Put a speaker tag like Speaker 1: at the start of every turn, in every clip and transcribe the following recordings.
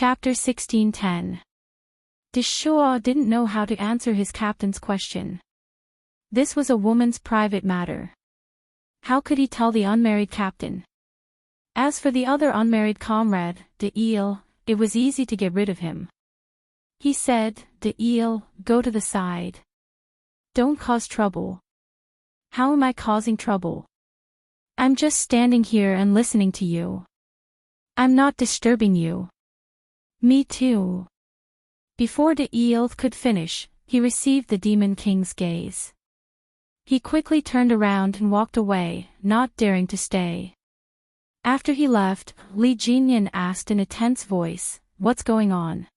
Speaker 1: Chapter 16:10. Deshua didn't know how to answer his captain's question. This was a woman's private matter. How could he tell the unmarried captain? As for the other unmarried comrade, De Eel, it was easy to get rid of him. He said, De Eel, go to the side. Don't cause trouble. How am I causing trouble? I'm just standing here and listening to you. I'm not disturbing you. Me too. Before De Eel could finish, he received the Demon King's gaze. He quickly turned around and walked away, not daring to stay. After he left, Li Jinyan asked in a tense voice, "What's going on?"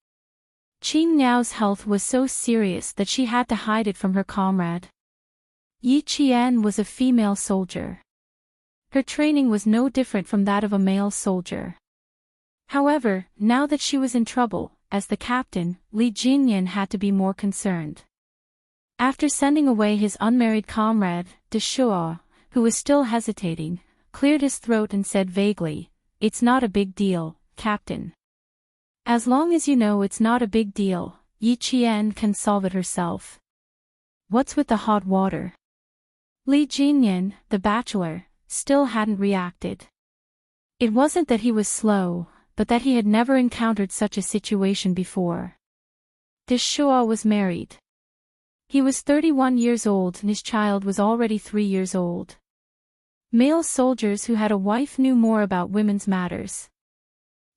Speaker 1: Qin Niao's health was so serious that she had to hide it from her comrade. Yi Qian was a female soldier. Her training was no different from that of a male soldier. However, now that she was in trouble, as the captain, Li Jinyan had to be more concerned. After sending away his unmarried comrade, Deshua, who was still hesitating, cleared his throat and said vaguely, "It's not a big deal, Captain. As long as you know it's not a big deal, Yi Qian can solve it herself." "What's with the hot water?" Li Jinyan, the bachelor, still hadn't reacted. It wasn't that he was slow, but that he had never encountered such a situation before. Deshua was married. He was 31 years old and his child was already 3 years old. Male soldiers who had a wife knew more about women's matters.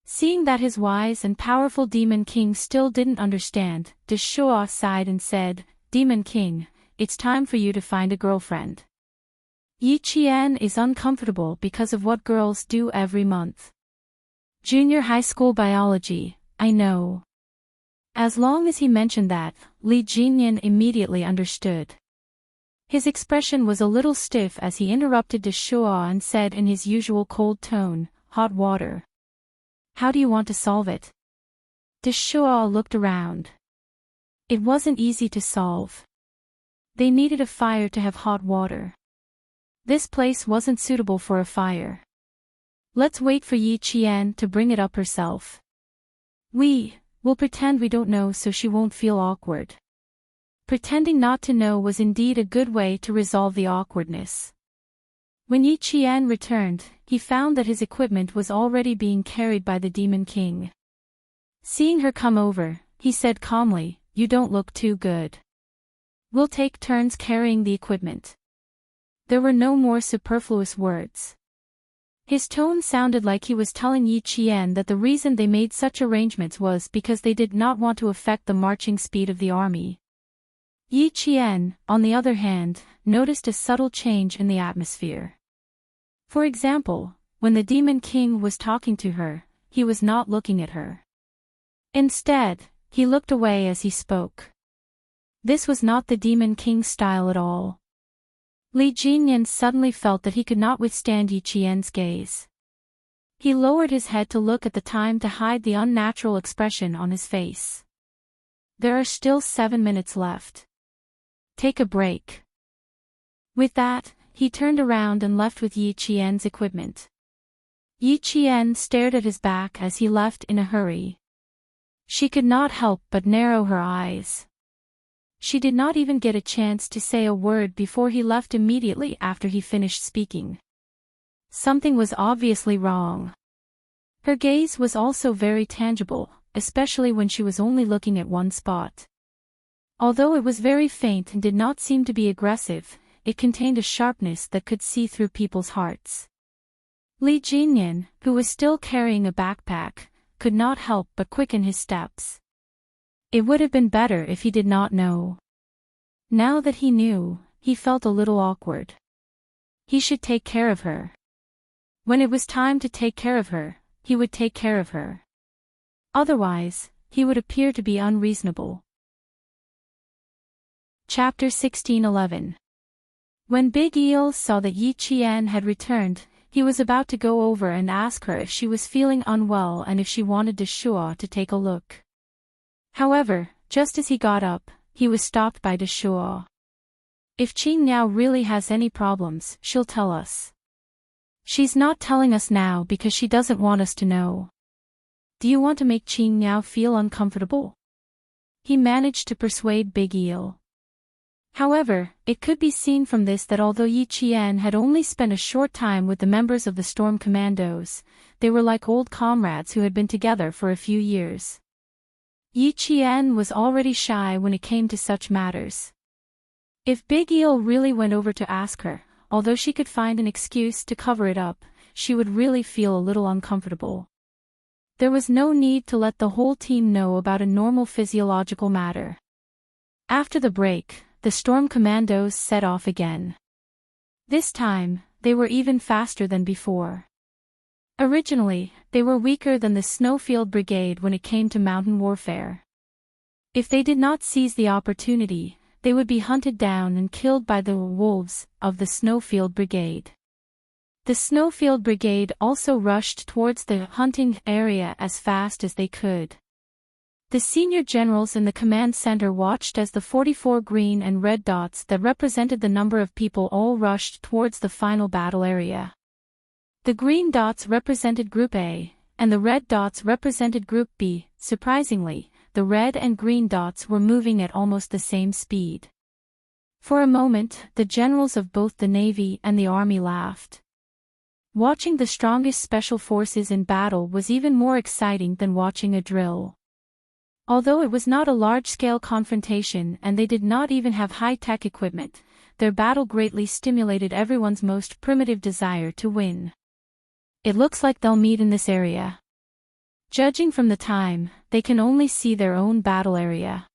Speaker 1: Seeing that his wise and powerful Demon King still didn't understand, Deshua sighed and said, "Demon King, it's time for you to find a girlfriend. Yi Qian is uncomfortable because of what girls do every month. Junior high school biology, I know." As long as he mentioned that, Li Jinyan immediately understood. His expression was a little stiff as he interrupted Deshua and said in his usual cold tone, "Hot water. How do you want to solve it?" Deshua looked around. It wasn't easy to solve. They needed a fire to have hot water. This place wasn't suitable for a fire. "Let's wait for Yi Qian to bring it up herself. We'll pretend we don't know so she won't feel awkward." Pretending not to know was indeed a good way to resolve the awkwardness. When Yi Qian returned, he found that his equipment was already being carried by the Demon King. Seeing her come over, he said calmly, "You don't look too good. We'll take turns carrying the equipment." There were no more superfluous words. His tone sounded like he was telling Yi Qian that the reason they made such arrangements was because they did not want to affect the marching speed of the army. Yi Qian, on the other hand, noticed a subtle change in the atmosphere. For example, when the Demon King was talking to her, he was not looking at her. Instead, he looked away as he spoke. This was not the Demon King's style at all. Li Jinyan suddenly felt that he could not withstand Yi Qian's gaze. He lowered his head to look at the time to hide the unnatural expression on his face. "There are still 7 minutes left. Take a break." With that, he turned around and left with Yi Qian's equipment. Yi Qian stared at his back as he left in a hurry. She could not help but narrow her eyes. She did not even get a chance to say a word before he left immediately after he finished speaking. Something was obviously wrong. Her gaze was also very tangible, especially when she was only looking at one spot. Although it was very faint and did not seem to be aggressive, it contained a sharpness that could see through people's hearts. Li Jinyan, who was still carrying a backpack, could not help but quicken his steps. It would have been better if he did not know. Now that he knew, he felt a little awkward. He should take care of her. When it was time to take care of her, he would take care of her. Otherwise, he would appear to be unreasonable. Chapter 16:11. When Big Eel saw that Yi Qian had returned, he was about to go over and ask her if she was feeling unwell and if she wanted Deshua to take a look. However, just as he got up, he was stopped by Deshua. "If Qin Niao really has any problems, she'll tell us. She's not telling us now because she doesn't want us to know." Do you want to make Qing Niao feel uncomfortable? He managed to persuade Big Eel. However, it could be seen from this that although Yi Qian had only spent a short time with the members of the Storm Commandos, they were like old comrades who had been together for a few years. Yi Qian was already shy when it came to such matters. If Big Eel really went over to ask her, although she could find an excuse to cover it up, she would really feel a little uncomfortable. There was no need to let the whole team know about a normal physiological matter. After the break, the Storm Commandos set off again. This time, they were even faster than before. Originally, they were weaker than the Snowfield Brigade when it came to mountain warfare. If they did not seize the opportunity, they would be hunted down and killed by the wolves of the Snowfield Brigade. The Snowfield Brigade also rushed towards the hunting area as fast as they could. The senior generals in the command center watched as the 44 green and red dots that represented the number of people all rushed towards the final battle area. The green dots represented Group A, and the red dots represented Group B. Surprisingly, the red and green dots were moving at almost the same speed. For a moment, the generals of both the Navy and the Army laughed. Watching the strongest special forces in battle was even more exciting than watching a drill. Although it was not a large-scale confrontation and they did not even have high-tech equipment, their battle greatly stimulated everyone's most primitive desire to win. It looks like they'll meet in this area. Judging from the time, they can only see their own battle area.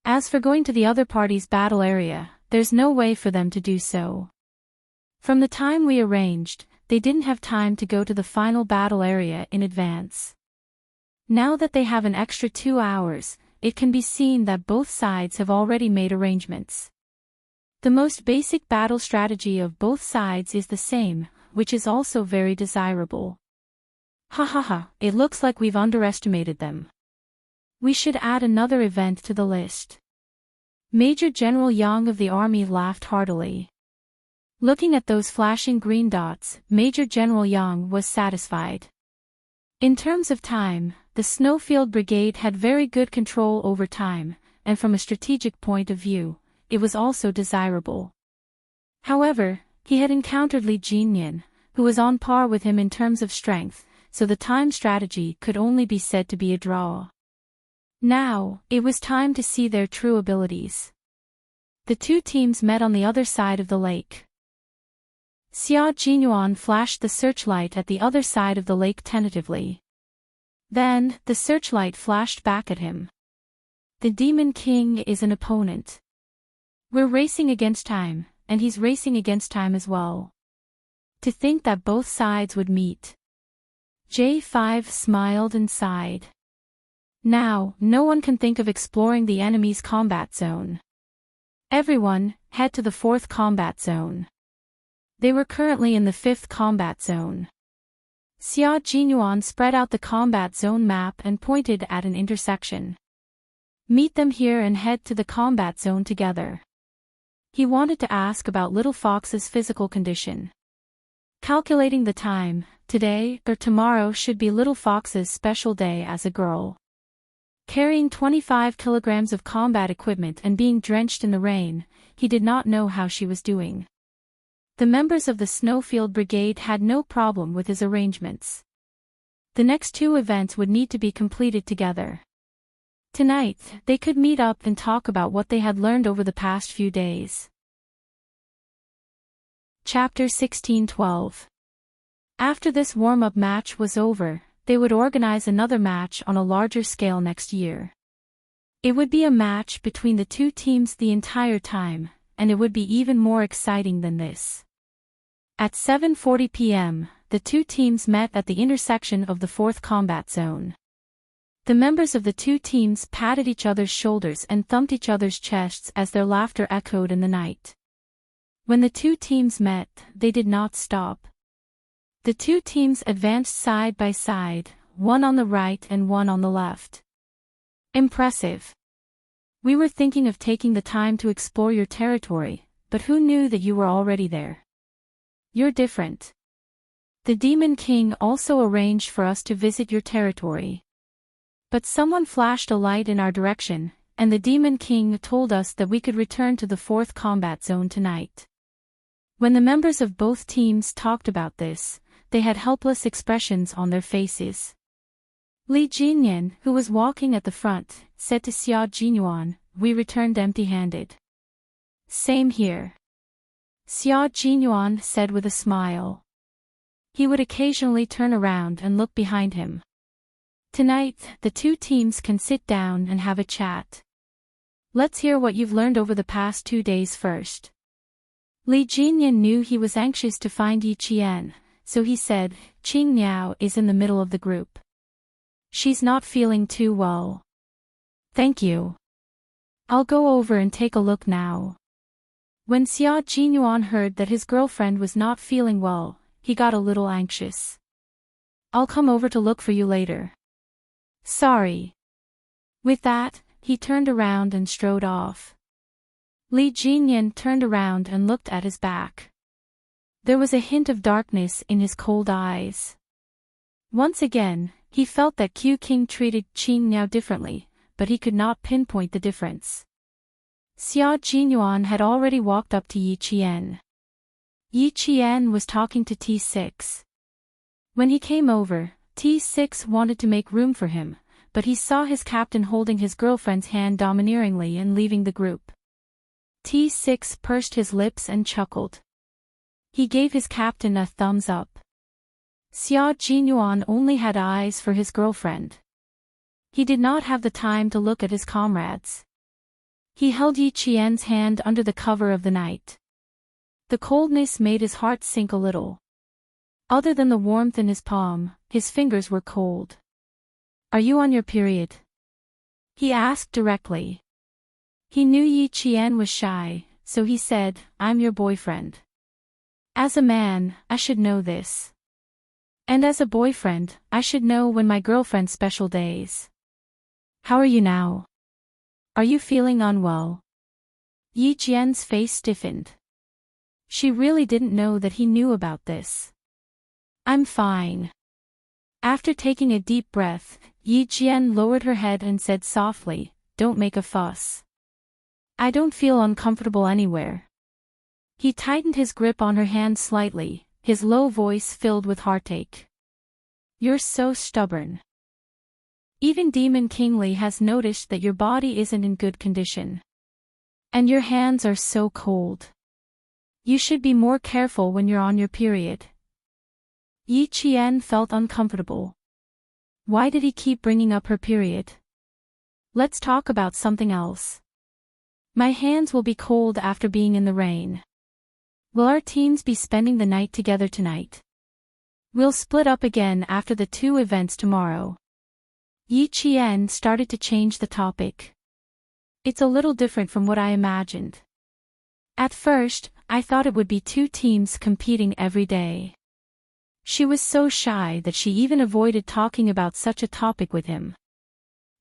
Speaker 1: As for going to the other party's battle area, there's no way for them to do so. From the time we arranged, they didn't have time to go to the final battle area in advance. Now that they have an extra 2 hours, it can be seen that both sides have already made arrangements. The most basic battle strategy of both sides is the same, which is also very desirable. Ha ha ha, it looks like we've underestimated them. We should add another event to the list. Major General Yang of the Army laughed heartily. Looking at those flashing green dots, Major General Yang was satisfied. In terms of time, the Snowfield Brigade had very good control over time, and from a strategic point of view, it was also desirable. However, he had encountered Li Jinyan, who was on par with him in terms of strength, so the time strategy could only be said to be a draw. Now, it was time to see their true abilities. The two teams met on the other side of the lake. Xia Jinyuan flashed the searchlight at the other side of the lake tentatively. Then, the searchlight flashed back at him. The Demon King is an opponent. We're racing against time, and he's racing against time as well. To think that both sides would meet. J5 smiled and sighed. Now, no one can think of exploring the enemy's combat zone. Everyone, head to the 4th combat zone. They were currently in the 5th combat zone. Xia Jinyuan spread out the combat zone map and pointed at an intersection. Meet them here and head to the combat zone together. He wanted to ask about Little Fox's physical condition. Calculating the time, today or tomorrow should be Little Fox's special day as a girl. Carrying 25 kilograms of combat equipment and being drenched in the rain, he did not know how she was doing. The members of the Snowfield Brigade had no problem with his arrangements. The next 2 events would need to be completed together. Tonight, they could meet up and talk about what they had learned over the past few days. Chapter 16:12. After this warm-up match was over, they would organize another match on a larger scale next year. It would be a match between the two teams the entire time, and it would be even more exciting than this. At 7:40 p.m., the two teams met at the intersection of the 4th combat zone. The members of the two teams patted each other's shoulders and thumped each other's chests as their laughter echoed in the night. When the two teams met, they did not stop. The two teams advanced side by side, one on the right and one on the left. Impressive. We were thinking of taking the time to explore your territory, but who knew that you were already there? You're different. The Demon King also arranged for us to visit your territory. But someone flashed a light in our direction, and the Demon King told us that we could return to the 4th combat zone tonight. When the members of both teams talked about this, they had helpless expressions on their faces. Li Jinyan, who was walking at the front, said to Xia Jinyuan, "We returned empty-handed." "Same here," Xia Jinyuan said with a smile. He would occasionally turn around and look behind him. "Tonight, the two teams can sit down and have a chat. Let's hear what you've learned over the past 2 days first." Li Jinyan knew he was anxious to find Yi Qian, so he said, "Qing Niao is in the middle of the group. She's not feeling too well." "Thank you. I'll go over and take a look now." When Xia Jinyuan heard that his girlfriend was not feeling well, he got a little anxious. "I'll come over to look for you later." "Sorry." With that, he turned around and strode off. Li Jinyan turned around and looked at his back. There was a hint of darkness in his cold eyes. Once again, he felt that Q King treated Qing Niao differently, but he could not pinpoint the difference. Xia Jinyuan had already walked up to Yi Qian. Yi Qian was talking to T6. When he came over, T6 wanted to make room for him, but he saw his captain holding his girlfriend's hand domineeringly and leaving the group. T6 pursed his lips and chuckled. He gave his captain a thumbs up. Xia Jinyuan only had eyes for his girlfriend. He did not have the time to look at his comrades. He held Yi Qian's hand under the cover of the night. The coldness made his heart sink a little. Other than the warmth in his palm, his fingers were cold. "Are you on your period?" he asked directly. He knew Yi Qian was shy, so he said, "I'm your boyfriend. As a man, I should know this. And as a boyfriend, I should know when my girlfriend's special days. How are you now? Are you feeling unwell?" Yi Qian's face stiffened. She really didn't know that he knew about this. "I'm fine." After taking a deep breath, Yi Qian lowered her head and said softly, "Don't make a fuss. I don't feel uncomfortable anywhere." He tightened his grip on her hand slightly, his low voice filled with heartache. "You're so stubborn. Even Demon King Li has noticed that your body isn't in good condition. And your hands are so cold. You should be more careful when you're on your period." Yi Qian felt uncomfortable. Why did he keep bringing up her period? "Let's talk about something else. My hands will be cold after being in the rain. Will our teams be spending the night together tonight? We'll split up again after the 2 events tomorrow." Yi Qian started to change the topic. "It's a little different from what I imagined. At first, I thought it would be 2 teams competing every day." She was so shy that she even avoided talking about such a topic with him.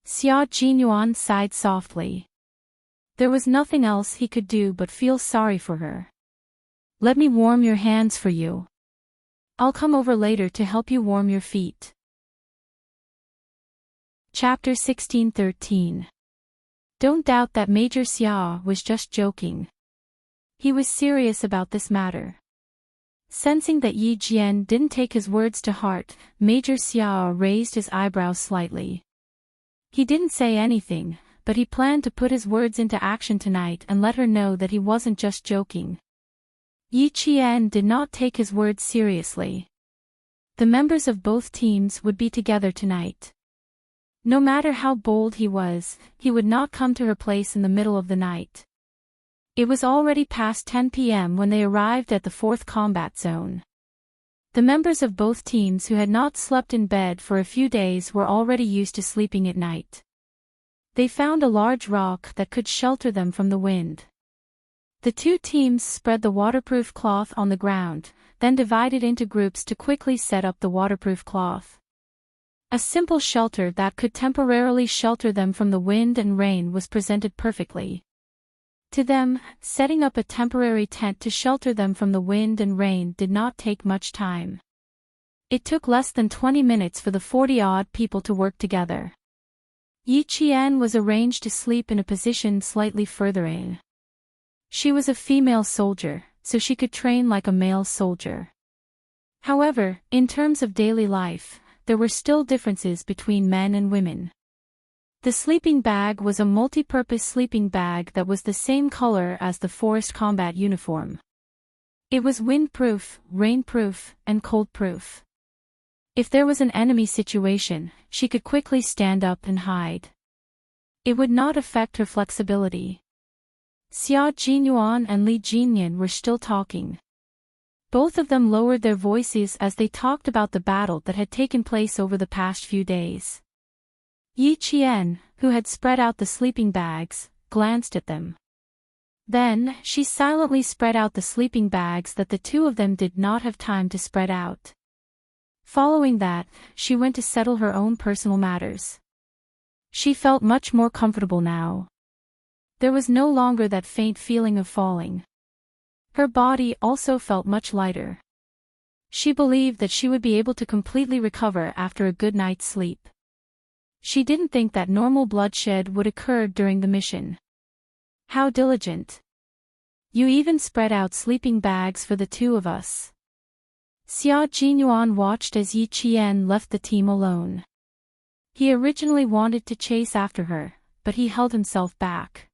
Speaker 1: Xia Jinyuan sighed softly. There was nothing else he could do but feel sorry for her. "Let me warm your hands for you. I'll come over later to help you warm your feet." Chapter 16:13. Don't doubt that Major Xia was just joking. He was serious about this matter. Sensing that Yi Jian didn't take his words to heart, Major Xia raised his eyebrows slightly. He didn't say anything, but he planned to put his words into action tonight and let her know that he wasn't just joking. Yi Qian did not take his words seriously. The members of both teams would be together tonight. No matter how bold he was, he would not come to her place in the middle of the night. It was already past 10 p.m. when they arrived at the 4th combat zone. The members of both teams who had not slept in bed for a few days were already used to sleeping at night. They found a large rock that could shelter them from the wind. The 2 teams spread the waterproof cloth on the ground, then divided into groups to quickly set up the waterproof cloth. A simple shelter that could temporarily shelter them from the wind and rain was presented perfectly. To them, setting up a temporary tent to shelter them from the wind and rain did not take much time. It took less than 20 minutes for the 40-odd people to work together. Yi Qian was arranged to sleep in a position slightly further in. She was a female soldier, so she could train like a male soldier. However, in terms of daily life, there were still differences between men and women. The sleeping bag was a multi-purpose sleeping bag that was the same color as the forest combat uniform. It was windproof, rainproof, and coldproof. If there was an enemy situation, she could quickly stand up and hide. It would not affect her flexibility. Xia Jinyuan and Li Jinyan were still talking. Both of them lowered their voices as they talked about the battle that had taken place over the past few days. Yi Qian, who had spread out the sleeping bags, glanced at them. Then, she silently spread out the sleeping bags that the two of them did not have time to spread out. Following that, she went to settle her own personal matters. She felt much more comfortable now. There was no longer that faint feeling of falling. Her body also felt much lighter. She believed that she would be able to completely recover after a good night's sleep. She didn't think that normal bloodshed would occur during the mission. How diligent. You even spread out sleeping bags for the two of us. Xia Jinyuan watched as Yi Qian left the team alone. He originally wanted to chase after her, but he held himself back.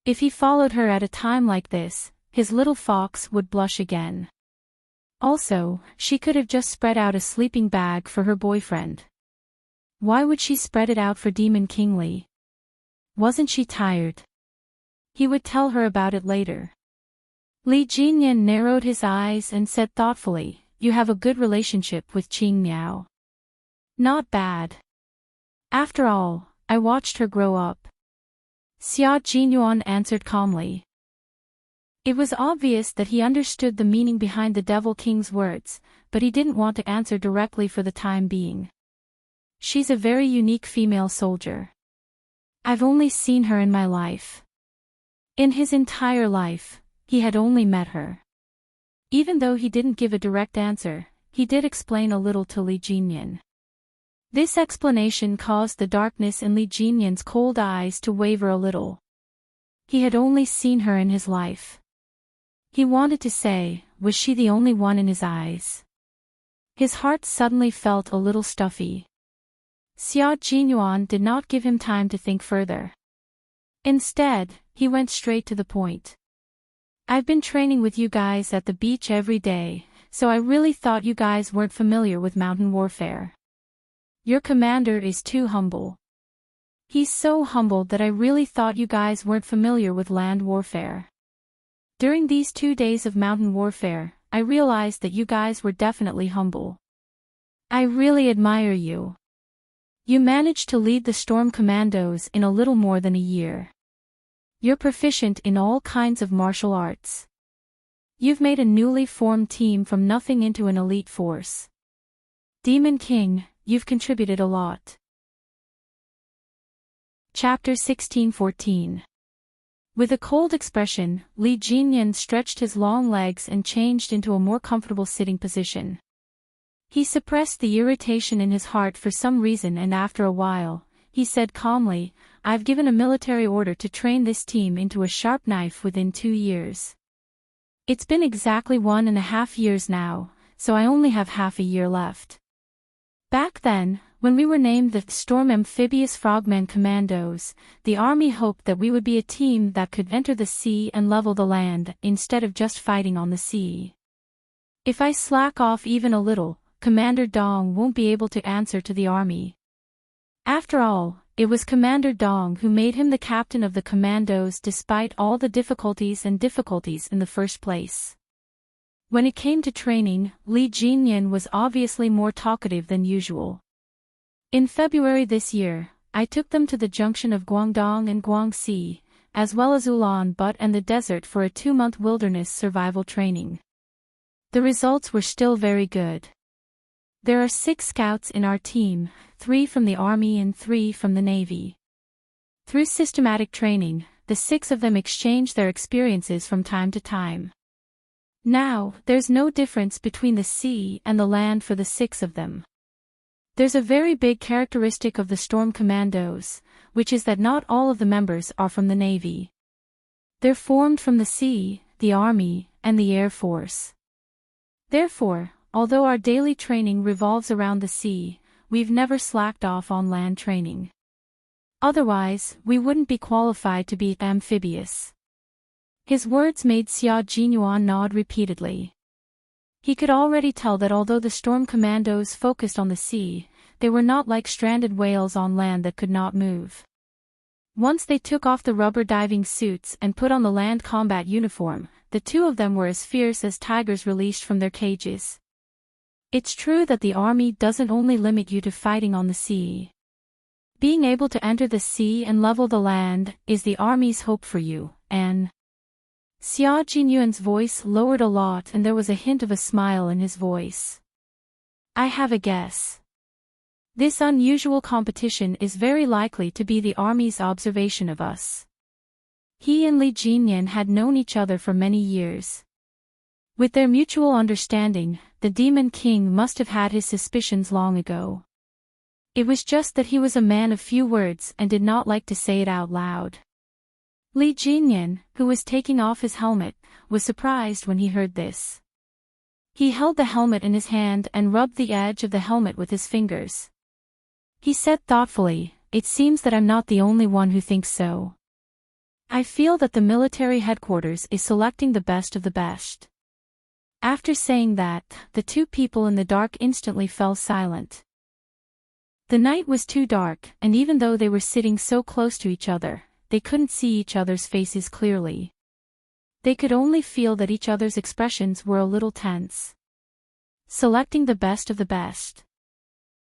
Speaker 1: If he followed her at a time like this, his little fox would blush again. Also, she could have just spread out a sleeping bag for her boyfriend. Why would she spread it out for Demon King Li? Wasn't she tired? He would tell her about it later. Li Jinyan narrowed his eyes and said thoughtfully, "You have a good relationship with Qing Miao." "Not bad. After all, I watched her grow up." Xia Jinyuan answered calmly. It was obvious that he understood the meaning behind the Devil King's words, but he didn't want to answer directly for the time being. "She's a very unique female soldier. I've only seen her in my life." In his entire life, he had only met her. Even though he didn't give a direct answer, he did explain a little to Li Jinyan. This explanation caused the darkness in Li Jinyan's cold eyes to waver a little. He had only seen her in his life. He wanted to say, was she the only one in his eyes? His heart suddenly felt a little stuffy. Xia Jinyuan did not give him time to think further. Instead, he went straight to the point. "I've been training with you guys at the beach every day, so I really thought you guys weren't familiar with mountain warfare. Your commander is too humble. He's so humble that I really thought you guys weren't familiar with land warfare. During these 2 days of mountain warfare, I realized that you guys were definitely humble. I really admire you. You managed to lead the Storm Commandos in a little more than a year. You're proficient in all kinds of martial arts. You've made a newly formed team from nothing into an elite force. Demon King, you've contributed a lot." Chapter 16-14. With a cold expression, Li Jinyan stretched his long legs and changed into a more comfortable sitting position. He suppressed the irritation in his heart for some reason, and after a while, he said calmly, "I've given a military order to train this team into a sharp knife within 2 years. It's been exactly 1.5 years now, so I only have half a year left. Back then, when we were named the Storm Amphibious Frogmen Commandos, the army hoped that we would be a team that could enter the sea and level the land instead of just fighting on the sea. If I slack off even a little, Commander Dong won't be able to answer to the army. After all, it was Commander Dong who made him the captain of the commandos despite all the difficulties in the first place." When it came to training, Li Jinyan was obviously more talkative than usual. "In February this year, I took them to the junction of Guangdong and Guangxi, as well as Ulaanbaatar and the desert for a 2-month wilderness survival training. The results were still very good. There are 6 scouts in our team, 3 from the Army and 3 from the Navy. Through systematic training, the 6 of them exchange their experiences from time to time. Now, there's no difference between the sea and the land for the 6 of them. There's a very big characteristic of the Storm Commandos, which is that not all of the members are from the Navy. They're formed from the sea, the Army, and the Air Force. Therefore, although our daily training revolves around the sea, we've never slacked off on land training. Otherwise, we wouldn't be qualified to be amphibious. His words made Xia Jinyuan nod repeatedly. He could already tell that although the Storm Commandos focused on the sea, they were not like stranded whales on land that could not move. Once they took off the rubber diving suits and put on the land combat uniform, the 2 of them were as fierce as tigers released from their cages. It's true that the Army doesn't only limit you to fighting on the sea. Being able to enter the sea and level the land is the Army's hope for you, and Xia Jinyuan's voice lowered a lot and there was a hint of a smile in his voice. I have a guess. This unusual competition is very likely to be the Army's observation of us. He and Li Jinyan had known each other for many years. With their mutual understanding, the Demon King must have had his suspicions long ago. It was just that he was a man of few words and did not like to say it out loud. Li Jinyan, who was taking off his helmet, was surprised when he heard this. He held the helmet in his hand and rubbed the edge of the helmet with his fingers. He said thoughtfully, "It seems that I'm not the only one who thinks so. I feel that the military headquarters is selecting the best of the best." After saying that, the 2 people in the dark instantly fell silent. The night was too dark, and even though they were sitting so close to each other, they couldn't see each other's faces clearly. They could only feel that each other's expressions were a little tense. Selecting the best of the best.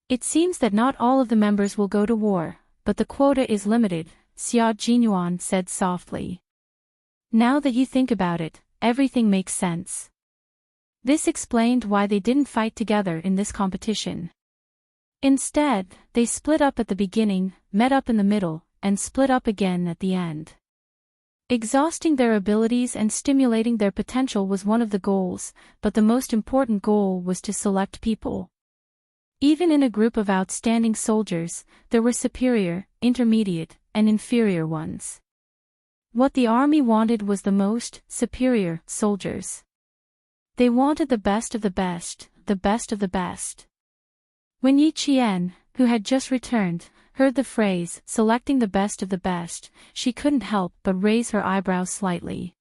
Speaker 1: It seems that not all of the members will go to war, but the quota is limited, Xia Jinyuan said softly. Now that you think about it, everything makes sense. This explained why they didn't fight together in this competition. Instead, they split up at the beginning, met up in the middle, and split up again at the end. Exhausting their abilities and stimulating their potential was one of the goals, but the most important goal was to select people. Even in a group of outstanding soldiers, there were superior, intermediate, and inferior ones. What the Army wanted was the most superior soldiers. They wanted the best of the best, the best of the best. When Yi Qian, who had just returned, heard the phrase, selecting the best of the best, she couldn't help but raise her eyebrows slightly.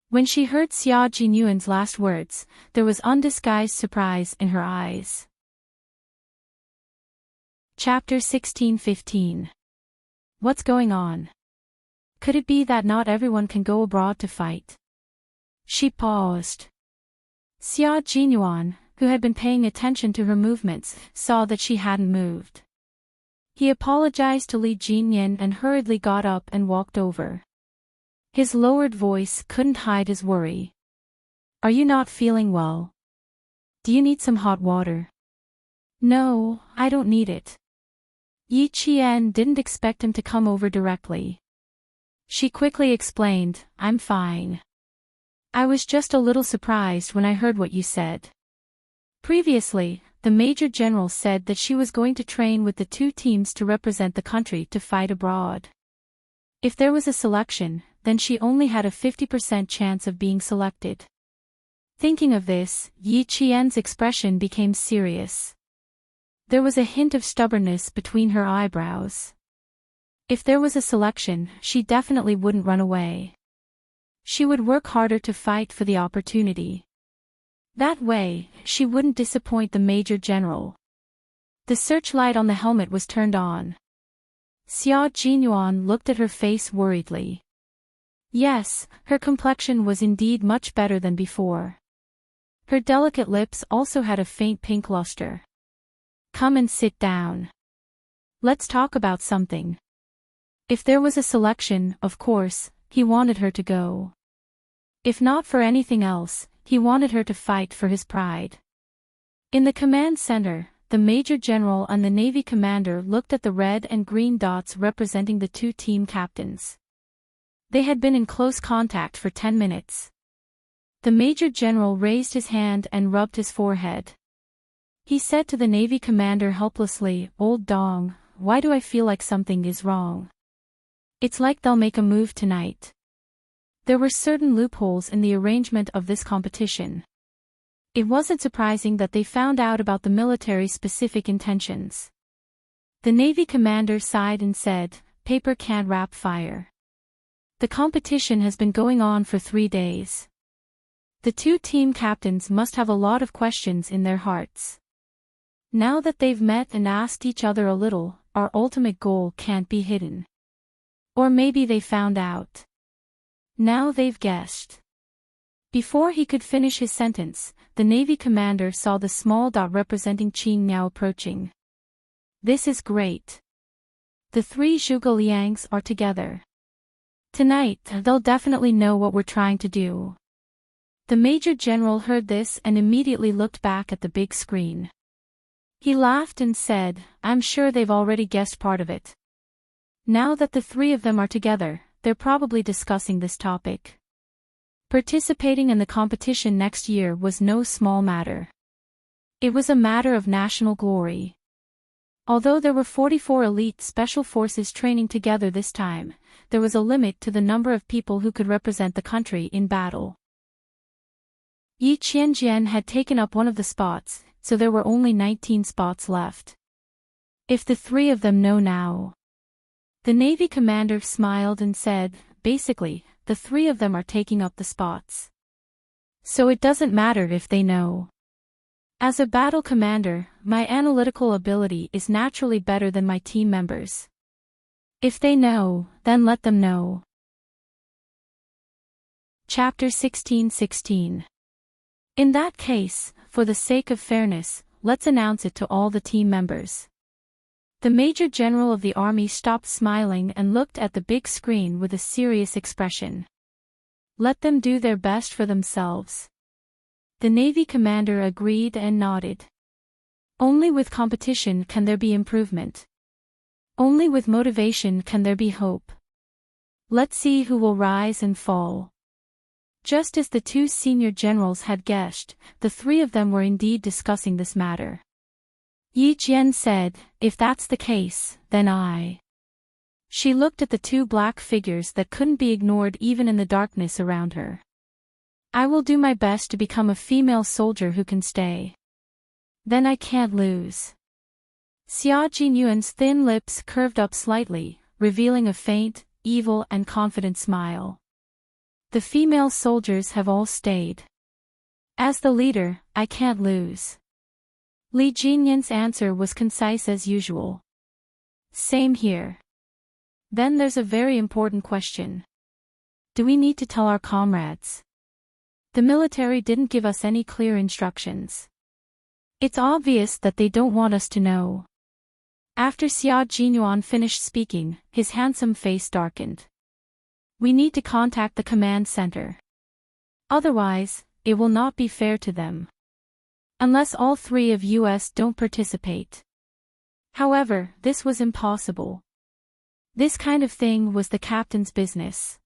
Speaker 1: When she heard Xia Jinyuan's last words, there was undisguised surprise in her eyes. Chapter 16:15. What's going on? Could it be that not everyone can go abroad to fight? She paused. Xia Jinyuan, who had been paying attention to her movements, saw that she hadn't moved. He apologized to Li Jinyan and hurriedly got up and walked over. His lowered voice couldn't hide his worry. Are you not feeling well? Do you need some hot water? No, I don't need it. Yi Qian didn't expect him to come over directly. She quickly explained, I'm fine. I was just a little surprised when I heard what you said. Previously, the Major General said that she was going to train with the 2 teams to represent the country to fight abroad. If there was a selection, then she only had a 50% chance of being selected. Thinking of this, Yi Qian's expression became serious. There was a hint of stubbornness between her eyebrows. If there was a selection, she definitely wouldn't run away. She would work harder to fight for the opportunity. That way, she wouldn't disappoint the Major General. The searchlight on the helmet was turned on. Xia Jinyuan looked at her face worriedly. Yes, her complexion was indeed much better than before. Her delicate lips also had a faint pink luster. Come and sit down. Let's talk about something. If there was a selection, of course, he wanted her to go. If not for anything else, he wanted her to fight for his pride. In the command center, the Major General and the Navy commander looked at the red and green dots representing the 2 team captains. They had been in close contact for 10 minutes. The Major General raised his hand and rubbed his forehead. He said to the Navy commander helplessly, "Old Dong, why do I feel like something is wrong? It's like they'll make a move tonight." There were certain loopholes in the arrangement of this competition. It wasn't surprising that they found out about the military's specific intentions. The Navy commander sighed and said, "Paper can't wrap fire. The competition has been going on for 3 days. The two team captains must have a lot of questions in their hearts. Now that they've met and asked each other a little, our ultimate goal can't be hidden. Or maybe they found out. Now they've guessed." Before he could finish his sentence, the Navy commander saw the small dot representing Qin now approaching. "This is great. The 3 Zhuge Liangs are together. Tonight, they'll definitely know what we're trying to do." The Major General heard this and immediately looked back at the big screen. He laughed and said, "I'm sure they've already guessed part of it. Now that the 3 of them are together, they're probably discussing this topic." Participating in the competition next year was no small matter. It was a matter of national glory. Although there were 44 elite special forces training together this time, there was a limit to the number of people who could represent the country in battle. Yi Qianjian had taken up one of the spots, so there were only 19 spots left. If the 3 of them know now. The Navy commander smiled and said, "Basically, the 3 of them are taking up the spots. So it doesn't matter if they know. As a battle commander, my analytical ability is naturally better than my team members. If they know, then let them know." Chapter 16:16. In that case, for the sake of fairness, let's announce it to all the team members. The Major General of the Army stopped smiling and looked at the big screen with a serious expression. Let them do their best for themselves. The Navy commander agreed and nodded. Only with competition can there be improvement. Only with motivation can there be hope. Let's see who will rise and fall. Just as the 2 senior generals had guessed, the 3 of them were indeed discussing this matter. Yi Jian said, "If that's the case, then I." She looked at the 2 black figures that couldn't be ignored even in the darkness around her. "I will do my best to become a female soldier who can stay. Then I can't lose." Xia Jinyuan's thin lips curved up slightly, revealing a faint, evil and confident smile. "The female soldiers have all stayed. As the leader, I can't lose." Li Jinyan's answer was concise as usual. "Same here." "Then there's a very important question. Do we need to tell our comrades? The military didn't give us any clear instructions. It's obvious that they don't want us to know." After Xia Jinyuan finished speaking, his handsome face darkened. "We need to contact the command center. Otherwise, it will not be fair to them. Unless all 3 of us don't participate." However, this was impossible. This kind of thing was the captain's business.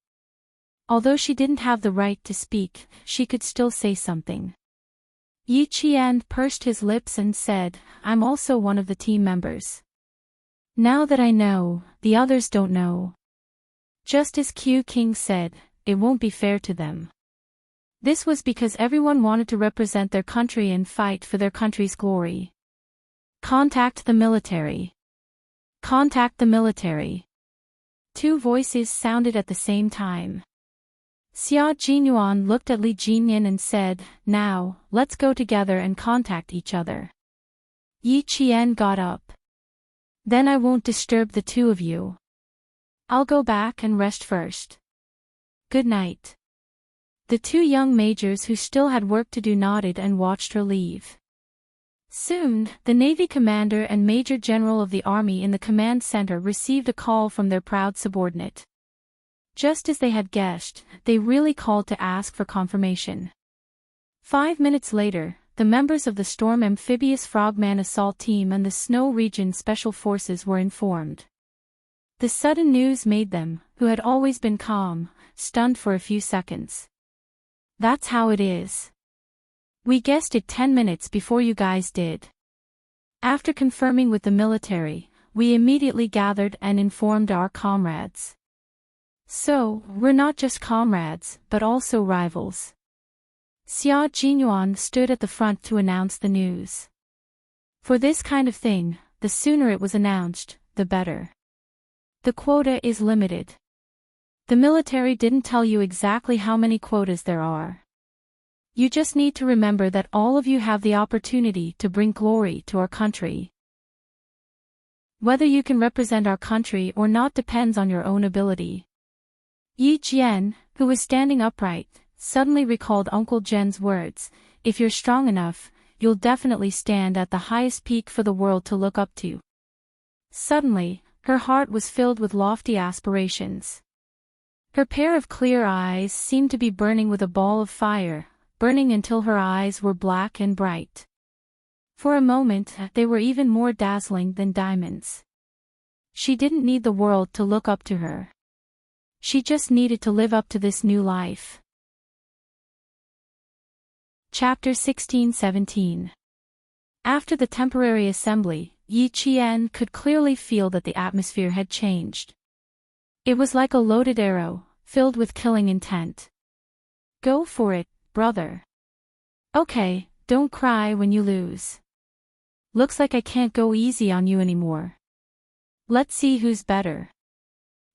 Speaker 1: Although she didn't have the right to speak, she could still say something. Yi Qian pursed his lips and said, "I'm also one of the team members. Now that I know, the others don't know." Just as Q King said, it won't be fair to them. This was because everyone wanted to represent their country and fight for their country's glory. Contact the military. Contact the military. 2 voices sounded at the same time. Xia Jinyuan looked at Li Jinyan and said, "Now, let's go together and contact each other." Yi Qian got up. "Then I won't disturb the 2 of you. I'll go back and rest first. Good night." The 2 young majors who still had work to do nodded and watched her leave. Soon, the Navy commander and Major General of the Army in the command center received a call from their proud subordinate. Just as they had guessed, they really called to ask for confirmation. 5 minutes later, the members of the Storm Amphibious Frogman Assault Team and the Snow Region Special Forces were informed. The sudden news made them, who had always been calm, stunned for a few seconds. That's how it is. We guessed it 10 minutes before you guys did. After confirming with the military, we immediately gathered and informed our comrades. So, we're not just comrades, but also rivals. Xia Jinyuan stood at the front to announce the news. For this kind of thing, the sooner it was announced, the better. The quota is limited. The military didn't tell you exactly how many quotas there are. You just need to remember that all of you have the opportunity to bring glory to our country. Whether you can represent our country or not depends on your own ability. Yi Jian, who was standing upright, suddenly recalled Uncle Zhen's words, if you're strong enough, you'll definitely stand at the highest peak for the world to look up to. Suddenly, her heart was filled with lofty aspirations. Her pair of clear eyes seemed to be burning with a ball of fire, burning until her eyes were black and bright. For a moment, they were even more dazzling than diamonds. She didn't need the world to look up to her. She just needed to live up to this new life. Chapter 16-17. After the temporary assembly, Yi Qian could clearly feel that the atmosphere had changed. It was like a loaded arrow, filled with killing intent. Go for it, brother. Okay, don't cry when you lose. Looks like I can't go easy on you anymore. Let's see who's better.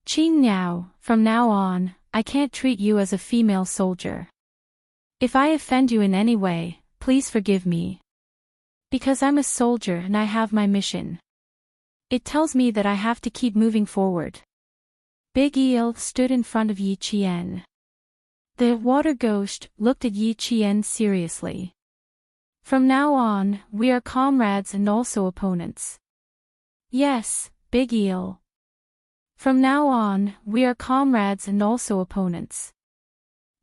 Speaker 1: Qin Niao, from now on, I can't treat you as a female soldier. If I offend you in any way, please forgive me. Because I'm a soldier and I have my mission. It tells me that I have to keep moving forward. Big Eel stood in front of Yi Qian. The water ghost looked at Yi Qian seriously. From now on, we are comrades and also opponents. Yes, Big Eel. From now on, we are comrades and also opponents.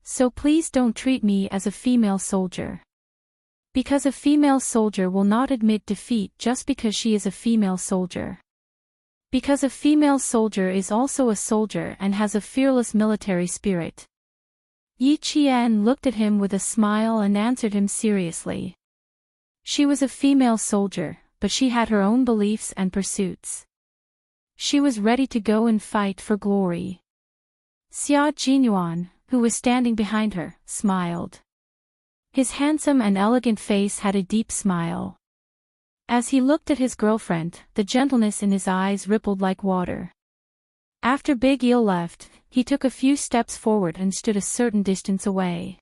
Speaker 1: So please don't treat me as a female soldier. Because a female soldier will not admit defeat just because she is a female soldier. Because a female soldier is also a soldier and has a fearless military spirit. Yi Qian looked at him with a smile and answered him seriously. She was a female soldier, but she had her own beliefs and pursuits. She was ready to go and fight for glory. Xia Jinyuan, who was standing behind her, smiled. His handsome and elegant face had a deep smile. As he looked at his girlfriend, the gentleness in his eyes rippled like water. After Big Eel left, he took a few steps forward and stood a certain distance away.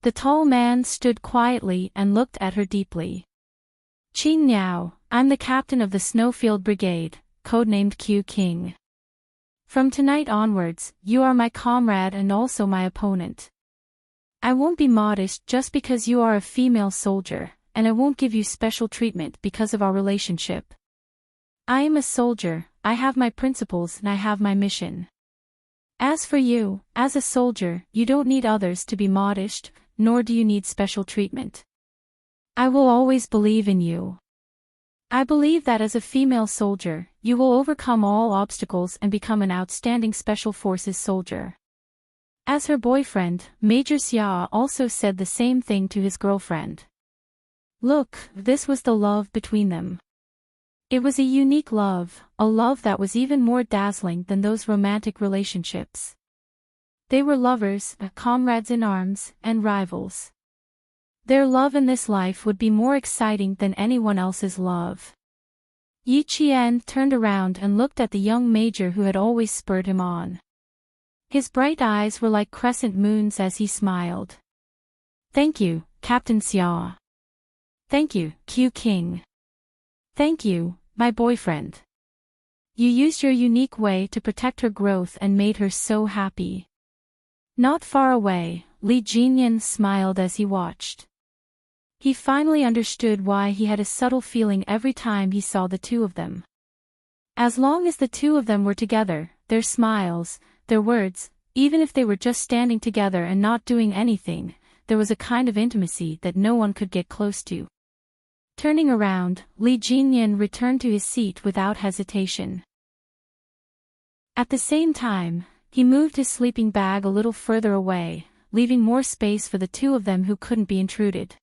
Speaker 1: The tall man stood quietly and looked at her deeply. Qin Niao, I'm the captain of the Snowfield Brigade, codenamed Q King. From tonight onwards, you are my comrade and also my opponent. I won't be modest just because you are a female soldier, and I won't give you special treatment because of our relationship. I am a soldier, I have my principles and I have my mission. As for you, as a soldier, you don't need others to be modest, nor do you need special treatment. I will always believe in you. I believe that as a female soldier, you will overcome all obstacles and become an outstanding Special Forces soldier. As her boyfriend, Major Xia also said the same thing to his girlfriend. Look, this was the love between them. It was a unique love, a love that was even more dazzling than those romantic relationships. They were lovers, comrades in arms, and rivals. Their love in this life would be more exciting than anyone else's love. Yi Qian turned around and looked at the young major who had always spurred him on. His bright eyes were like crescent moons as he smiled. Thank you, Captain Xia. Thank you, Q King. Thank you, my boyfriend. You used your unique way to protect her growth and made her so happy. Not far away, Li Jinyan smiled as he watched. He finally understood why he had a subtle feeling every time he saw the two of them. As long as the two of them were together, their smiles, their words, even if they were just standing together and not doing anything, there was a kind of intimacy that no one could get close to. Turning around, Li Jinyan returned to his seat without hesitation. At the same time, he moved his sleeping bag a little further away, leaving more space for the two of them who couldn't be intruded.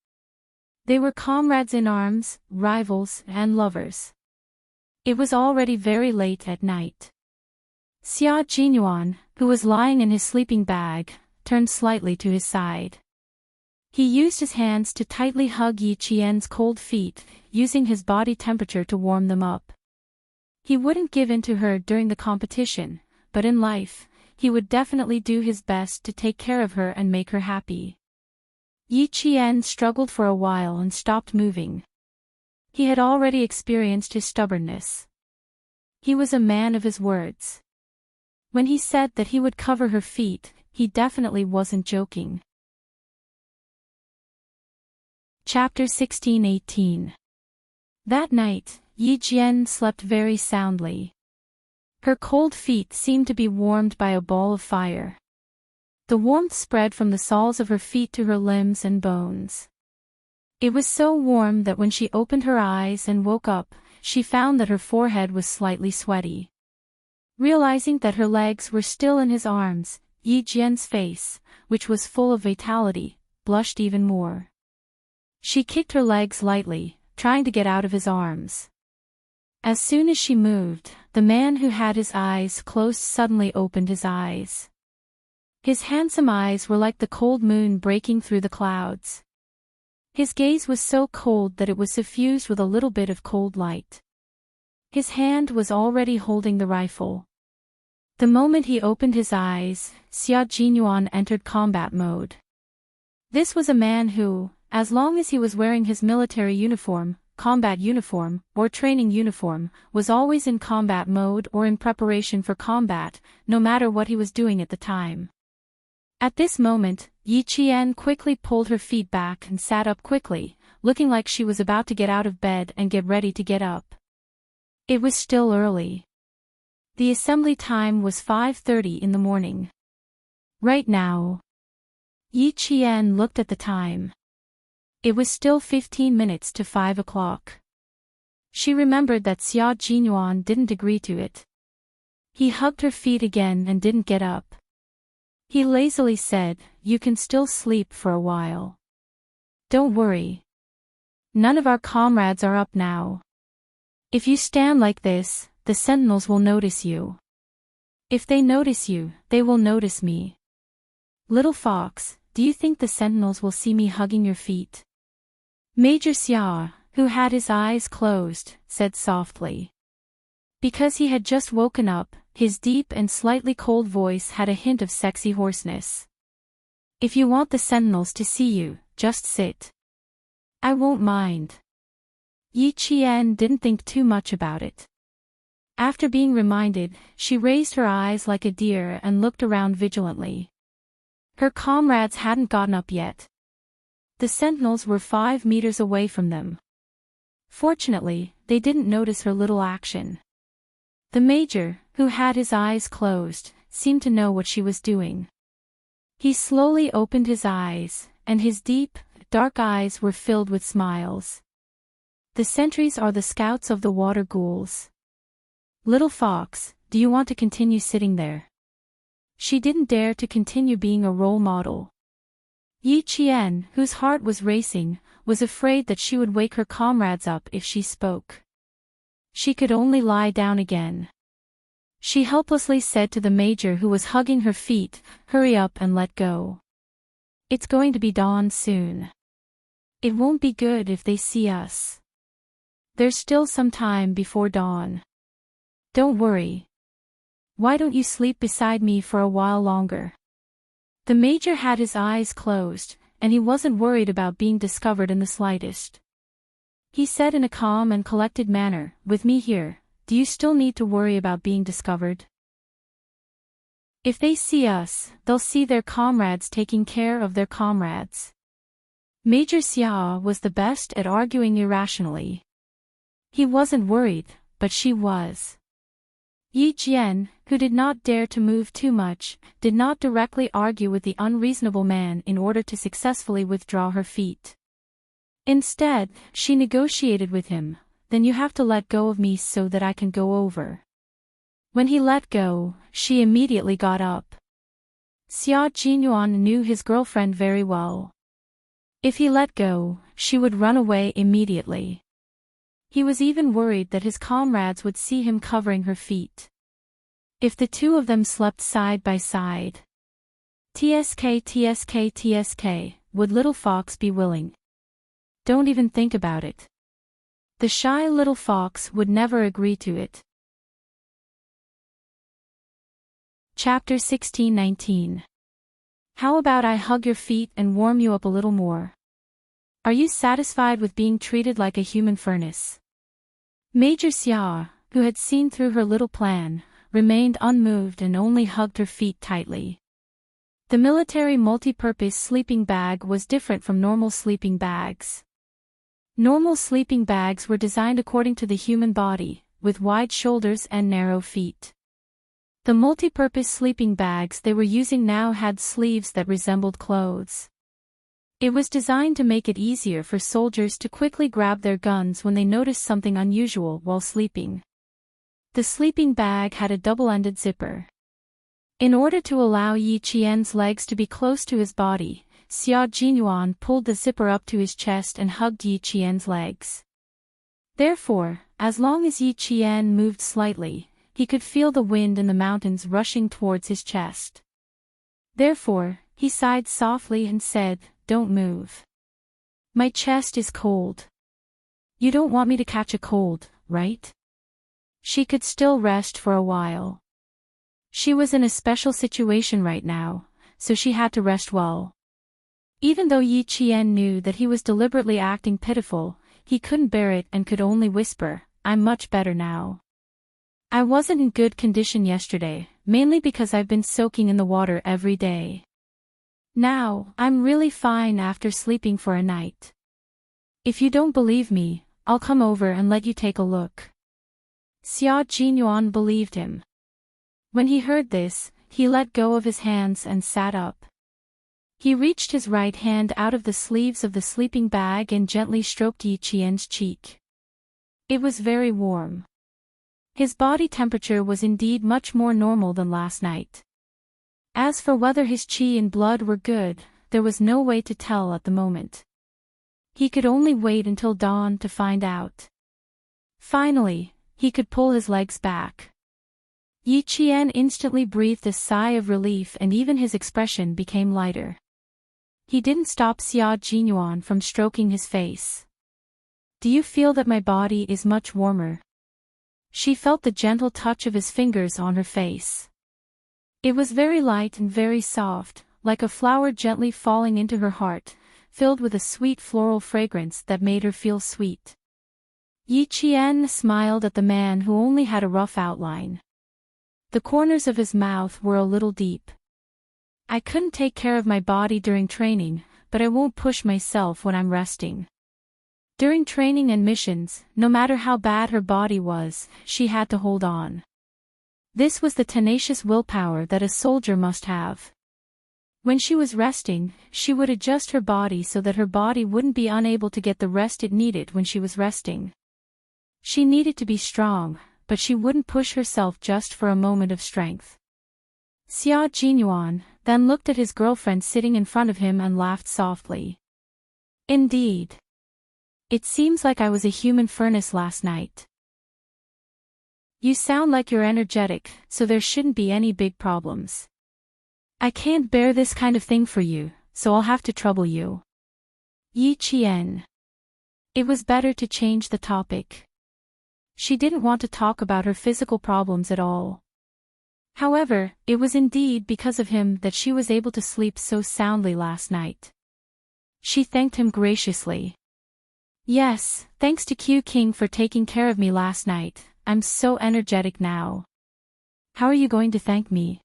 Speaker 1: They were comrades in arms, rivals, and lovers. It was already very late at night. Xia Jinyuan, who was lying in his sleeping bag, turned slightly to his side. He used his hands to tightly hug Yi Qian's cold feet, using his body temperature to warm them up. He wouldn't give in to her during the competition, but in life, he would definitely do his best to take care of her and make her happy. Yi Qian struggled for a while and stopped moving. He had already experienced his stubbornness. He was a man of his words. When he said that he would cover her feet, he definitely wasn't joking. Chapter 16-18. That night, Yi Jian slept very soundly. Her cold feet seemed to be warmed by a ball of fire. The warmth spread from the soles of her feet to her limbs and bones. It was so warm that when she opened her eyes and woke up, she found that her forehead was slightly sweaty. Realizing that her legs were still in his arms, Yi Jian's face, which was full of vitality, blushed even more. She kicked her legs lightly, trying to get out of his arms. As soon as she moved, the man who had his eyes closed suddenly opened his eyes. His handsome eyes were like the cold moon breaking through the clouds. His gaze was so cold that it was suffused with a little bit of cold light. His hand was already holding the rifle. The moment he opened his eyes, Xia Jinyuan entered combat mode. This was a man who, as long as he was wearing his military uniform, combat uniform, or training uniform, was always in combat mode or in preparation for combat, no matter what he was doing at the time. At this moment, Yi Qian quickly pulled her feet back and sat up quickly, looking like she was about to get out of bed and get ready to get up. It was still early. The assembly time was 5:30 in the morning. Right now. Yi Qian looked at the time. It was still 15 minutes to 5 o'clock. She remembered that Xia Jinyuan didn't agree to it. He hugged her feet again and didn't get up. He lazily said, "You can still sleep for a while. Don't worry. None of our comrades are up now. If you stand like this, the sentinels will notice you. If they notice you, they will notice me. Little fox, do you think the sentinels will see me hugging your feet?" Major Xia, who had his eyes closed, said softly. Because he had just woken up, his deep and slightly cold voice had a hint of sexy hoarseness. "If you want the sentinels to see you, just sit. I won't mind." Yi Qian didn't think too much about it. After being reminded, she raised her eyes like a deer and looked around vigilantly. Her comrades hadn't gotten up yet. The sentinels were 5 meters away from them. Fortunately, they didn't notice her little action. The major, who had his eyes closed, seemed to know what she was doing. He slowly opened his eyes, and his deep, dark eyes were filled with smiles. "The sentries are the scouts of the water ghouls. Little fox, do you want to continue sitting there?" She didn't dare to continue being a role model. Yi Qian, whose heart was racing, was afraid that she would wake her comrades up if she spoke. She could only lie down again. She helplessly said to the major who was hugging her feet, "Hurry up and let go. It's going to be dawn soon. It won't be good if they see us. There's still some time before dawn. Don't worry. Why don't you sleep beside me for a while longer?" The major had his eyes closed, and he wasn't worried about being discovered in the slightest. He said in a calm and collected manner, "With me here, do you still need to worry about being discovered? If they see us, they'll see their comrades taking care of their comrades." Major Xia was the best at arguing irrationally. He wasn't worried, but she was. Yi Jian, who did not dare to move too much, did not directly argue with the unreasonable man in order to successfully withdraw her feet. Instead, she negotiated with him, "Then you have to let go of me so that I can go over." When he let go, she immediately got up. Xia Jinyuan knew his girlfriend very well. If he let go, she would run away immediately. He was even worried that his comrades would see him covering her feet. If the two of them slept side by side. TSK, would little fox be willing? Don't even think about it. The shy little fox would never agree to it. Chapter 16-19. How about I hug your feet and warm you up a little more? Are you satisfied with being treated like a human furnace? Major Xia, who had seen through her little plan, remained unmoved and only hugged her feet tightly. The military multi-purpose sleeping bag was different from normal sleeping bags. Normal sleeping bags were designed according to the human body, with wide shoulders and narrow feet. The multi-purpose sleeping bags they were using now had sleeves that resembled clothes. It was designed to make it easier for soldiers to quickly grab their guns when they noticed something unusual while sleeping. The sleeping bag had a double-ended zipper. In order to allow Yi Qian's legs to be close to his body, Xia Jinyuan pulled the zipper up to his chest and hugged Yi Qian's legs. Therefore, as long as Yi Qian moved slightly, he could feel the wind in the mountains rushing towards his chest. Therefore, he sighed softly and said, "Don't move. My chest is cold. You don't want me to catch a cold, right?" She could still rest for a while. She was in a special situation right now, so she had to rest well. Even though Yi Qian knew that he was deliberately acting pitiful, he couldn't bear it and could only whisper, "I'm much better now. I wasn't in good condition yesterday, mainly because I've been soaking in the water every day. Now, I'm really fine after sleeping for a night. If you don't believe me, I'll come over and let you take a look." Xia Jinyuan believed him. When he heard this, he let go of his hands and sat up. He reached his right hand out of the sleeves of the sleeping bag and gently stroked Yi Qian's cheek. It was very warm. His body temperature was indeed much more normal than last night. As for whether his qi and blood were good, there was no way to tell at the moment. He could only wait until dawn to find out. Finally, he could pull his legs back. Yi Qian instantly breathed a sigh of relief and even his expression became lighter. He didn't stop Xia Jinyuan from stroking his face. "Do you feel that my body is much warmer?" She felt the gentle touch of his fingers on her face. It was very light and very soft, like a flower gently falling into her heart, filled with a sweet floral fragrance that made her feel sweet. Yi Qian smiled at the man who only had a rough outline. The corners of his mouth were a little deep. "I couldn't take care of my body during training, but I won't push myself when I'm resting." During training and missions, no matter how bad her body was, she had to hold on. This was the tenacious willpower that a soldier must have. When she was resting, she would adjust her body so that her body wouldn't be unable to get the rest it needed when she was resting. She needed to be strong, but she wouldn't push herself just for a moment of strength. Xia Jinyuan then looked at his girlfriend sitting in front of him and laughed softly. "Indeed. It seems like I was a human furnace last night. You sound like you're energetic, so there shouldn't be any big problems. I can't bear this kind of thing for you, so I'll have to trouble you." Yi Qian. It was better to change the topic. She didn't want to talk about her physical problems at all. However, it was indeed because of him that she was able to sleep so soundly last night. She thanked him graciously. "Yes, thanks to Q King for taking care of me last night, I'm so energetic now." "How are you going to thank me?"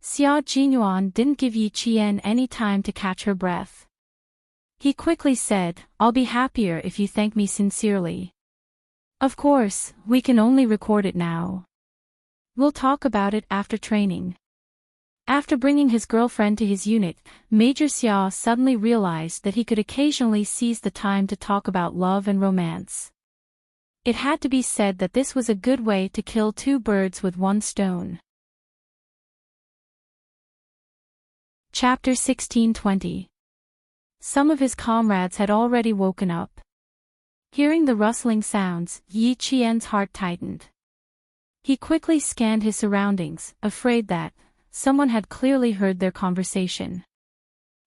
Speaker 1: Xia Jinyuan didn't give Yi Qian any time to catch her breath. He quickly said, "I'll be happier if you thank me sincerely. Of course, we can only record it now. We'll talk about it after training." After bringing his girlfriend to his unit, Major Xia suddenly realized that he could occasionally seize the time to talk about love and romance. It had to be said that this was a good way to kill two birds with one stone. Chapter 1620. Some of his comrades had already woken up. Hearing the rustling sounds, Yi Qian's heart tightened. He quickly scanned his surroundings, afraid that someone had clearly heard their conversation.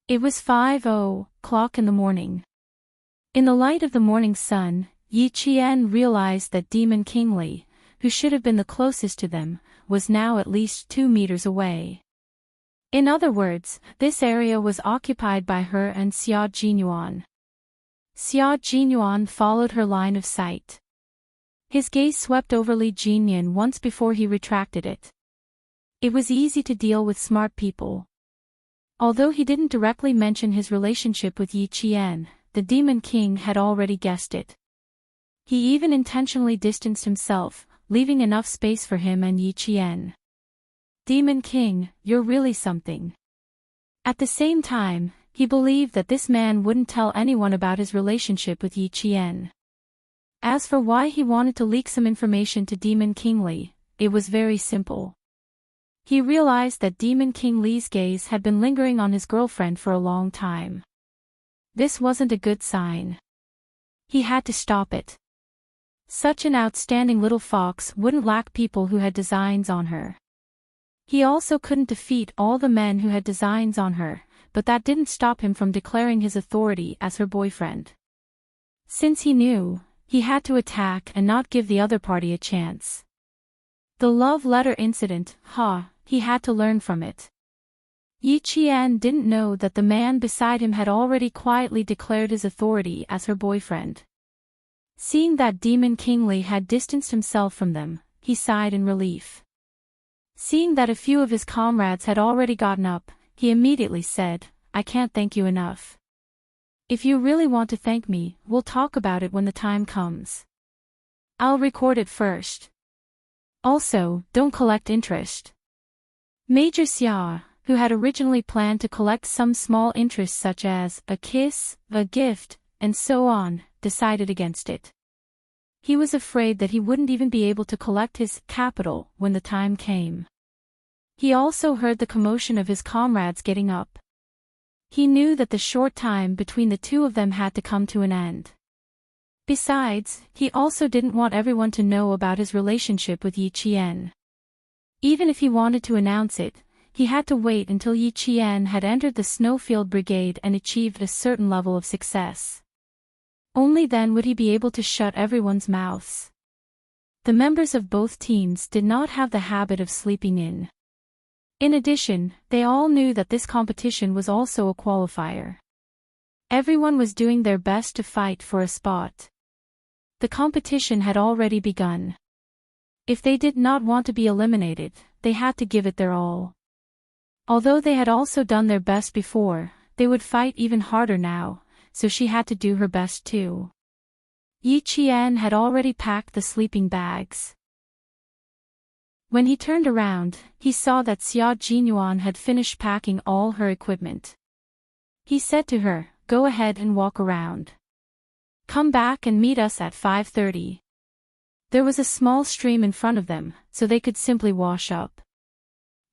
Speaker 1: It was 5:00 in the morning. In the light of the morning sun, Yi Qian realized that Demon King Li, who should have been the closest to them, was now at least 2 meters away. In other words, this area was occupied by her and Xia Jinyuan. Xia Jinyuan followed her line of sight. His gaze swept over Li Jinyan once before he retracted it. It was easy to deal with smart people. Although he didn't directly mention his relationship with Yi Qian, the Demon King had already guessed it. He even intentionally distanced himself, leaving enough space for him and Yi Qian. Demon King, you're really something. At the same time, he believed that this man wouldn't tell anyone about his relationship with Yi Qian. As for why he wanted to leak some information to Demon King Li, it was very simple. He realized that Demon King Li's gaze had been lingering on his girlfriend for a long time. This wasn't a good sign. He had to stop it. Such an outstanding little fox wouldn't lack people who had designs on her. He also couldn't defeat all the men who had designs on her, but that didn't stop him from declaring his authority as her boyfriend. Since he knew, he had to attack and not give the other party a chance. The love letter incident, he had to learn from it. Yi Qian didn't know that the man beside him had already quietly declared his authority as her boyfriend. Seeing that Demon King Li had distanced himself from them, he sighed in relief. Seeing that a few of his comrades had already gotten up, he immediately said, I can't thank you enough. If you really want to thank me, we'll talk about it when the time comes. I'll record it first. Also, don't collect interest. Major Xia, who had originally planned to collect some small interest such as a kiss, a gift, and so on, decided against it. He was afraid that he wouldn't even be able to collect his capital when the time came. He also heard the commotion of his comrades getting up. He knew that the short time between the two of them had to come to an end. Besides, he also didn't want everyone to know about his relationship with Yi Qian. Even if he wanted to announce it, he had to wait until Yi Qian had entered the Snowfield Brigade and achieved a certain level of success. Only then would he be able to shut everyone's mouths. The members of both teams did not have the habit of sleeping in. In addition, they all knew that this competition was also a qualifier. Everyone was doing their best to fight for a spot. The competition had already begun. If they did not want to be eliminated, they had to give it their all. Although they had also done their best before, they would fight even harder now, so she had to do her best too. Yi Qian had already packed the sleeping bags. When he turned around, he saw that Xia Jinyuan had finished packing all her equipment. He said to her, go ahead and walk around. Come back and meet us at 5:30. There was a small stream in front of them, so they could simply wash up.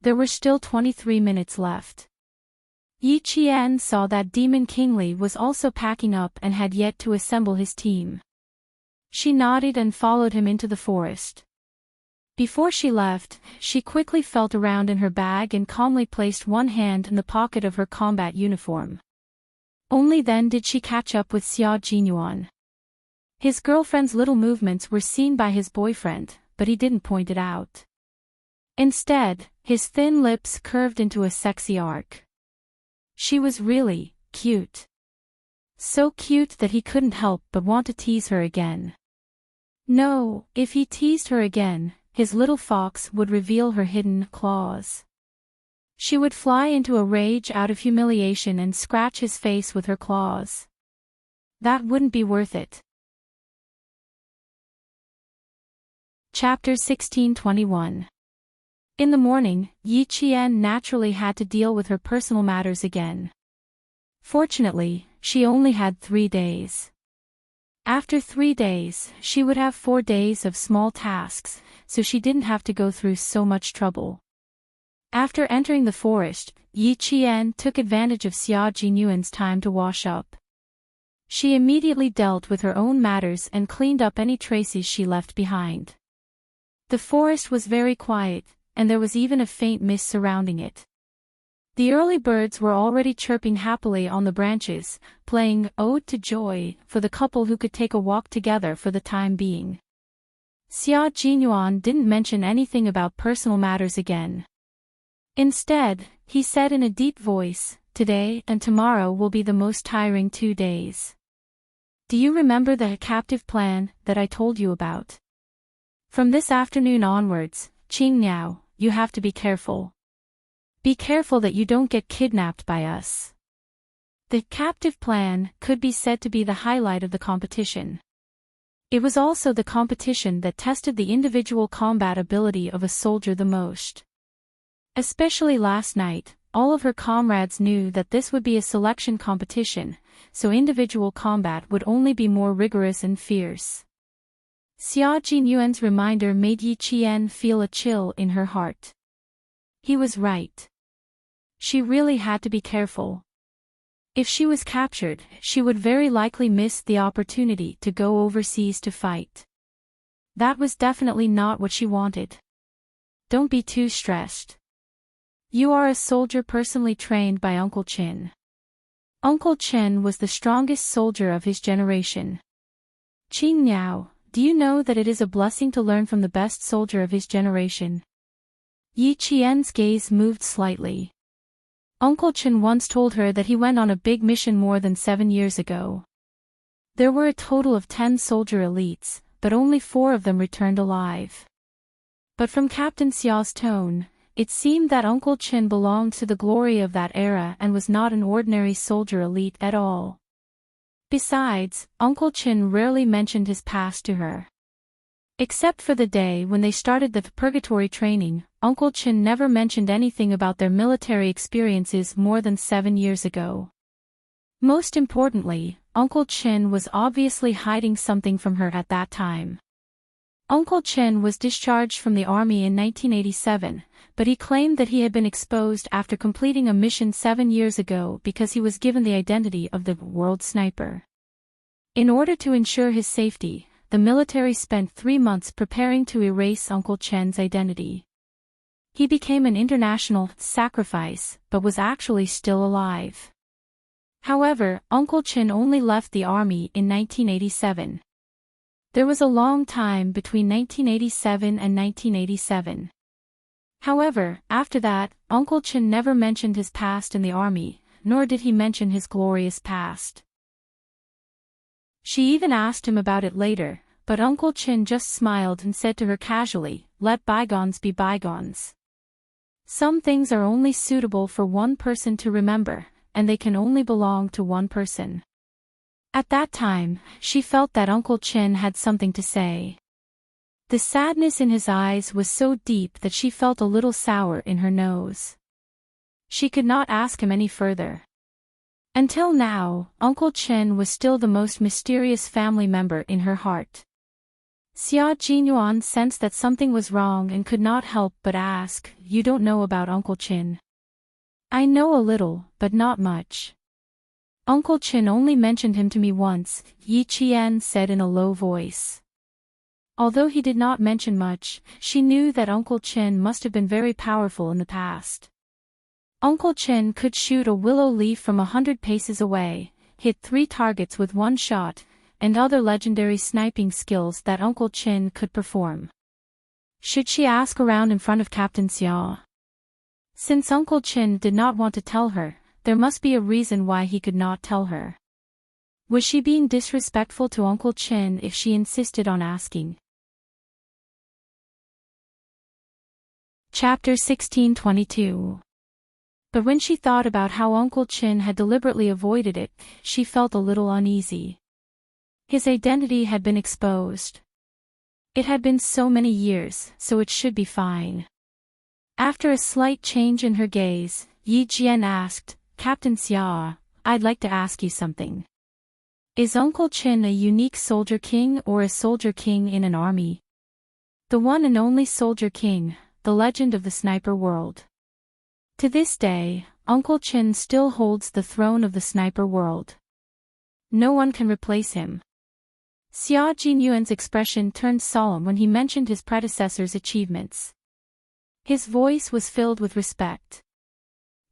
Speaker 1: There were still 23 minutes left. Yi Qian saw that Demon King Li was also packing up and had yet to assemble his team. She nodded and followed him into the forest. Before she left, she quickly felt around in her bag and calmly placed one hand in the pocket of her combat uniform. Only then did she catch up with Xia Jinyuan. His girlfriend's little movements were seen by his boyfriend, but he didn't point it out. Instead, his thin lips curved into a sexy arc. She was really cute. So cute that he couldn't help but want to tease her again. No, if he teased her again, his little fox would reveal her hidden claws. She would fly into a rage out of humiliation and scratch his face with her claws. That wouldn't be worth it. Chapter 1621. In the morning, Yi Qian naturally had to deal with her personal matters again. Fortunately, she only had 3 days. After 3 days, she would have 4 days of small tasks, so she didn't have to go through so much trouble. After entering the forest, Yi Qian took advantage of Xia Jinyuan's time to wash up. She immediately dealt with her own matters and cleaned up any traces she left behind. The forest was very quiet, and there was even a faint mist surrounding it. The early birds were already chirping happily on the branches, playing Ode to Joy for the couple who could take a walk together for the time being. Xia Jinyuan didn't mention anything about personal matters again. Instead, he said in a deep voice, "Today and tomorrow will be the most tiring 2 days. Do you remember the captive plan that I told you about? From this afternoon onwards, Qingniao, you have to be careful. Be careful that you don't get kidnapped by us." The captive plan could be said to be the highlight of the competition. It was also the competition that tested the individual combat ability of a soldier the most. Especially last night, all of her comrades knew that this would be a selection competition, so individual combat would only be more rigorous and fierce. Xia Jinyuan's reminder made Yi Qian feel a chill in her heart. He was right. She really had to be careful. If she was captured, she would very likely miss the opportunity to go overseas to fight. That was definitely not what she wanted. Don't be too stressed. You are a soldier personally trained by Uncle Qin. Uncle Qin was the strongest soldier of his generation. Qingniao, do you know that it is a blessing to learn from the best soldier of his generation? Yi Qian's gaze moved slightly. Uncle Qin once told her that he went on a big mission more than 7 years ago. There were a total of 10 soldier elites, but only 4 of them returned alive. But from Captain Xiao's tone, it seemed that Uncle Qin belonged to the glory of that era and was not an ordinary soldier elite at all. Besides, Uncle Qin rarely mentioned his past to her. Except for the day when they started the purgatory training, Uncle Qin never mentioned anything about their military experiences more than 7 years ago. Most importantly, Uncle Qin was obviously hiding something from her at that time. Uncle Qin was discharged from the army in 1987, but he claimed that he had been exposed after completing a mission 7 years ago because he was given the identity of the world sniper. In order to ensure his safety, the military spent 3 months preparing to erase Uncle Chen's identity. He became an international sacrifice, but was actually still alive. However, Uncle Qin only left the army in 1987. There was a long time between 1987 and 1987. However, after that, Uncle Qin never mentioned his past in the army, nor did he mention his glorious past. She even asked him about it later, but Uncle Qin just smiled and said to her casually, "Let bygones be bygones. Some things are only suitable for one person to remember, and they can only belong to one person." At that time, she felt that Uncle Qin had something to say. The sadness in his eyes was so deep that she felt a little sour in her nose. She could not ask him any further. Until now, Uncle Qin was still the most mysterious family member in her heart. Xia Jinyuan sensed that something was wrong and could not help but ask, "You don't know about Uncle Qin?" "I know a little, but not much. Uncle Qin only mentioned him to me once," Yi Qian said in a low voice. Although he did not mention much, she knew that Uncle Qin must have been very powerful in the past. Uncle Qin could shoot a willow leaf from 100 paces away, hit 3 targets with 1 shot, and other legendary sniping skills that Uncle Qin could perform. Should she ask around in front of Captain Xia? Since Uncle Qin did not want to tell her, there must be a reason why he could not tell her. Was she being disrespectful to Uncle Qin if she insisted on asking? Chapter 1622. But when she thought about how Uncle Qin had deliberately avoided it, she felt a little uneasy. His identity had been exposed. It had been so many years, so it should be fine. After a slight change in her gaze, Yi Jian asked, "Captain Xia, I'd like to ask you something. Is Uncle Qin a unique soldier king or a soldier king in an army?" "The one and only soldier king, the legend of the sniper world." To this day, Uncle Chin still holds the throne of the sniper world. No one can replace him. Xia Jinyuan's expression turned solemn when he mentioned his predecessor's achievements. His voice was filled with respect.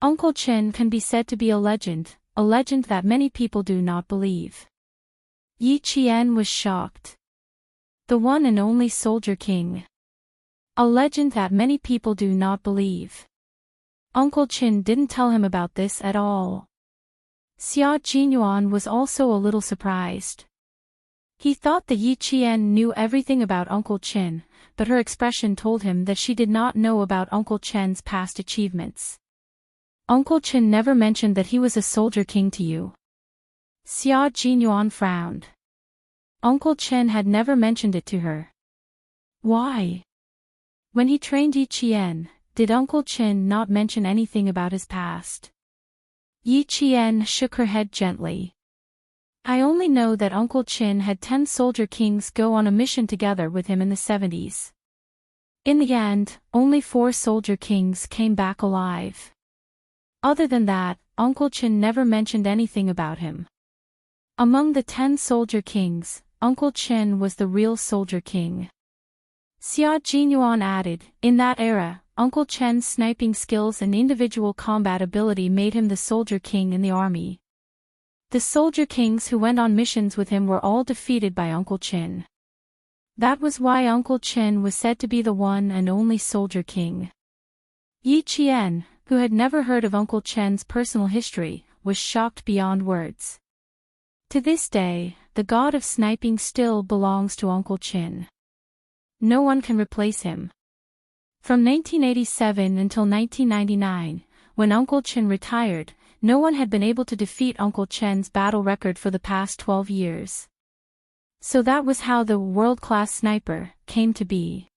Speaker 1: Uncle Chin can be said to be a legend that many people do not believe. Yi Qian was shocked. The one and only Soldier King. A legend that many people do not believe. Uncle Chin didn't tell him about this at all. Xia Jinyuan was also a little surprised. He thought that Yi Qian knew everything about Uncle Chin, but her expression told him that she did not know about Uncle Chin's past achievements. Uncle Chin never mentioned that he was a Soldier King to you. Xia Jinyuan frowned. Uncle Chin had never mentioned it to her. Why? When he trained Yi Qian, did Uncle Chin not mention anything about his past? Yi Qian shook her head gently. I only know that Uncle Chin had 10 Soldier Kings go on a mission together with him in the 70s. In the end, only 4 Soldier Kings came back alive. Other than that, Uncle Chin never mentioned anything about him. Among the 10 Soldier Kings, Uncle Chin was the real Soldier King. Xia Jinyuan added, in that era, Uncle Chen's sniping skills and individual combat ability made him the Soldier King in the army. The Soldier Kings who went on missions with him were all defeated by Uncle Chin. That was why Uncle Chin was said to be the one and only Soldier King. Yi Qian, who had never heard of Uncle Chen's personal history, was shocked beyond words. To this day, the god of sniping still belongs to Uncle Chin. No one can replace him. From 1987 until 1999, when Uncle Chin retired, no one had been able to defeat Uncle Chen's battle record for the past 12 years. So that was how the world-class sniper came to be.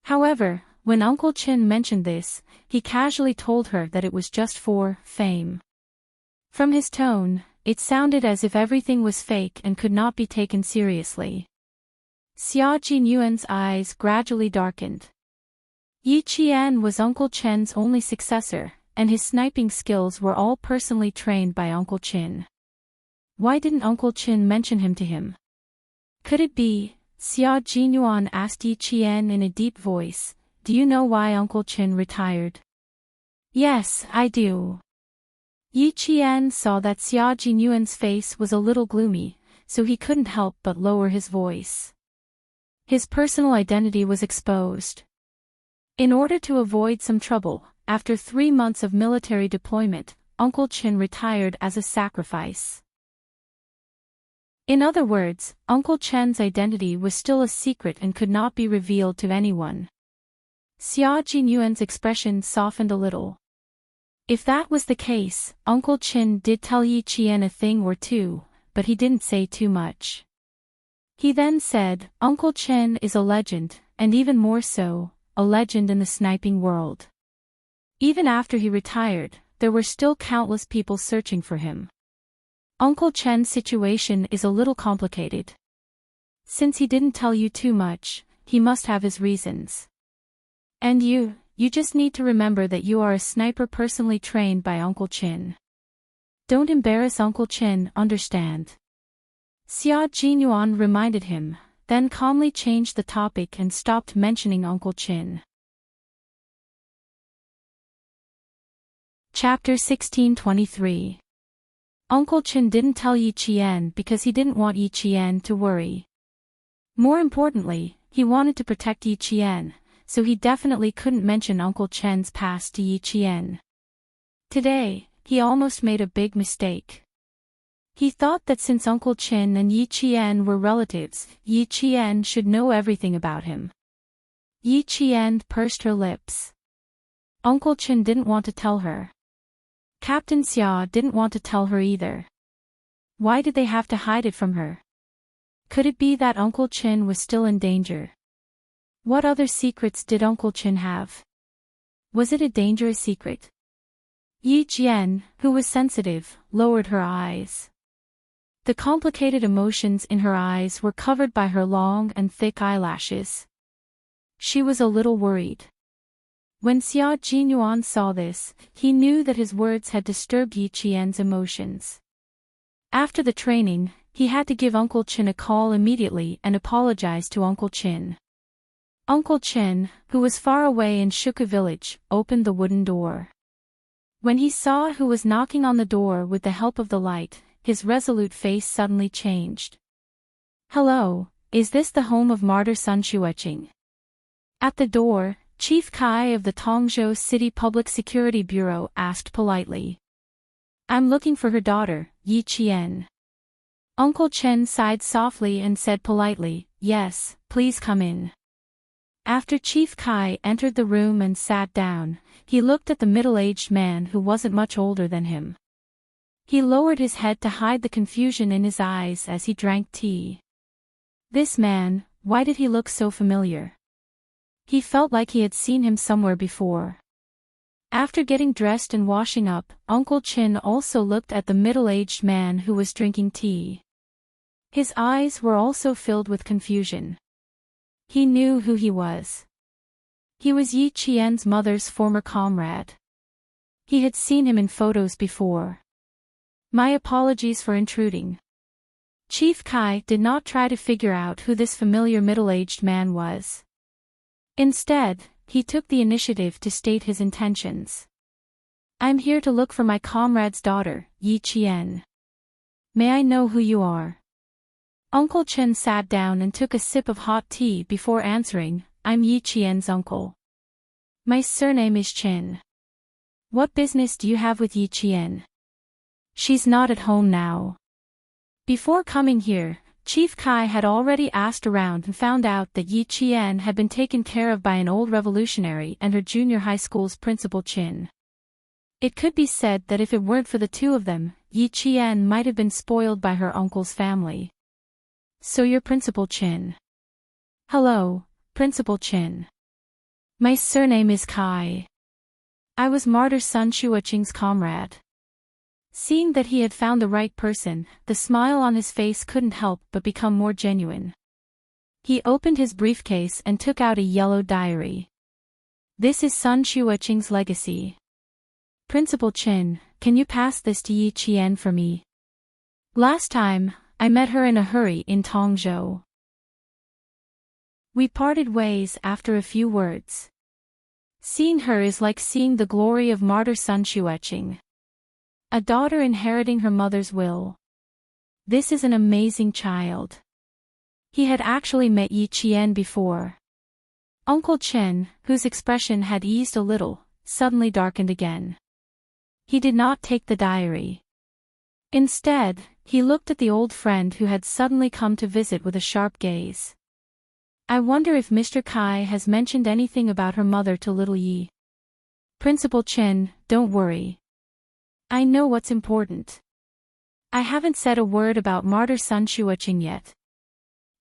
Speaker 1: However, when Uncle Chin mentioned this, he casually told her that it was just for fame. From his tone, it sounded as if everything was fake and could not be taken seriously. Xia Jinyuan's eyes gradually darkened. Yi Qian was Uncle Chen's only successor, and his sniping skills were all personally trained by Uncle Chin. Why didn't Uncle Chin mention him to him? Could it be, Xia Jinyuan asked Yi Qian in a deep voice, do you know why Uncle Chin retired? Yes, I do. Yi Qian saw that Xia Jinyuan's face was a little gloomy, so he couldn't help but lower his voice. His personal identity was exposed. In order to avoid some trouble, after 3 months of military deployment, Uncle Chin retired as a sacrifice. In other words, Uncle Chen's identity was still a secret and could not be revealed to anyone. Xia Jinyuan's expression softened a little. If that was the case, Uncle Chin did tell Yi Qian a thing or two, but he didn't say too much. He then said, Uncle Chin is a legend, and even more so, a legend in the sniping world. Even after he retired, there were still countless people searching for him. Uncle Chen's situation is a little complicated. Since he didn't tell you too much, he must have his reasons. And you just need to remember that you are a sniper personally trained by Uncle Chin. Don't embarrass Uncle Chin, understand? Xia Jinyuan reminded him, then calmly changed the topic and stopped mentioning Uncle Chin. Chapter 1623. Uncle Chin didn't tell Yi Qian because he didn't want Yi Qian to worry. More importantly, he wanted to protect Yi Qian, so he definitely couldn't mention Uncle Chen's past to Yi Qian. Today, he almost made a big mistake. He thought that since Uncle Chin and Yi Qian were relatives, Yi Qian should know everything about him. Yi Qian pursed her lips. Uncle Chin didn't want to tell her. Captain Xia didn't want to tell her either. Why did they have to hide it from her? Could it be that Uncle Chin was still in danger? What other secrets did Uncle Chin have? Was it a dangerous secret? Yi Jian, who was sensitive, lowered her eyes. The complicated emotions in her eyes were covered by her long and thick eyelashes. She was a little worried. When Xia Jinyuan saw this, he knew that his words had disturbed Yi Qian's emotions. After the training, he had to give Uncle Qin a call immediately and apologize to Uncle Qin. Uncle Qin, who was far away in Shuka village, opened the wooden door. When he saw who was knocking on the door with the help of the light, his resolute face suddenly changed. "Hello, is this the home of martyr Sun Xueqing?" At the door, Chief Kai of the Tongzhou City Public Security Bureau asked politely. "I'm looking for her daughter, Yi Qian." Uncle Chen sighed softly and said politely, "Yes, please come in." After Chief Kai entered the room and sat down, he looked at the middle-aged man who wasn't much older than him. He lowered his head to hide the confusion in his eyes as he drank tea. This man, why did he look so familiar? He felt like he had seen him somewhere before. After getting dressed and washing up, Uncle Qin also looked at the middle-aged man who was drinking tea. His eyes were also filled with confusion. He knew who he was. He was Yi Qian's mother's former comrade. He had seen him in photos before. "My apologies for intruding." Chief Kai did not try to figure out who this familiar middle-aged man was. Instead, he took the initiative to state his intentions. "I'm here to look for my comrade's daughter, Yi Qian. May I know who you are?" Uncle Chen sat down and took a sip of hot tea before answering, "I'm Yi Qian's uncle. My surname is Chen. What business do you have with Yi Qian? She's not at home now." Before coming here, Chief Kai had already asked around and found out that Yi Qian had been taken care of by an old revolutionary and her junior high school's principal Qin. It could be said that if it weren't for the two of them, Yi Qian might have been spoiled by her uncle's family. "So you're Principal Qin." "Hello, Principal Qin. My surname is Kai. I was martyr Sun Xueqing's comrade." Seeing that he had found the right person, the smile on his face couldn't help but become more genuine. He opened his briefcase and took out a yellow diary. "This is Sun Xueqing's legacy. Principal Qin, can you pass this to Yi Qian for me? Last time, I met her in a hurry in Tongzhou. We parted ways after a few words. Seeing her is like seeing the glory of martyr Sun Xueqing. A daughter inheriting her mother's will. This is an amazing child." He had actually met Yi Qian before. Uncle Chen, whose expression had eased a little, suddenly darkened again. He did not take the diary. Instead, he looked at the old friend who had suddenly come to visit with a sharp gaze. "I wonder if Mr. Kai has mentioned anything about her mother to little Yi." "Principal Chen, don't worry. I know what's important. I haven't said a word about martyr Sun Xueqing yet."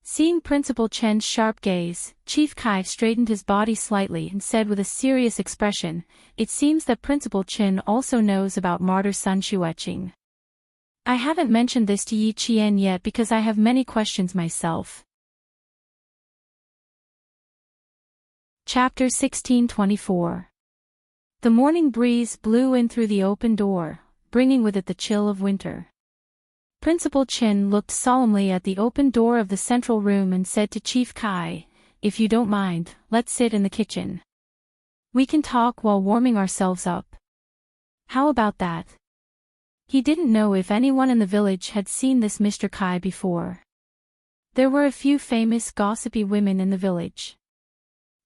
Speaker 1: Seeing Principal Chen's sharp gaze, Chief Kai straightened his body slightly and said with a serious expression, "It seems that Principal Chen also knows about martyr Sun Xueqing. I haven't mentioned this to Yi Qian yet because I have many questions myself." Chapter 1624. The morning breeze blew in through the open door, bringing with it the chill of winter. Principal Qin looked solemnly at the open door of the central room and said to Chief Kai, "If you don't mind, let's sit in the kitchen. We can talk while warming ourselves up. How about that?" He didn't know if anyone in the village had seen this Mr. Kai before. There were a few famous gossipy women in the village.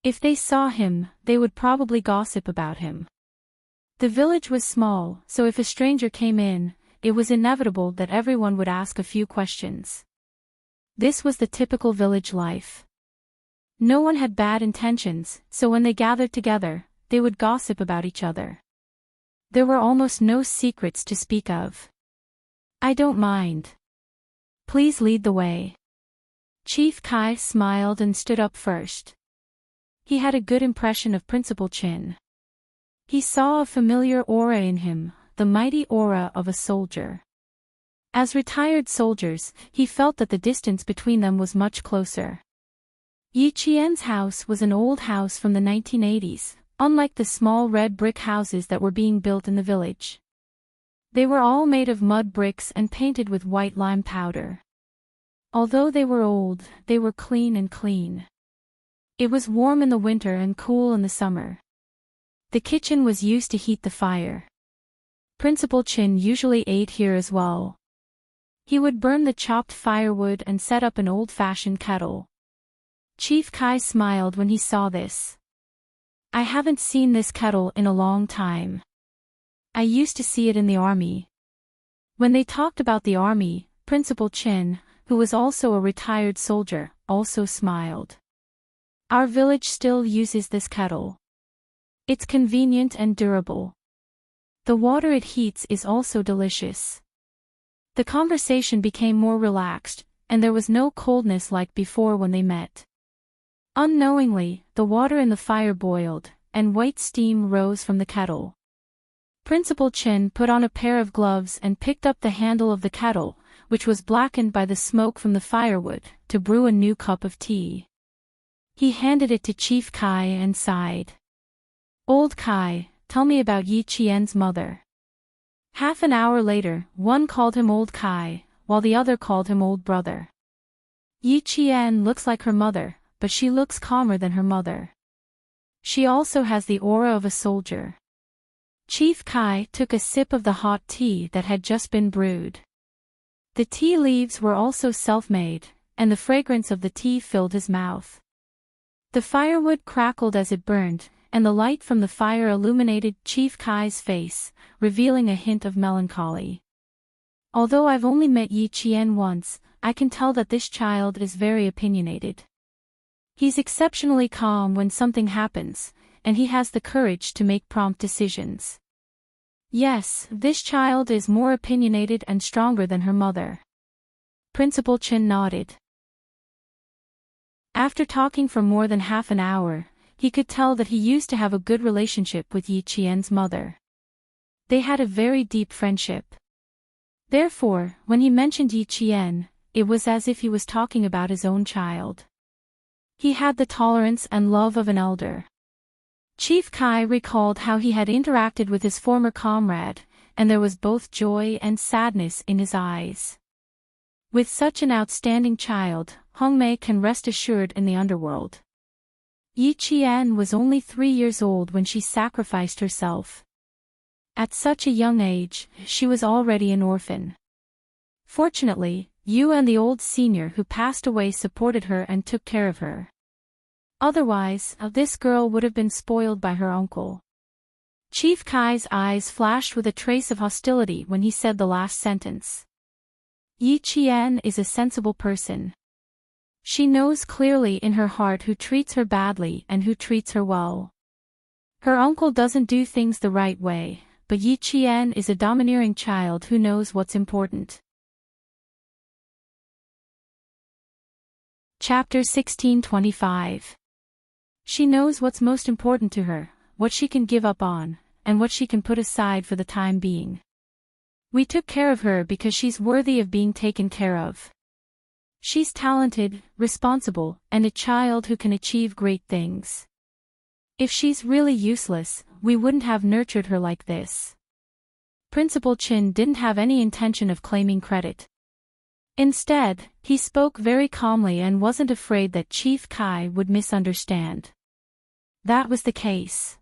Speaker 1: If they saw him, they would probably gossip about him. The village was small, so if a stranger came in, it was inevitable that everyone would ask a few questions. This was the typical village life. No one had bad intentions, so when they gathered together, they would gossip about each other. There were almost no secrets to speak of. "I don't mind. Please lead the way." Chief Kai smiled and stood up first. He had a good impression of Principal Qin. He saw a familiar aura in him, the mighty aura of a soldier. As retired soldiers, he felt that the distance between them was much closer. Yi Qian's house was an old house from the 1980s, unlike the small red brick houses that were being built in the village. They were all made of mud bricks and painted with white lime powder. Although they were old, they were clean. It was warm in the winter and cool in the summer. The kitchen was used to heat the fire. Principal Chin usually ate here as well. He would burn the chopped firewood and set up an old-fashioned kettle. Chief Kai smiled when he saw this. I haven't seen this kettle in a long time. I used to see it in the army. When they talked about the army, Principal Chin, who was also a retired soldier, also smiled. Our village still uses this kettle. It's convenient and durable. The water it heats is also delicious. The conversation became more relaxed, and there was no coldness like before when they met. Unknowingly, the water in the fire boiled, and white steam rose from the kettle. Principal Chin put on a pair of gloves and picked up the handle of the kettle, which was blackened by the smoke from the firewood, to brew a new cup of tea. He handed it to Chief Kai and sighed. Old Kai, tell me about Yi Qian's mother. Half an hour later, one called him Old Kai, while the other called him Old Brother. Yi Qian looks like her mother, but she looks calmer than her mother. She also has the aura of a soldier. Chief Kai took a sip of the hot tea that had just been brewed. The tea leaves were also self-made, and the fragrance of the tea filled his mouth. The firewood crackled as it burned, and the light from the fire illuminated Chief Kai's face, revealing a hint of melancholy. Although I've only met Yi Qian once, I can tell that this child is very opinionated. He's exceptionally calm when something happens, and he has the courage to make prompt decisions. Yes, this child is more opinionated and stronger than her mother. Principal Chin nodded. After talking for more than half an hour, he could tell that he used to have a good relationship with Yi Qian's mother. They had a very deep friendship. Therefore, when he mentioned Yi Qian, it was as if he was talking about his own child. He had the tolerance and love of an elder. Chief Kai recalled how he had interacted with his former comrade, and there was both joy and sadness in his eyes. With such an outstanding child, Hongmei can rest assured in the underworld. Yi Qian was only 3 years old when she sacrificed herself. At such a young age, she was already an orphan. Fortunately, Yu and the old senior who passed away supported her and took care of her. Otherwise, this girl would have been spoiled by her uncle. Chief Kai's eyes flashed with a trace of hostility when he said the last sentence. Yi Qian is a sensible person. She knows clearly in her heart who treats her badly and who treats her well. Her uncle doesn't do things the right way, but Yi Qian is a domineering child who knows what's important. Chapter 1625. She knows what's most important to her, what she can give up on, and what she can put aside for the time being. We took care of her because she's worthy of being taken care of. She's talented, responsible, and a child who can achieve great things. If she's really useless, we wouldn't have nurtured her like this. Principal Chin didn't have any intention of claiming credit. Instead, he spoke very calmly and wasn't afraid that Chief Kai would misunderstand. That was the case.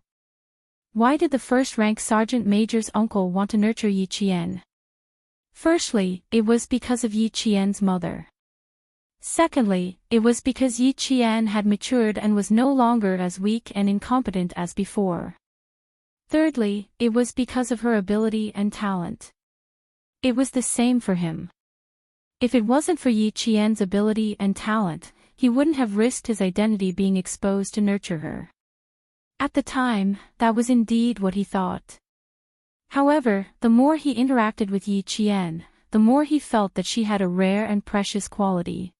Speaker 1: Why did the first-rank Sergeant Major's uncle want to nurture Yi Qian? Firstly, it was because of Yi Qian's mother. Secondly, it was because Yi Qian had matured and was no longer as weak and incompetent as before. Thirdly, it was because of her ability and talent. It was the same for him. If it wasn't for Yi Qian's ability and talent, he wouldn't have risked his identity being exposed to nurture her. At the time, that was indeed what he thought. However, the more he interacted with Yi Qian, the more he felt that she had a rare and precious quality.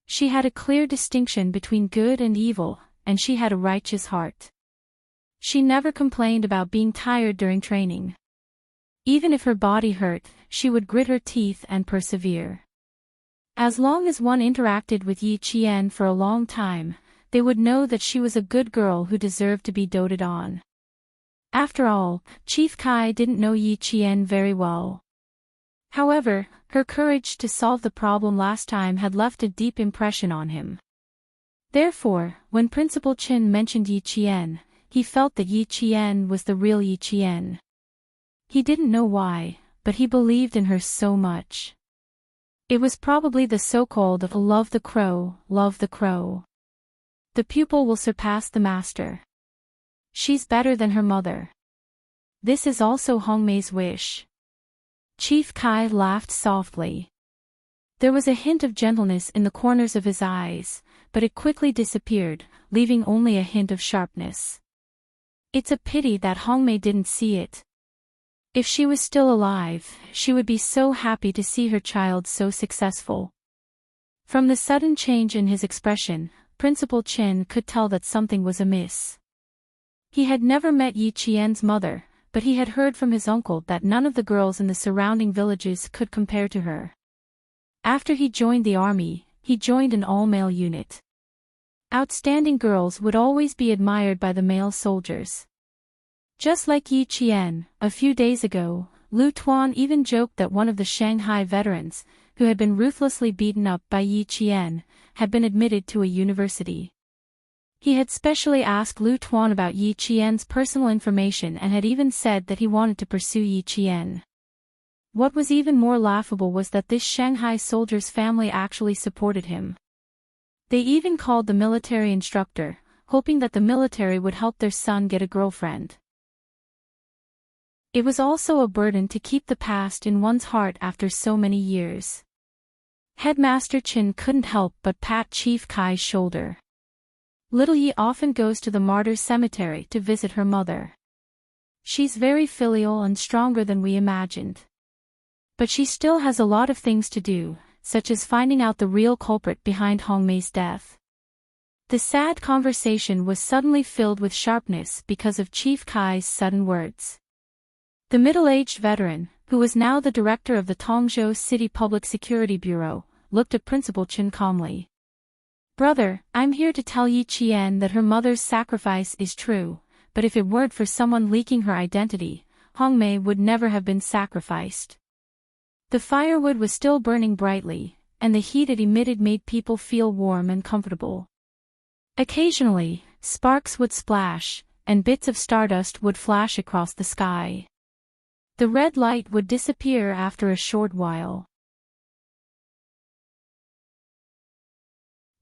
Speaker 1: She had a clear distinction between good and evil, and she had a righteous heart. She never complained about being tired during training. Even if her body hurt, she would grit her teeth and persevere. As long as one interacted with Yi Qian for a long time, they would know that she was a good girl who deserved to be doted on. After all, Chief Kai didn't know Yi Qian very well. However, her courage to solve the problem last time had left a deep impression on him. Therefore, when Principal Qin mentioned Yi Qian, he felt that Yi Qian was the real Yi Qian. He didn't know why, but he believed in her so much. It was probably the so-called love the crow, love the crow. The pupil will surpass the master. She's better than her mother. This is also Hongmei's wish. Chief Kai laughed softly. There was a hint of gentleness in the corners of his eyes, but it quickly disappeared, leaving only a hint of sharpness. It's a pity that Hongmei didn't see it. If she was still alive, she would be so happy to see her child so successful. From the sudden change in his expression, Principal Qin could tell that something was amiss. He had never met Yi Qian's mother, but he had heard from his uncle that none of the girls in the surrounding villages could compare to her. After he joined the army, he joined an all-male unit. Outstanding girls would always be admired by the male soldiers. Just like Yi Qian, a few days ago, Lu Tuan even joked that one of the Shanghai veterans, who had been ruthlessly beaten up by Yi Qian, had been admitted to a university. He had specially asked Lu Tuan about Yi Qian's personal information and had even said that he wanted to pursue Yi Qian. What was even more laughable was that this Shanghai soldier's family actually supported him. They even called the military instructor, hoping that the military would help their son get a girlfriend. It was also a burden to keep the past in one's heart after so many years. Headmaster Qin couldn't help but pat Chief Kai's shoulder. Little Yi often goes to the martyrs' cemetery to visit her mother. She's very filial and stronger than we imagined. But she still has a lot of things to do, such as finding out the real culprit behind Hongmei's death. The sad conversation was suddenly filled with sharpness because of Chief Kai's sudden words. The middle-aged veteran, who was now the director of the Tongzhou City Public Security Bureau, looked at Principal Qin calmly. "Brother, I'm here to tell Yi Qian that her mother's sacrifice is true, but if it weren't for someone leaking her identity, Hongmei would never have been sacrificed." The firewood was still burning brightly, and the heat it emitted made people feel warm and comfortable. Occasionally, sparks would splash, and bits of stardust would flash across the sky. The red light would disappear after a short while.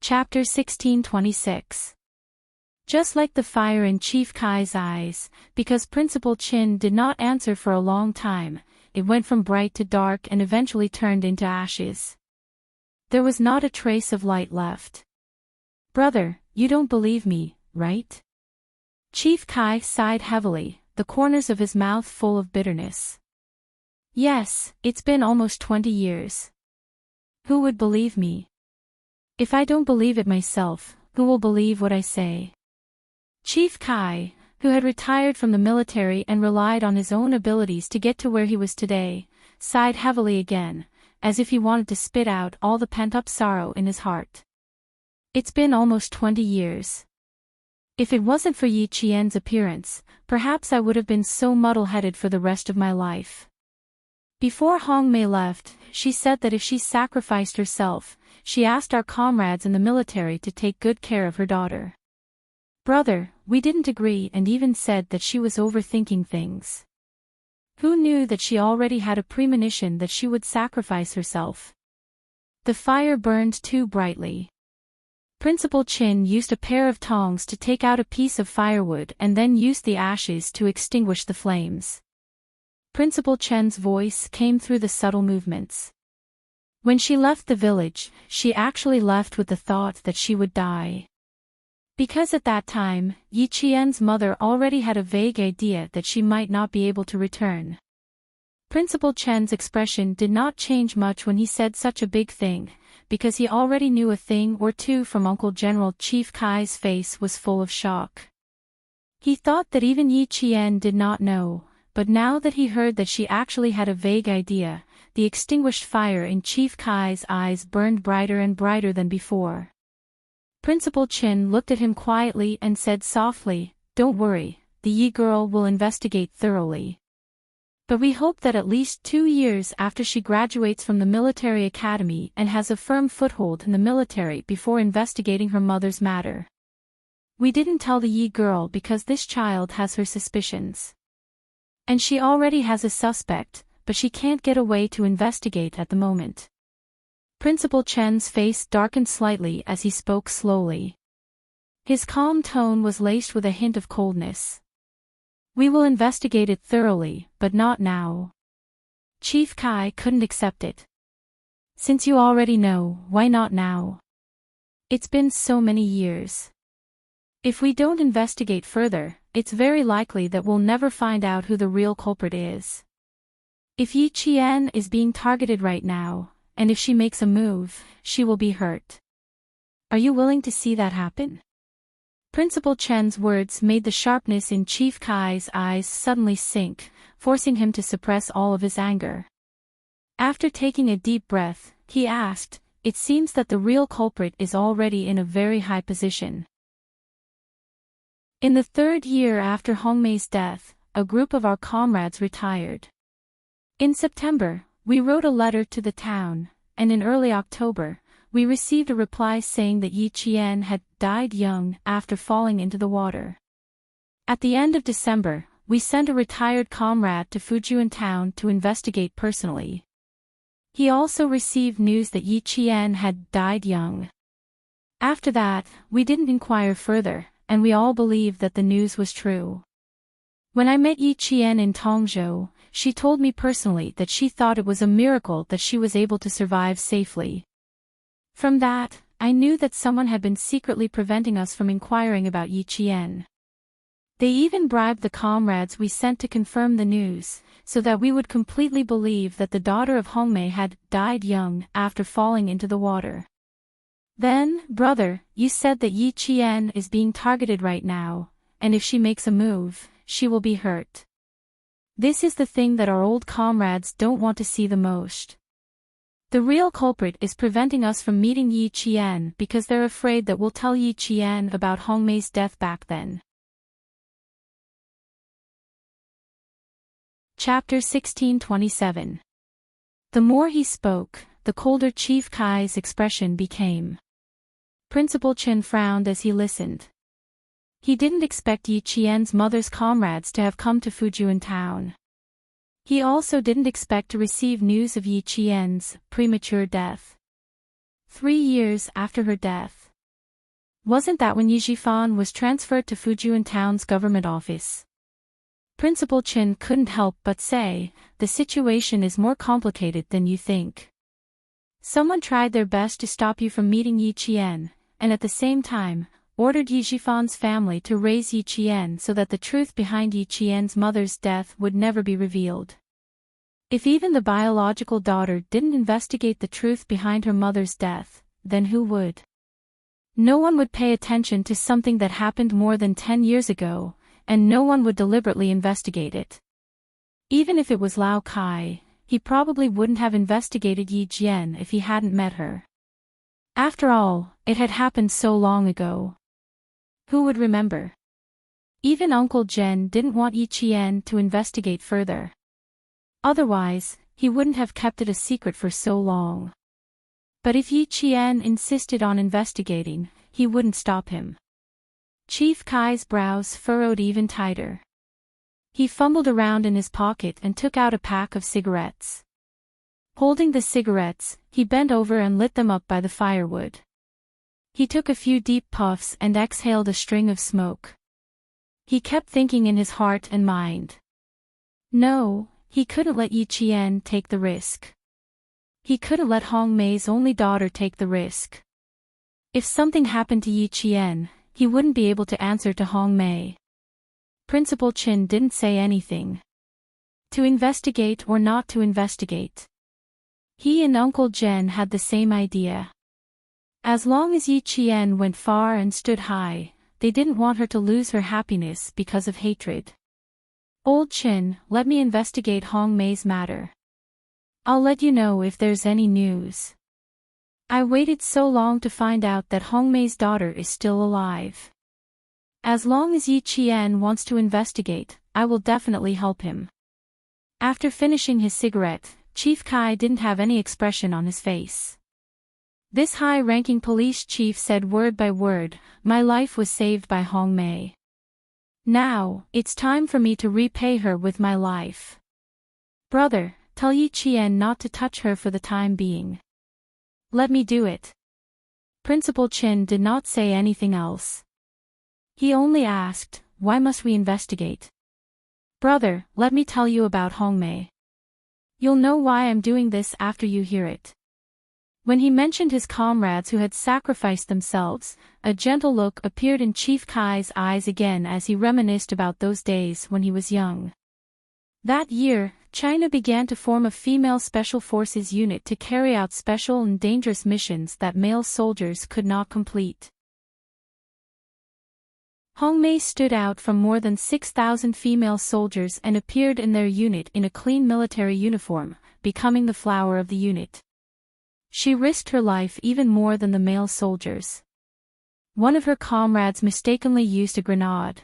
Speaker 1: Chapter 1626. Just like the fire in Chief Kai's eyes, because Principal Qin did not answer for a long time, it went from bright to dark and eventually turned into ashes. There was not a trace of light left. "Brother, you don't believe me, right?" Chief Kai sighed heavily, the corners of his mouth full of bitterness. "Yes, it's been almost 20 years. Who would believe me? If I don't believe it myself, who will believe what I say?" Chief Kai, who had retired from the military and relied on his own abilities to get to where he was today, sighed heavily again, as if he wanted to spit out all the pent-up sorrow in his heart. It's been almost 20 years. If it wasn't for Yi Qian's appearance, perhaps I would have been so muddle-headed for the rest of my life. Before Hongmei left, she said that if she sacrificed herself, she asked our comrades in the military to take good care of her daughter. Brother, we didn't agree and even said that she was overthinking things. Who knew that she already had a premonition that she would sacrifice herself? The fire burned too brightly. Principal Qin used a pair of tongs to take out a piece of firewood and then used the ashes to extinguish the flames. Principal Chen's voice came through the subtle movements. When she left the village, she actually left with the thought that she would die. Because at that time, Yi Qian's mother already had a vague idea that she might not be able to return. Principal Chen's expression did not change much when he said such a big thing, because he already knew a thing or two from Uncle General. Chief Kai's face was full of shock. He thought that even Yi Qian did not know, but now that he heard that she actually had a vague idea, the extinguished fire in Chief Kai's eyes burned brighter and brighter than before. Principal Chin looked at him quietly and said softly, "Don't worry, the Yi girl will investigate thoroughly. But we hope that at least 2 years after she graduates from the military academy and has a firm foothold in the military before investigating her mother's matter. We didn't tell the Yi girl because this child has her suspicions. And she already has a suspect, but she can't get away to investigate at the moment." Principal Chen's face darkened slightly as he spoke slowly. His calm tone was laced with a hint of coldness. "We will investigate it thoroughly, but not now." Chief Kai couldn't accept it. "Since you already know, why not now? It's been so many years. If we don't investigate further, it's very likely that we'll never find out who the real culprit is. If Yi Qian is being targeted right now, and if she makes a move, she will be hurt. Are you willing to see that happen?" Principal Chen's words made the sharpness in Chief Kai's eyes suddenly sink, forcing him to suppress all of his anger. After taking a deep breath, he asked, "It seems that the real culprit is already in a very high position." In the 3rd year after Hongmei's death, a group of our comrades retired. In September, we wrote a letter to the town, and in early October, we received a reply saying that Yi Qian had died young after falling into the water. At the end of December, we sent a retired comrade to Fujian town to investigate personally. He also received news that Yi Qian had died young. After that, we didn't inquire further, and we all believed that the news was true. When I met Yi Qian in Tongzhou, she told me personally that she thought it was a miracle that she was able to survive safely. From that, I knew that someone had been secretly preventing us from inquiring about Yi Qian. They even bribed the comrades we sent to confirm the news, so that we would completely believe that the daughter of Hongmei had died young after falling into the water. Then, brother, you said that Yi Qian is being targeted right now, and if she makes a move, she will be hurt. This is the thing that our old comrades don't want to see the most. The real culprit is preventing us from meeting Yi Qian because they're afraid that we'll tell Yi Qian about Hongmei's death back then. Chapter 1627. The more he spoke, the colder Chief Kai's expression became. Principal Chen frowned as he listened. He didn't expect Yi Qian's mother's comrades to have come to Fujian town. He also didn't expect to receive news of Yi Qian's premature death. 3 years after her death. Wasn't that when Yi Zhifan was transferred to Fujian town's government office? Principal Chen couldn't help but say, "The situation is more complicated than you think. Someone tried their best to stop you from meeting Yi Qian, and at the same time, ordered Yi Zhifan's family to raise Yi Qian so that the truth behind Yi Qian's mother's death would never be revealed. If even the biological daughter didn't investigate the truth behind her mother's death, then who would? No one would pay attention to something that happened more than 10 years ago, and no one would deliberately investigate it. Even if it was Lao Kai, he probably wouldn't have investigated Yi Jian if he hadn't met her. After all, it had happened so long ago. Who would remember? Even Uncle Zhen didn't want Yi Qian to investigate further. Otherwise, he wouldn't have kept it a secret for so long. But if Yi Qian insisted on investigating, he wouldn't stop him. Chief Kai's brows furrowed even tighter. He fumbled around in his pocket and took out a pack of cigarettes. Holding the cigarettes, he bent over and lit them up by the firewood. He took a few deep puffs and exhaled a string of smoke. He kept thinking in his heart and mind. No, he couldn't let Yi Qian take the risk. He couldn't let Hongmei's only daughter take the risk. If something happened to Yi Qian, he wouldn't be able to answer to Hongmei. Principal Chin didn't say anything. To investigate or not to investigate. He and Uncle Zhen had the same idea. As long as Yi Qian went far and stood high, they didn't want her to lose her happiness because of hatred. Old Chin, let me investigate Hongmei's matter. I'll let you know if there's any news. I waited so long to find out that Hongmei's daughter is still alive. As long as Yi Qian wants to investigate, I will definitely help him." After finishing his cigarette, Chief Kai didn't have any expression on his face. This high-ranking police chief said word by word, "My life was saved by Hongmei. Now, it's time for me to repay her with my life. Brother, tell Yi Qian not to touch her for the time being. Let me do it." Principal Qin did not say anything else. He only asked, "Why must we investigate?" "Brother, let me tell you about Hongmei. You'll know why I'm doing this after you hear it." When he mentioned his comrades who had sacrificed themselves, a gentle look appeared in Chief Kai's eyes again as he reminisced about those days when he was young. That year, China began to form a female special forces unit to carry out special and dangerous missions that male soldiers could not complete. Hongmei stood out from more than 6,000 female soldiers and appeared in their unit in a clean military uniform, becoming the flower of the unit. She risked her life even more than the male soldiers. One of her comrades mistakenly used a grenade.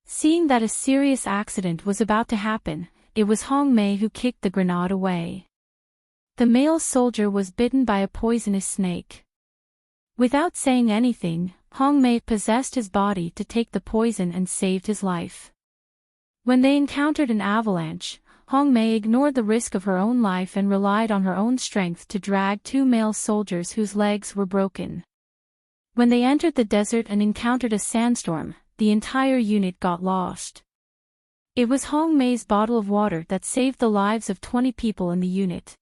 Speaker 1: Seeing that a serious accident was about to happen, it was Hongmei who kicked the grenade away. The male soldier was bitten by a poisonous snake. Without saying anything, Hongmei possessed his body to take the poison and saved his life. When they encountered an avalanche, Hongmei ignored the risk of her own life and relied on her own strength to drag two male soldiers whose legs were broken. When they entered the desert and encountered a sandstorm, the entire unit got lost. It was Hongmei's bottle of water that saved the lives of 20 people in the unit.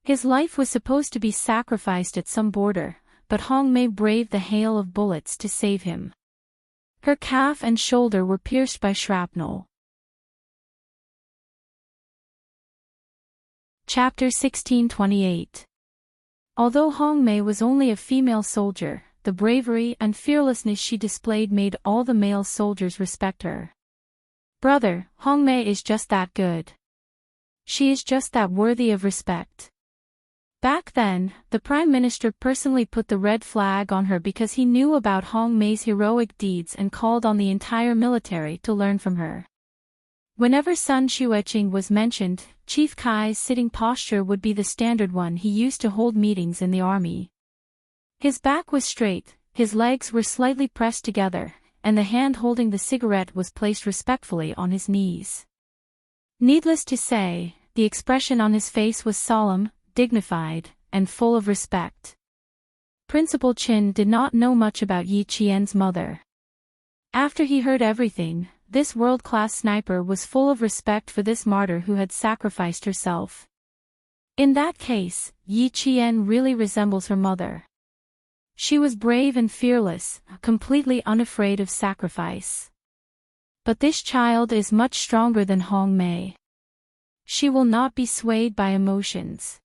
Speaker 1: His life was supposed to be sacrificed at some border, but Hongmei braved the hail of bullets to save him. Her calf and shoulder were pierced by shrapnel. Chapter 1628. Although Hongmei was only a female soldier, the bravery and fearlessness she displayed made all the male soldiers respect her. "Brother, Hongmei is just that good. She is just that worthy of respect." Back then, the Prime Minister personally put the red flag on her because he knew about Hongmei's heroic deeds and called on the entire military to learn from her. Whenever Sun Xueqing was mentioned, Chief Kai's sitting posture would be the standard one he used to hold meetings in the army. His back was straight, his legs were slightly pressed together, and the hand holding the cigarette was placed respectfully on his knees. Needless to say, the expression on his face was solemn, dignified, and full of respect. Principal Qin did not know much about Yi Qian's mother. After he heard everything, this world-class sniper was full of respect for this martyr who had sacrificed herself. In that case, Yi Qian really resembles her mother. She was brave and fearless, completely unafraid of sacrifice. But this child is much stronger than Hongmei. She will not be swayed by emotions.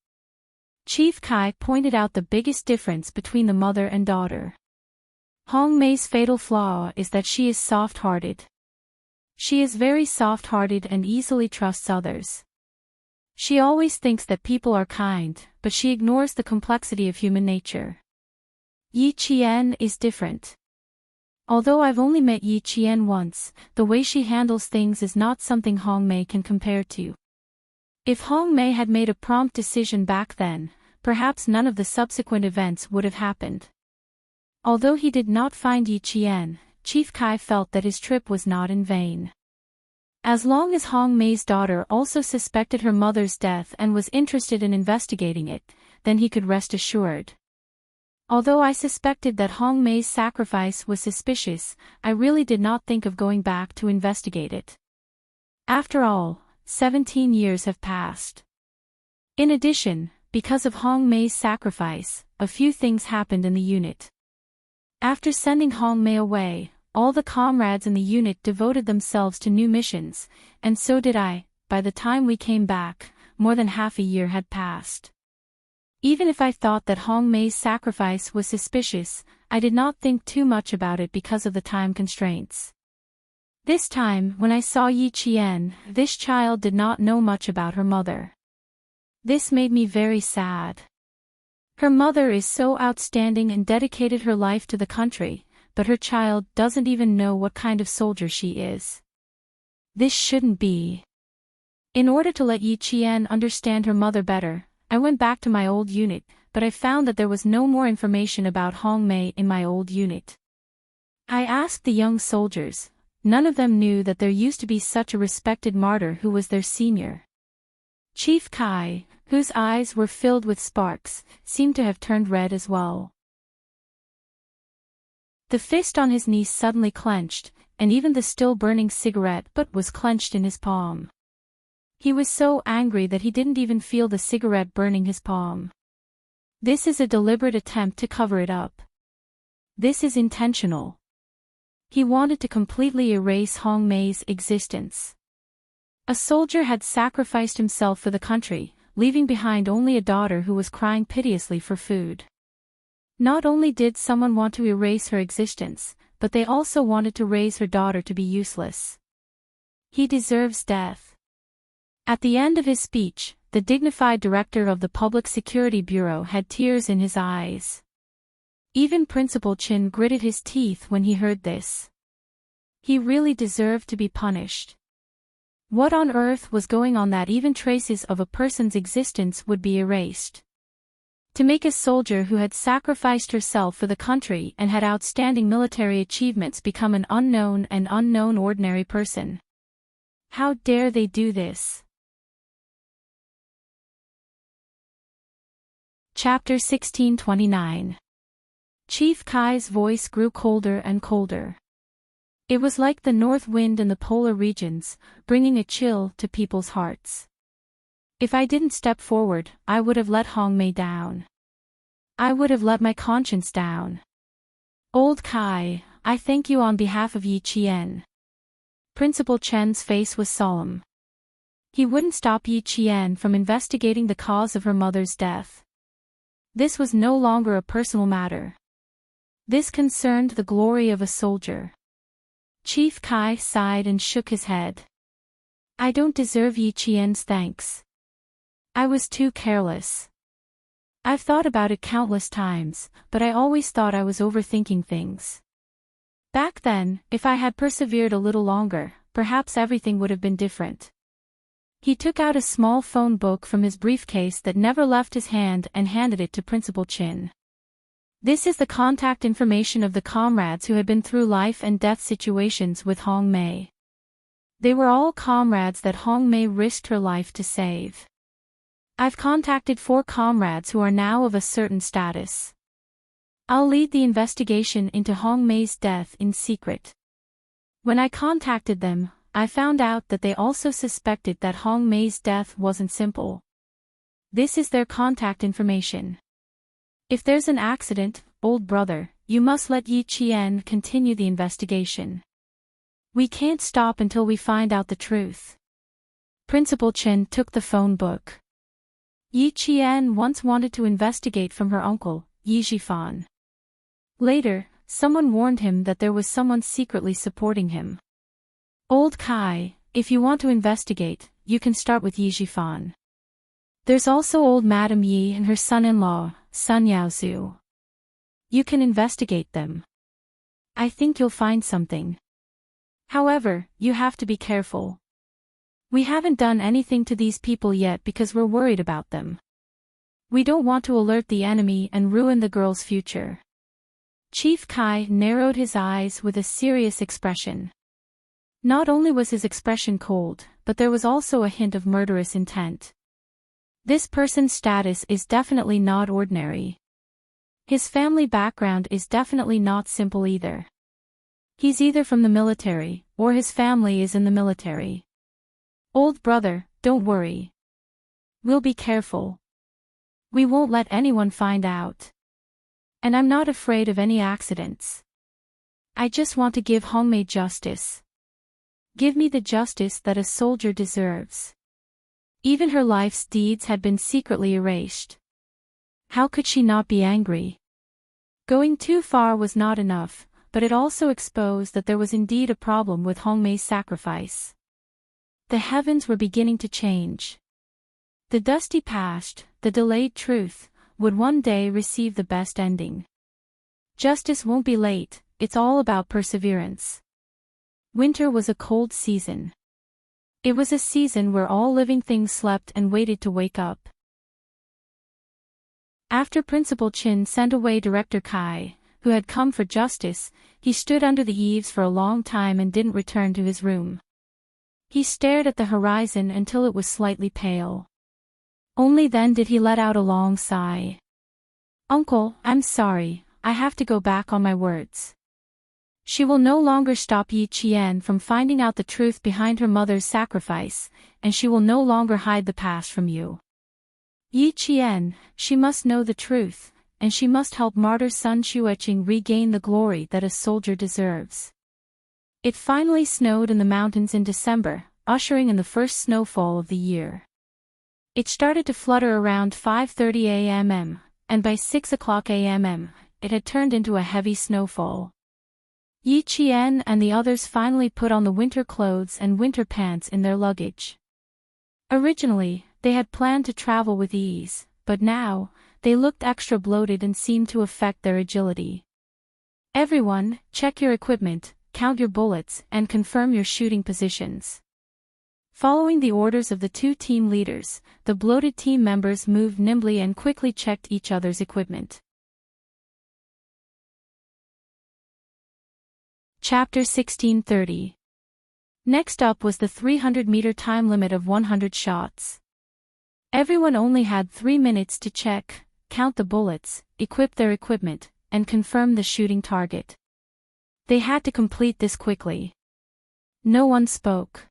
Speaker 1: Chief Kai pointed out the biggest difference between the mother and daughter. Hongmei's fatal flaw is that she is soft-hearted. She is very soft-hearted and easily trusts others. She always thinks that people are kind, but she ignores the complexity of human nature. Yi Qian is different. Although I've only met Yi Qian once, the way she handles things is not something Hongmei can compare to. If Hongmei had made a prompt decision back then, perhaps none of the subsequent events would have happened. Although he did not find Yi Qian, Chief Kai felt that his trip was not in vain. As long as Hongmei's daughter also suspected her mother's death and was interested in investigating it, then he could rest assured. Although I suspected that Hongmei's sacrifice was suspicious, I really did not think of going back to investigate it. After all, 17 years have passed. In addition, because of Hongmei's sacrifice, a few things happened in the unit. After sending Hongmei away, all the comrades in the unit devoted themselves to new missions, and so did I. By the time we came back, more than half a year had passed. Even if I thought that Hongmei's sacrifice was suspicious, I did not think too much about it because of the time constraints. This time, when I saw Yi Qian, this child did not know much about her mother. This made me very sad. Her mother is so outstanding and dedicated her life to the country, but her child doesn't even know what kind of soldier she is. This shouldn't be. In order to let Yi Qian understand her mother better, I went back to my old unit, but I found that there was no more information about Hong Mei in my old unit. I asked the young soldiers. None of them knew that there used to be such a respected martyr who was their senior. Chief Kai, whose eyes were filled with sparks, seemed to have turned red as well. The fist on his knee suddenly clenched, and even the still-burning cigarette butt was clenched in his palm. He was so angry that he didn't even feel the cigarette burning his palm. This is a deliberate attempt to cover it up. This is intentional. He wanted to completely erase Hong Mei's existence. A soldier had sacrificed himself for the country, leaving behind only a daughter who was crying piteously for food. Not only did someone want to erase her existence, but they also wanted to raise her daughter to be useless. He deserves death. At the end of his speech, the dignified director of the Public Security Bureau had tears in his eyes. Even Principal Chin gritted his teeth when he heard this. He really deserved to be punished. What on earth was going on that even traces of a person's existence would be erased? To make a soldier who had sacrificed herself for the country and had outstanding military achievements become an unknown and unknown ordinary person. How dare they do this? Chapter 1629. Chief Kai's voice grew colder and colder. It was like the north wind in the polar regions, bringing a chill to people's hearts. If I didn't step forward, I would have let Hong Mei down. I would have let my conscience down. Old Kai, I thank you on behalf of Yi Qian. Principal Chen's face was solemn. He wouldn't stop Yi Qian from investigating the cause of her mother's death. This was no longer a personal matter. This concerned the glory of a soldier. Chief Kai sighed and shook his head. I don't deserve Yi Qian's thanks. I was too careless. I've thought about it countless times, but I always thought I was overthinking things. Back then, if I had persevered a little longer, perhaps everything would have been different. He took out a small phone book from his briefcase that never left his hand and handed it to Principal Chin. This is the contact information of the comrades who had been through life and death situations with Hong Mei. They were all comrades that Hong Mei risked her life to save. I've contacted 4 comrades who are now of a certain status. I'll lead the investigation into Hong Mei's death in secret. When I contacted them, I found out that they also suspected that Hong Mei's death wasn't simple. This is their contact information. If there's an accident, old brother, you must let Yi Qian continue the investigation. We can't stop until we find out the truth. Principal Chen took the phone book. Yi Qian once wanted to investigate from her uncle, Yi Zhifan. Later, someone warned him that there was someone secretly supporting him. Old Kai, if you want to investigate, you can start with Yi Zhifan. There's also old Madame Yi and her son-in-law, Sun Yaozu. You can investigate them. I think you'll find something. However, you have to be careful. We haven't done anything to these people yet because we're worried about them. We don't want to alert the enemy and ruin the girl's future. Chief Kai narrowed his eyes with a serious expression. Not only was his expression cold, but there was also a hint of murderous intent. This person's status is definitely not ordinary. His family background is definitely not simple either. He's either from the military, or his family is in the military. Old brother, don't worry. We'll be careful. We won't let anyone find out. And I'm not afraid of any accidents. I just want to give Hong Mei justice. Give me the justice that a soldier deserves. Even her life's deeds had been secretly erased. How could she not be angry? Going too far was not enough, but it also exposed that there was indeed a problem with Hong Mei's sacrifice. The heavens were beginning to change. The dusty past, the delayed truth, would one day receive the best ending. Justice won't be late, it's all about perseverance. Winter was a cold season. It was a season where all living things slept and waited to wake up. After Principal Chin sent away Director Kai, who had come for justice, he stood under the eaves for a long time and didn't return to his room. He stared at the horizon until it was slightly pale. Only then did he let out a long sigh. "Uncle, I'm sorry, I have to go back on my words. She will no longer stop Yi Qian from finding out the truth behind her mother's sacrifice, and she will no longer hide the past from you. Yi Qian, she must know the truth, and she must help martyr Sun Xueqing regain the glory that a soldier deserves." It finally snowed in the mountains in December, ushering in the first snowfall of the year. It started to flutter around 5:30 a.m., and by 6 o'clock a.m., it had turned into a heavy snowfall. Yi Qian and the others finally put on the winter clothes and winter pants in their luggage. Originally, they had planned to travel with ease, but now, they looked extra bloated and seemed to affect their agility. "Everyone, check your equipment, count your bullets, and confirm your shooting positions." Following the orders of the two team leaders, the bloated team members moved nimbly and quickly checked each other's equipment. Chapter 1630. Next up was the 300-meter time limit of 100 shots. Everyone only had 3 minutes to check, count the bullets, equip their equipment, and confirm the shooting target. They had to complete this quickly. No one spoke.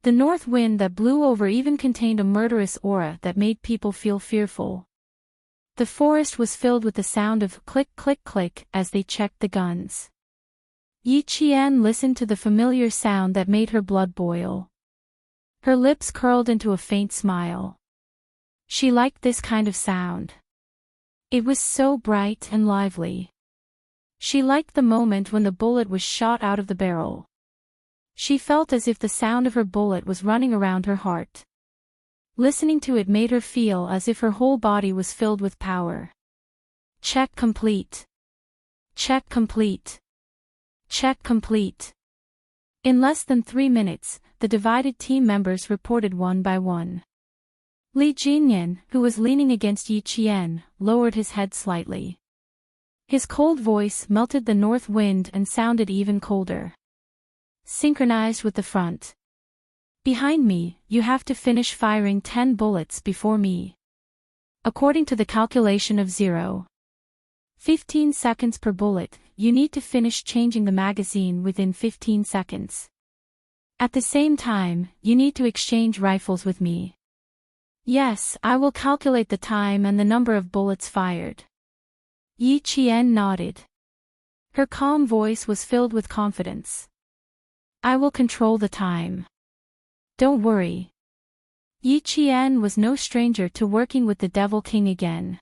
Speaker 1: The north wind that blew over even contained a murderous aura that made people feel fearful. The forest was filled with the sound of click click click as they checked the guns. Yi Qian listened to the familiar sound that made her blood boil. Her lips curled into a faint smile. She liked this kind of sound. It was so bright and lively. She liked the moment when the bullet was shot out of the barrel. She felt as if the sound of her bullet was running around her heart. Listening to it made her feel as if her whole body was filled with power. Check complete. Check complete. Check complete. In less than 3 minutes, the divided team members reported one by one. Li Jinyan, who was leaning against Yi Qian, lowered his head slightly. His cold voice melted the north wind and sounded even colder. "Synchronized with the front. Behind me, you have to finish firing 10 bullets before me. According to the calculation of 0.15 seconds per bullet, you need to finish changing the magazine within 15 seconds. At the same time, you need to exchange rifles with me." "Yes, I will calculate the time and the number of bullets fired." Yi Qian nodded. Her calm voice was filled with confidence. "I will control the time. Don't worry." Yi Qian was no stranger to working with the Devil King again.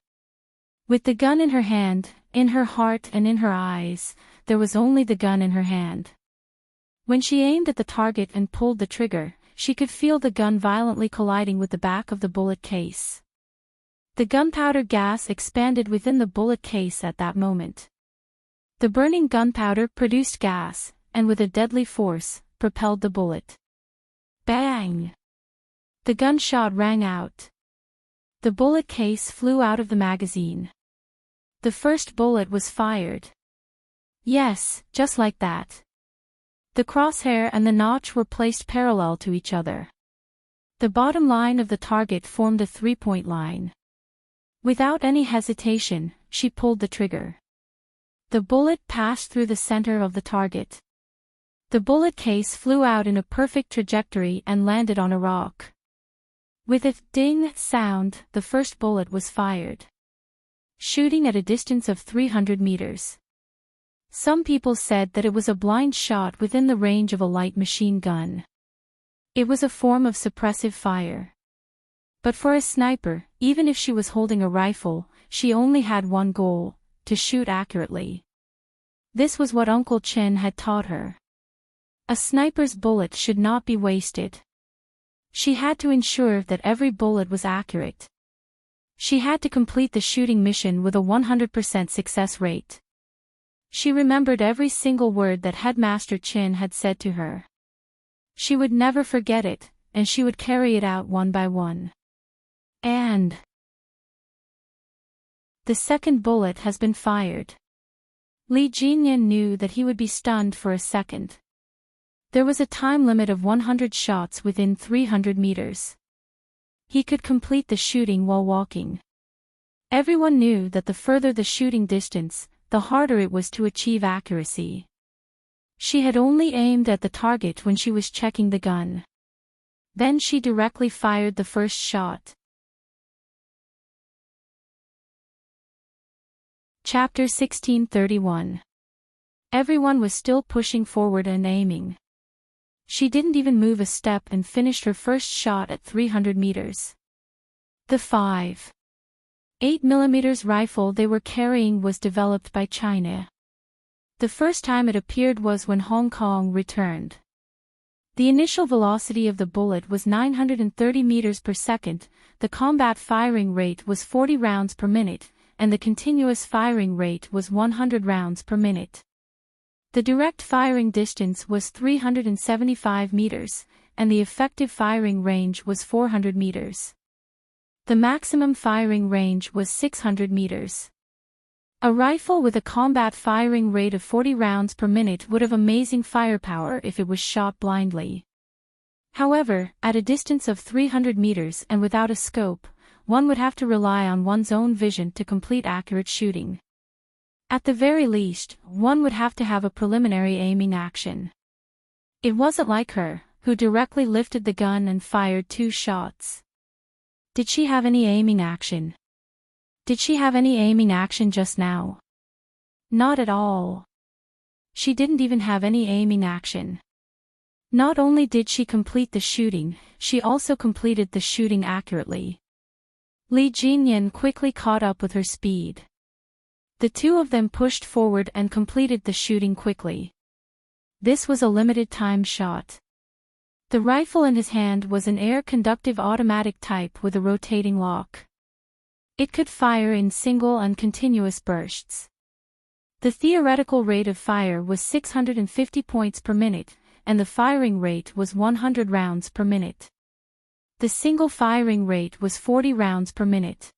Speaker 1: With the gun in her hand, in her heart and in her eyes, there was only the gun in her hand. When she aimed at the target and pulled the trigger, she could feel the gun violently colliding with the back of the bullet case. The gunpowder gas expanded within the bullet case at that moment. The burning gunpowder produced gas, and with a deadly force, propelled the bullet. Bang! The gunshot rang out. The bullet case flew out of the magazine. The first bullet was fired. Yes, just like that. The crosshair and the notch were placed parallel to each other. The bottom line of the target formed a 3-point line. Without any hesitation, she pulled the trigger. The bullet passed through the center of the target. The bullet case flew out in a perfect trajectory and landed on a rock. With a ding sound, the first bullet was fired. Shooting at a distance of 300 meters. Some people said that it was a blind shot within the range of a light machine gun. It was a form of suppressive fire. But for a sniper, even if she was holding a rifle, she only had one goal: to shoot accurately. This was what Uncle Chen had taught her. A sniper's bullet should not be wasted. She had to ensure that every bullet was accurate. She had to complete the shooting mission with a 100% success rate. She remembered every single word that Headmaster Chin had said to her. She would never forget it, and she would carry it out one by one. And the second bullet has been fired. Li Jinyan knew that he would be stunned for a second. There was a time limit of 100 shots within 300 meters. He could complete the shooting while walking. Everyone knew that the further the shooting distance, the harder it was to achieve accuracy. She had only aimed at the target when she was checking the gun. Then she directly fired the first shot. Chapter 1631. Everyone was still pushing forward and aiming. She didn't even move a step and finished her first shot at 300 meters. The 5.8 mm rifle they were carrying was developed by China. The first time it appeared was when Hong Kong returned. The initial velocity of the bullet was 930 meters per second, the combat firing rate was 40 rounds per minute, and the continuous firing rate was 100 rounds per minute. The direct firing distance was 375 meters, and the effective firing range was 400 meters. The maximum firing range was 600 meters. A rifle with a combat firing rate of 40 rounds per minute would have amazing firepower if it was shot blindly. However, at a distance of 300 meters and without a scope, one would have to rely on one's own vision to complete accurate shooting. At the very least, one would have to have a preliminary aiming action. It wasn't like her, who directly lifted the gun and fired 2 shots. Did she have any aiming action? Did she have any aiming action just now? Not at all. She didn't even have any aiming action. Not only did she complete the shooting, she also completed the shooting accurately. Li Jinyan quickly caught up with her speed. The two of them pushed forward and completed the shooting quickly. This was a limited time shot. The rifle in his hand was an air-conductive automatic type with a rotating lock. It could fire in single and continuous bursts. The theoretical rate of fire was 650 points per minute, and the firing rate was 100 rounds per minute. The single firing rate was 40 rounds per minute.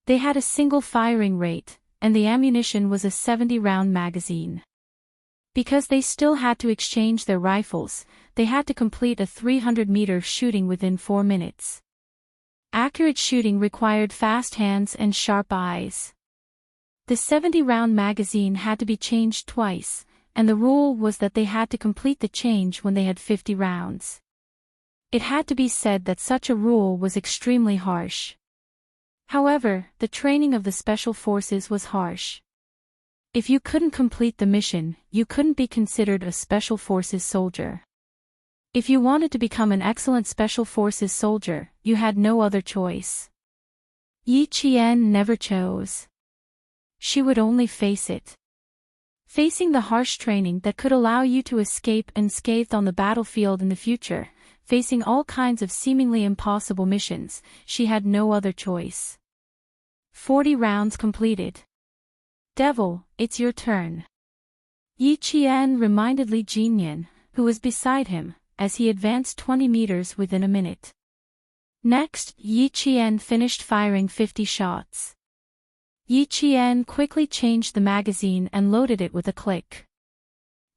Speaker 1: They had a single firing rate, and the ammunition was a 70-round magazine. Because they still had to exchange their rifles, they had to complete a 300-meter shooting within 4 minutes. Accurate shooting required fast hands and sharp eyes. The 70-round magazine had to be changed twice, and the rule was that they had to complete the change when they had 50 rounds. It had to be said that such a rule was extremely harsh. However, the training of the Special Forces was harsh. If you couldn't complete the mission, you couldn't be considered a Special Forces soldier. If you wanted to become an excellent Special Forces soldier, you had no other choice. Yi Qian never chose. She would only face it. Facing the harsh training that could allow you to escape unscathed on the battlefield in the future, facing all kinds of seemingly impossible missions, she had no other choice. 40 rounds completed. Devil, it's your turn. Yi Qian reminded Li Jinyan, who was beside him, as he advanced 20 meters within a minute. Next, Yi Qian finished firing 50 shots. Yi Qian quickly changed the magazine and loaded it with a click.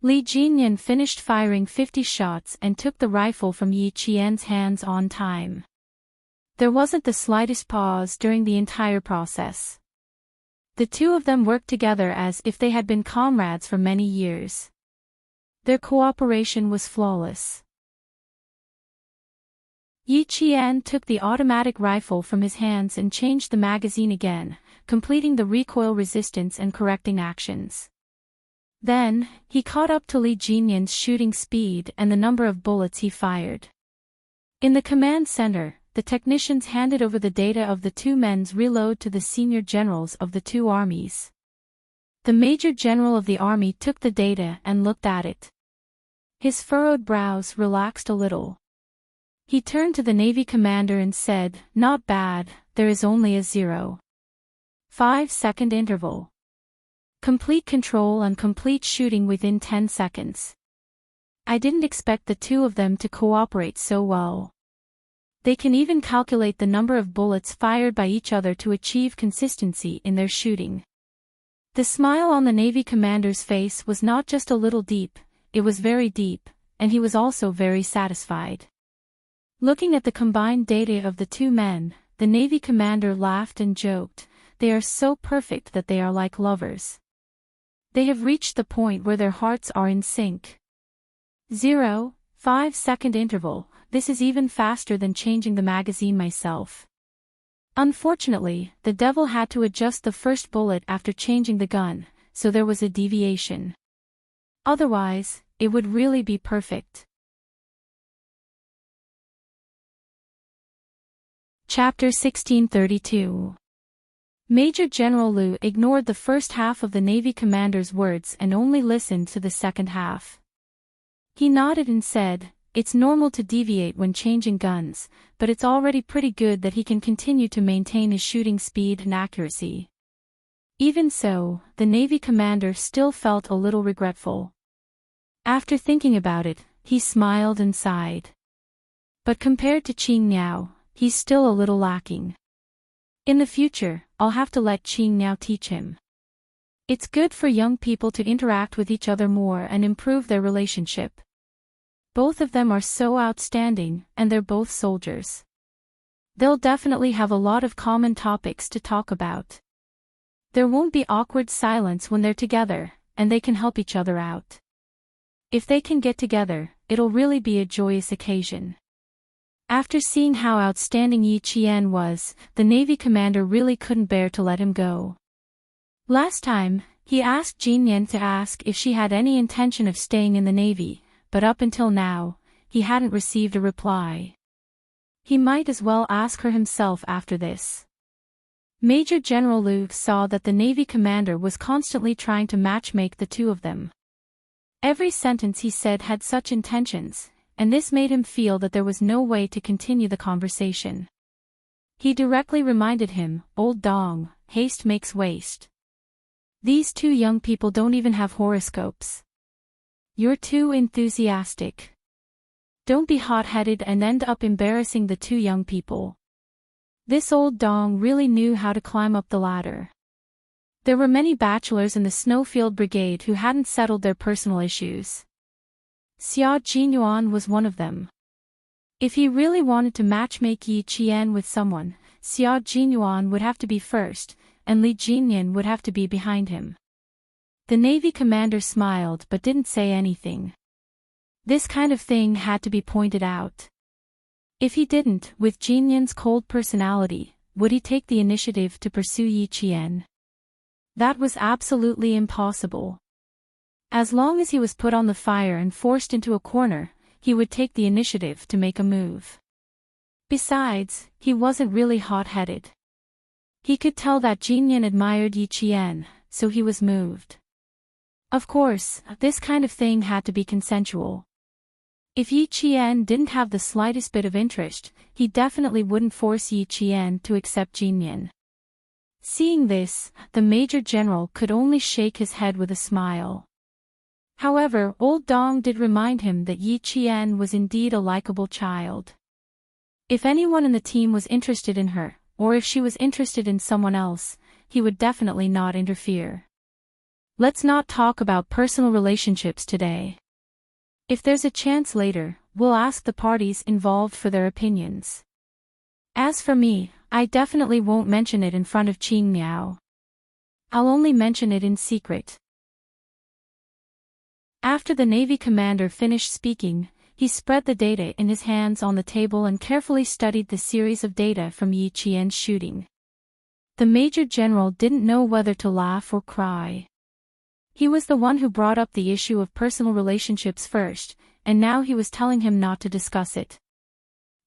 Speaker 1: Li Jinyan finished firing 50 shots and took the rifle from Yi Qian's hands on time. There wasn't the slightest pause during the entire process. The two of them worked together as if they had been comrades for many years. Their cooperation was flawless. Yi Qian took the automatic rifle from his hands and changed the magazine again, completing the recoil resistance and correcting actions. Then, he caught up to Li Jinyan's shooting speed and the number of bullets he fired. In the command center, the technicians handed over the data of the two men's reload to the senior generals of the two armies. The major general of the army took the data and looked at it. His furrowed brows relaxed a little. He turned to the Navy commander and said, "Not bad, there is only a 0.5-second interval. Complete control and complete shooting within 10 seconds. I didn't expect the two of them to cooperate so well. They can even calculate the number of bullets fired by each other to achieve consistency in their shooting. The smile on the Navy commander's face was not just a little deep, it was very deep, and he was also very satisfied. Looking at the combined data of the two men, the Navy commander laughed and joked, "They are so perfect that they are like lovers. They have reached the point where their hearts are in sync." 0.5-second interval, this is even faster than changing the magazine myself. Unfortunately, the devil had to adjust the first bullet after changing the gun, so there was a deviation. Otherwise, it would really be perfect. Chapter 1632. Major General Liu ignored the first half of the Navy commander's words and only listened to the second half. He nodded and said, "It's normal to deviate when changing guns, but it's already pretty good that he can continue to maintain his shooting speed and accuracy." Even so, the Navy commander still felt a little regretful. After thinking about it, he smiled and sighed. But compared to Qing Niao, he's still a little lacking. In the future, I'll have to let Qing Niao teach him. It's good for young people to interact with each other more and improve their relationship. Both of them are so outstanding, and they're both soldiers. They'll definitely have a lot of common topics to talk about. There won't be awkward silence when they're together, and they can help each other out. If they can get together, it'll really be a joyous occasion. After seeing how outstanding Yi Qian was, the Navy commander really couldn't bear to let him go. Last time, he asked Jin Yan to ask if she had any intention of staying in the Navy, but up until now, he hadn't received a reply. He might as well ask her himself after this. Major General Liu saw that the Navy commander was constantly trying to matchmake the two of them. Every sentence he said had such intentions, and this made him feel that there was no way to continue the conversation. He directly reminded him, "Old Dong, haste makes waste. These two young people don't even have horoscopes. You're too enthusiastic. Don't be hot-headed and end up embarrassing the two young people." This old Dong really knew how to climb up the ladder. There were many bachelors in the Snowfield Brigade who hadn't settled their personal issues. Xia Jinyuan was one of them. If he really wanted to matchmake Yi Qian with someone, Xia Jinyuan would have to be first, and Li Jinyan would have to be behind him. The Navy commander smiled but didn't say anything. This kind of thing had to be pointed out. If he didn't, with Jinyan's cold personality, would he take the initiative to pursue Yi Qian? That was absolutely impossible. As long as he was put on the fire and forced into a corner, he would take the initiative to make a move. Besides, he wasn't really hot-headed. He could tell that Jinyan admired Yi Qian, so he was moved. Of course, this kind of thing had to be consensual. If Yi Qian didn't have the slightest bit of interest, he definitely wouldn't force Yi Qian to accept Jinyan. Seeing this, the Major General could only shake his head with a smile. However, old Dong did remind him that Yi Qian was indeed a likable child. If anyone in the team was interested in her, or if she was interested in someone else, he would definitely not interfere. Let's not talk about personal relationships today. If there's a chance later, we'll ask the parties involved for their opinions. As for me, I definitely won't mention it in front of Qing Niao. I'll only mention it in secret. After the Navy commander finished speaking, he spread the data in his hands on the table and carefully studied the series of data from Yi Qian's shooting. The Major General didn't know whether to laugh or cry. He was the one who brought up the issue of personal relationships first, and now he was telling him not to discuss it.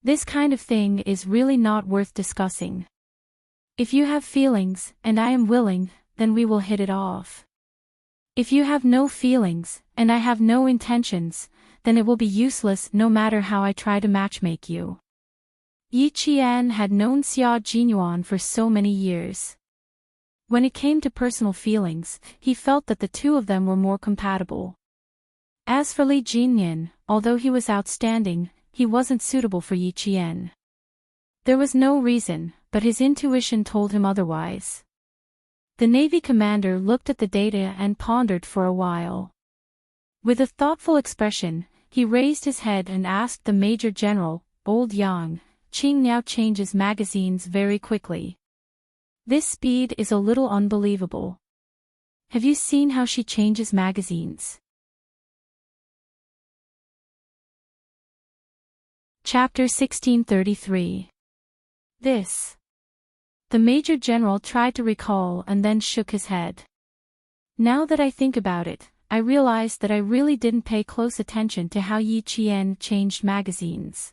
Speaker 1: This kind of thing is really not worth discussing. If you have feelings, and I am willing, then we will hit it off. If you have no feelings, and I have no intentions, then it will be useless no matter how I try to matchmake you. Yi Qian had known Xia Jinyuan for so many years. When it came to personal feelings, he felt that the two of them were more compatible. As for Li Jinyan, although he was outstanding, he wasn't suitable for Yi Qian. There was no reason, but his intuition told him otherwise. The Navy commander looked at the data and pondered for a while. With a thoughtful expression, he raised his head and asked the Major General, Old Yang, Qing now changes magazines very quickly. This speed is a little unbelievable. Have you seen how she changes magazines? Chapter 1633. This. The Major General tried to recall and then shook his head. Now that I think about it, I realize that I really didn't pay close attention to how Yi Qian changed magazines.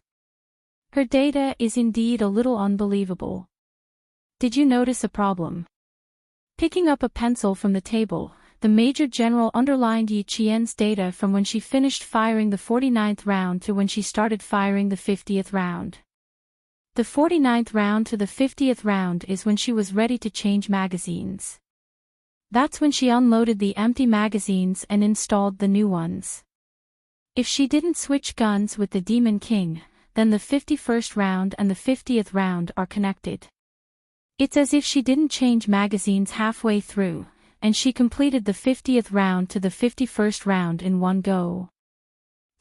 Speaker 1: Her data is indeed a little unbelievable. Did you notice a problem? Picking up a pencil from the table, the Major General underlined Yi Qian's data from when she finished firing the 49th round to when she started firing the 50th round. The 49th round to the 50th round is when she was ready to change magazines. That's when she unloaded the empty magazines and installed the new ones. If she didn't switch guns with the Demon King, then the 51st round and the 50th round are connected. It's as if she didn't change magazines halfway through, and she completed the 50th round to the 51st round in one go.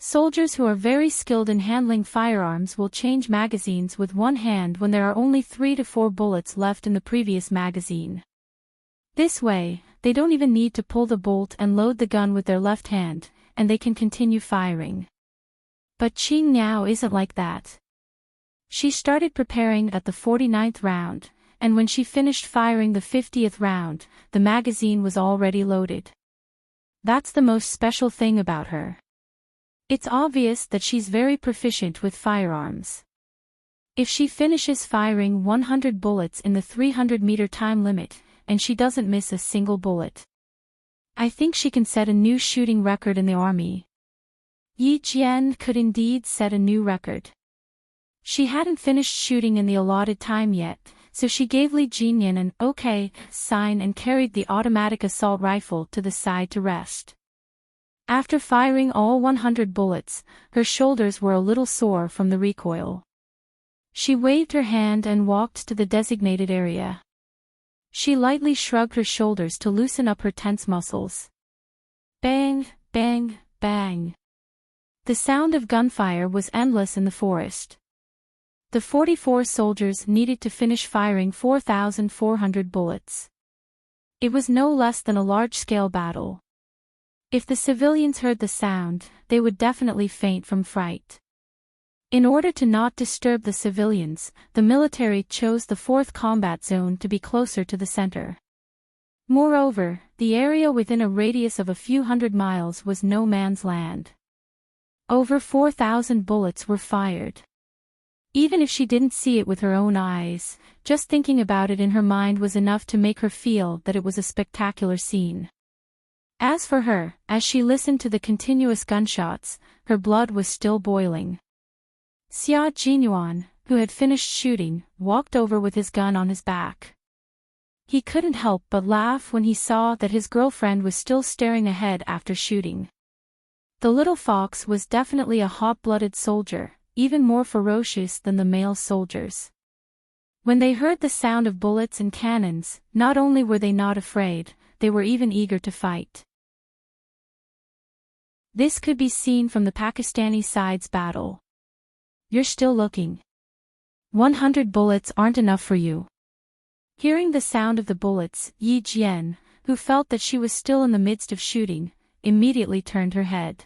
Speaker 1: Soldiers who are very skilled in handling firearms will change magazines with one hand when there are only 3 to 4 bullets left in the previous magazine. This way, they don't even need to pull the bolt and load the gun with their left hand, and they can continue firing. But Qing Niao isn't like that. She started preparing at the 49th round, and when she finished firing the 50th round, the magazine was already loaded. That's the most special thing about her. It's obvious that she's very proficient with firearms. If she finishes firing 100 bullets in the 300-meter time limit, and she doesn't miss a single bullet, I think she can set a new shooting record in the army. Yi Qian could indeed set a new record. She hadn't finished shooting in the allotted time yet, so she gave Li Jinyan an "okay" sign and carried the automatic assault rifle to the side to rest. After firing all 100 bullets, her shoulders were a little sore from the recoil. She waved her hand and walked to the designated area. She lightly shrugged her shoulders to loosen up her tense muscles. Bang, bang, bang. The sound of gunfire was endless in the forest. The 44 soldiers needed to finish firing 4,400 bullets. It was no less than a large-scale battle. If the civilians heard the sound, they would definitely faint from fright. In order to not disturb the civilians, the military chose the 4th combat zone to be closer to the center. Moreover, the area within a radius of a few hundred miles was no man's land. Over 4,000 bullets were fired. Even if she didn't see it with her own eyes, just thinking about it in her mind was enough to make her feel that it was a spectacular scene. As for her, as she listened to the continuous gunshots, her blood was still boiling. Xia Jinyuan, who had finished shooting, walked over with his gun on his back. He couldn't help but laugh when he saw that his girlfriend was still staring ahead after shooting. The little fox was definitely a hot-blooded soldier, even more ferocious than the male soldiers. When they heard the sound of bullets and cannons, not only were they not afraid, they were even eager to fight. This could be seen from the Pakistani side's battle. You're still looking. 100 bullets aren't enough for you. Hearing the sound of the bullets, Yi Jian, who felt that she was still in the midst of shooting, immediately turned her head.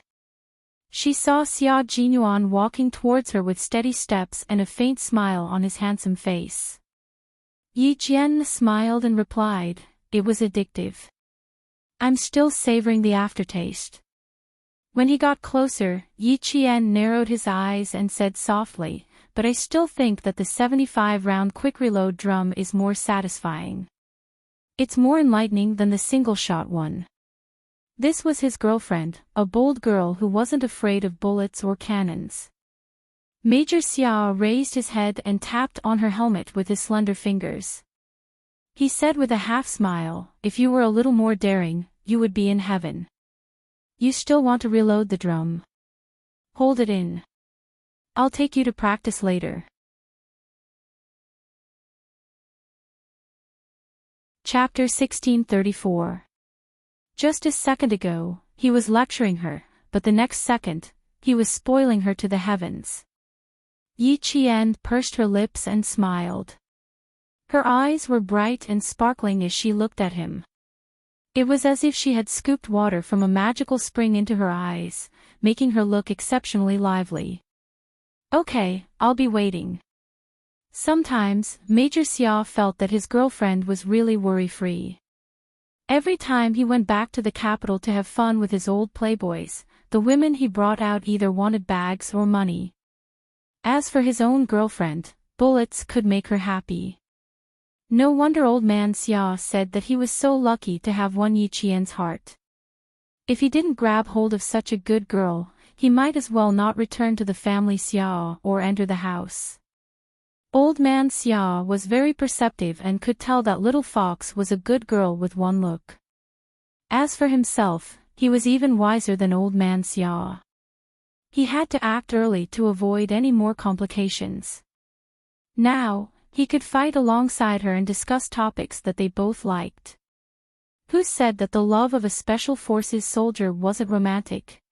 Speaker 1: She saw Xia Jinyuan walking towards her with steady steps and a faint smile on his handsome face. Yi Jian smiled and replied, "It was addictive. I'm still savoring the aftertaste." When he got closer, Yi Qian narrowed his eyes and said softly, "But I still think that the 75-round quick-reload drum is more satisfying. It's more enlightening than the single-shot one." This was his girlfriend, a bold girl who wasn't afraid of bullets or cannons. Major Xiao raised his head and tapped on her helmet with his slender fingers. He said with a half-smile, "If you were a little more daring, you would be in heaven. You still want to reload the drum? Hold it in. I'll take you to practice later." Chapter 1634. Just a second ago, he was lecturing her, but the next second, he was spoiling her to the heavens. Yi Qian pursed her lips and smiled. Her eyes were bright and sparkling as she looked at him. It was as if she had scooped water from a magical spring into her eyes, making her look exceptionally lively. "Okay, I'll be waiting." Sometimes, Major Xiao felt that his girlfriend was really worry-free. Every time he went back to the capital to have fun with his old playboys, the women he brought out either wanted bags or money. As for his own girlfriend, bullets could make her happy. No wonder old man Xia said that he was so lucky to have won Yi Qian's heart. If he didn't grab hold of such a good girl, he might as well not return to the family Xia or enter the house. Old man Xia was very perceptive and could tell that little fox was a good girl with one look. As for himself, he was even wiser than old man Xia. He had to act early to avoid any more complications. Now, he could fight alongside her and discuss topics that they both liked. Who said that the love of a special forces soldier wasn't romantic?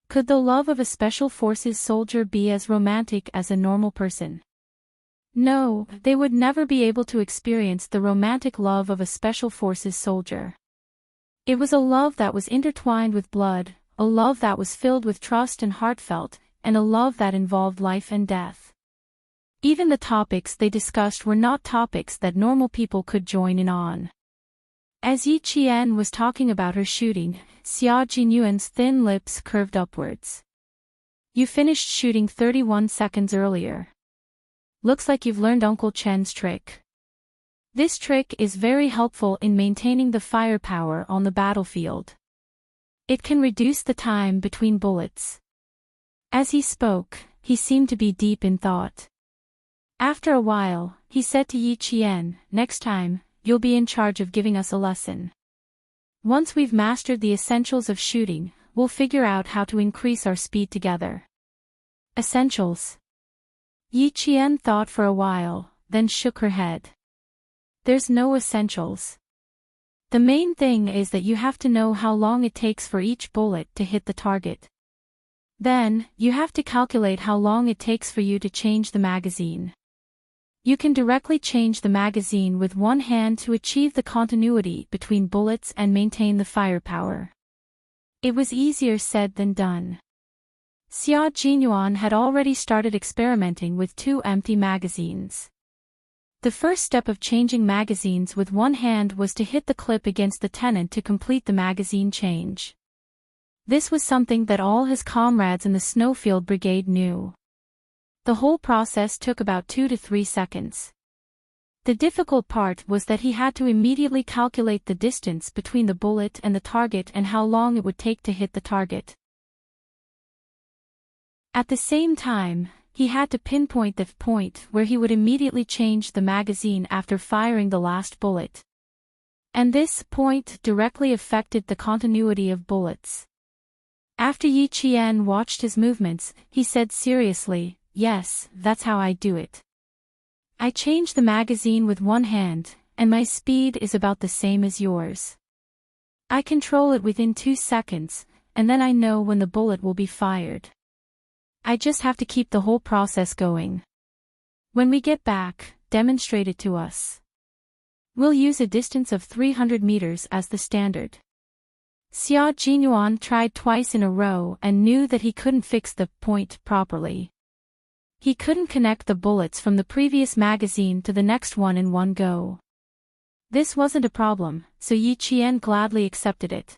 Speaker 1: Could the love of a special forces soldier be as romantic as a normal person? No, they would never be able to experience the romantic love of a special forces soldier. It was a love that was intertwined with blood, a love that was filled with trust and heartfelt, and a love that involved life and death. Even the topics they discussed were not topics that normal people could join in on. As Yi Qian was talking about her shooting, Xia Jinyuan's thin lips curved upwards. "You finished shooting 31 seconds earlier. Looks like you've learned Uncle Chen's trick. This trick is very helpful in maintaining the firepower on the battlefield. It can reduce the time between bullets." As he spoke, he seemed to be deep in thought. After a while, he said to Yi Qian, "Next time, you'll be in charge of giving us a lesson. Once we've mastered the essentials of shooting, we'll figure out how to increase our speed together." Essentials? Yi Qian thought for a while, then shook her head. "There's no essentials. The main thing is that you have to know how long it takes for each bullet to hit the target. Then, you have to calculate how long it takes for you to change the magazine. You can directly change the magazine with one hand to achieve the continuity between bullets and maintain the firepower." It was easier said than done. Xia Jinyuan had already started experimenting with 2 empty magazines. The first step of changing magazines with one hand was to hit the clip against the tenon to complete the magazine change. This was something that all his comrades in the Snowfield Brigade knew. The whole process took about 2 to 3 seconds. The difficult part was that he had to immediately calculate the distance between the bullet and the target and how long it would take to hit the target. At the same time, he had to pinpoint the point where he would immediately change the magazine after firing the last bullet. And this point directly affected the continuity of bullets. After Yi Qian watched his movements, he said seriously, "Yes, that's how I do it. I change the magazine with one hand, and my speed is about the same as yours. I control it within 2 seconds, and then I know when the bullet will be fired. I just have to keep the whole process going. When we get back, demonstrate it to us. We'll use a distance of 300 meters as the standard." Xia Jinyuan tried twice in a row and knew that he couldn't fix the point properly. He couldn't connect the bullets from the previous magazine to the next one in one go. This wasn't a problem, so Yi Qian gladly accepted it.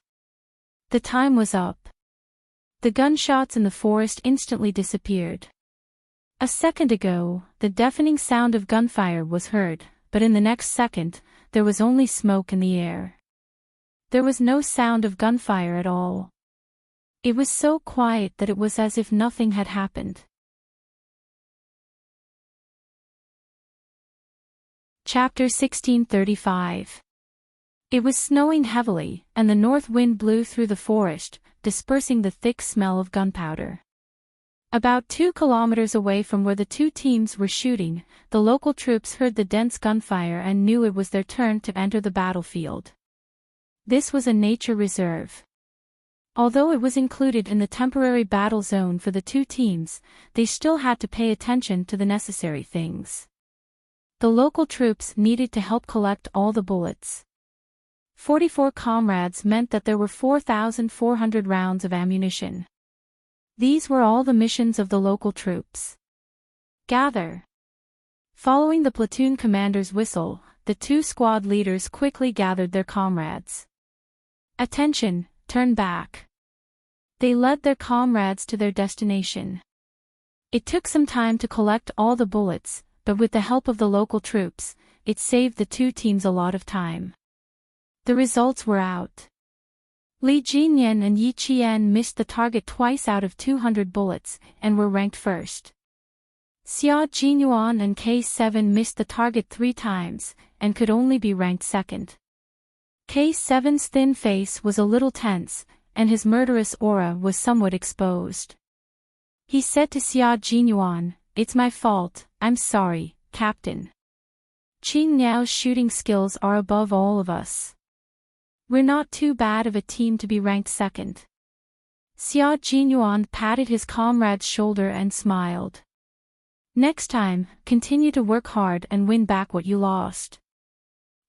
Speaker 1: The time was up. The gunshots in the forest instantly disappeared. A second ago, the deafening sound of gunfire was heard, but in the next second, there was only smoke in the air. There was no sound of gunfire at all. It was so quiet that it was as if nothing had happened. Chapter 1635. It was snowing heavily, and the north wind blew through the forest, dispersing the thick smell of gunpowder. About 2 kilometers away from where the two teams were shooting, the local troops heard the dense gunfire and knew it was their turn to enter the battlefield. This was a nature reserve. Although it was included in the temporary battle zone for the two teams, they still had to pay attention to the necessary things. The local troops needed to help collect all the bullets. 44 comrades meant that there were 4,400 rounds of ammunition. These were all the missions of the local troops. Gather. Following the platoon commander's whistle, the two squad leaders quickly gathered their comrades. Attention, turn back. They led their comrades to their destination. It took some time to collect all the bullets, but with the help of the local troops, it saved the two teams a lot of time. The results were out. Li Jinyan and Yi Qian missed the target twice out of 200 bullets, and were ranked first. Xia Jinyuan and K7 missed the target 3 times, and could only be ranked second. K7's thin face was a little tense, and his murderous aura was somewhat exposed. He said to Xia Jinyuan, "It's my fault, I'm sorry, Captain. Qing Niao's shooting skills are above all of us. We're not too bad of a team to be ranked second." Xia Jinyuan patted his comrade's shoulder and smiled. "Next time, continue to work hard and win back what you lost."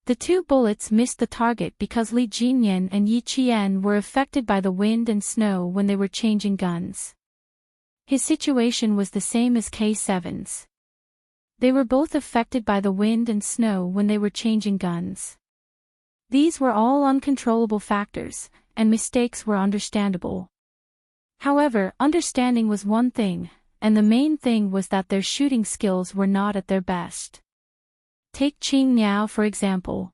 Speaker 1: The 2 bullets missed the target because Li Jinyan and Yi Qian were affected by the wind and snow when they were changing guns. His situation was the same as K7's. They were both affected by the wind and snow when they were changing guns. These were all uncontrollable factors, and mistakes were understandable. However, understanding was one thing, and the main thing was that their shooting skills were not at their best. Take Qing Niao for example.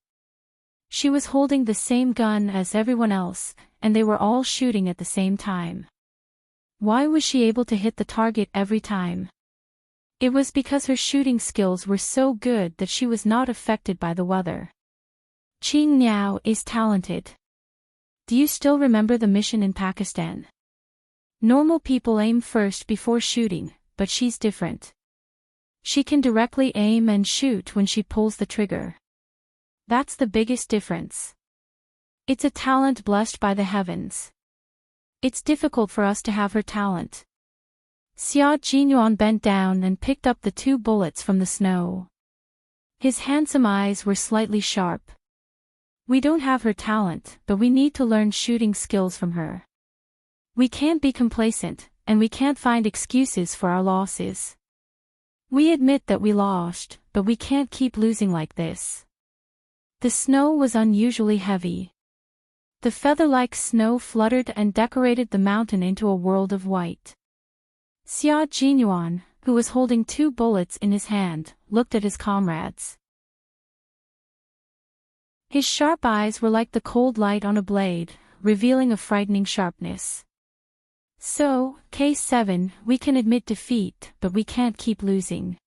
Speaker 1: She was holding the same gun as everyone else, and they were all shooting at the same time. Why was she able to hit the target every time? It was because her shooting skills were so good that she was not affected by the weather. Qing Niao is talented. Do you still remember the mission in Pakistan? Normal people aim first before shooting, but she's different. She can directly aim and shoot when she pulls the trigger. That's the biggest difference. It's a talent blessed by the heavens. It's difficult for us to have her talent. Xia Jinyuan bent down and picked up the 2 bullets from the snow. His handsome eyes were slightly sharp. We don't have her talent, but we need to learn shooting skills from her. We can't be complacent, and we can't find excuses for our losses. We admit that we lost, but we can't keep losing like this. The snow was unusually heavy. The feather-like snow fluttered and decorated the mountain into a world of white. Xia Jinyuan, who was holding 2 bullets in his hand, looked at his comrades. His sharp eyes were like the cold light on a blade, revealing a frightening sharpness. "So, K7, we can admit defeat, but we can't keep losing."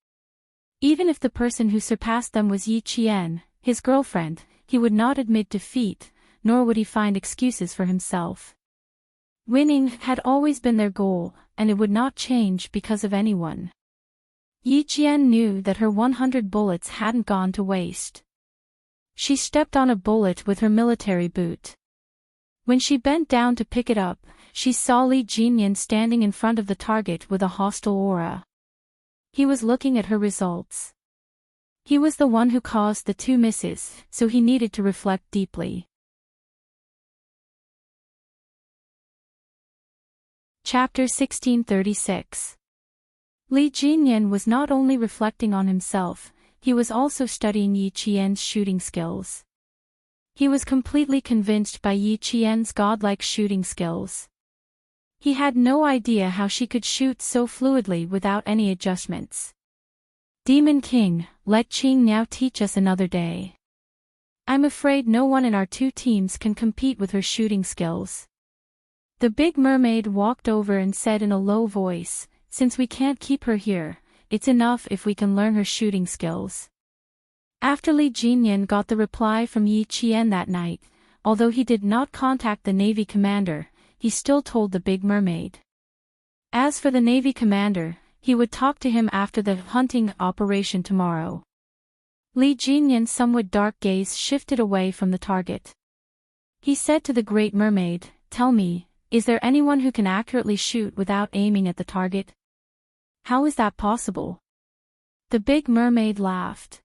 Speaker 1: Even if the person who surpassed them was Yi Qian, his girlfriend, he would not admit defeat, nor would he find excuses for himself. Winning had always been their goal, and it would not change because of anyone. Yi Qian knew that her 100 bullets hadn't gone to waste. She stepped on a bullet with her military boot. When she bent down to pick it up, she saw Li Jinyan standing in front of the target with a hostile aura. He was looking at her results. He was the one who caused the 2 misses, so he needed to reflect deeply. Chapter 1636. Li Jinyan was not only reflecting on himself, he was also studying Yi Qian's shooting skills. He was completely convinced by Yi Qian's godlike shooting skills. He had no idea how she could shoot so fluidly without any adjustments. "Demon King, let Qing Niao teach us another day. I'm afraid no one in our 2 teams can compete with her shooting skills." The big mermaid walked over and said in a low voice, "Since we can't keep her here, it's enough if we can learn her shooting skills." After Li Jinyan got the reply from Yi Qian that night, although he did not contact the Navy commander, he still told the Big Mermaid. As for the Navy commander, he would talk to him after the hunting operation tomorrow. Li Jinyan's somewhat dark gaze shifted away from the target. He said to the Great Mermaid, "Tell me, is there anyone who can accurately shoot without aiming at the target? How is that possible?" The Big Mermaid laughed.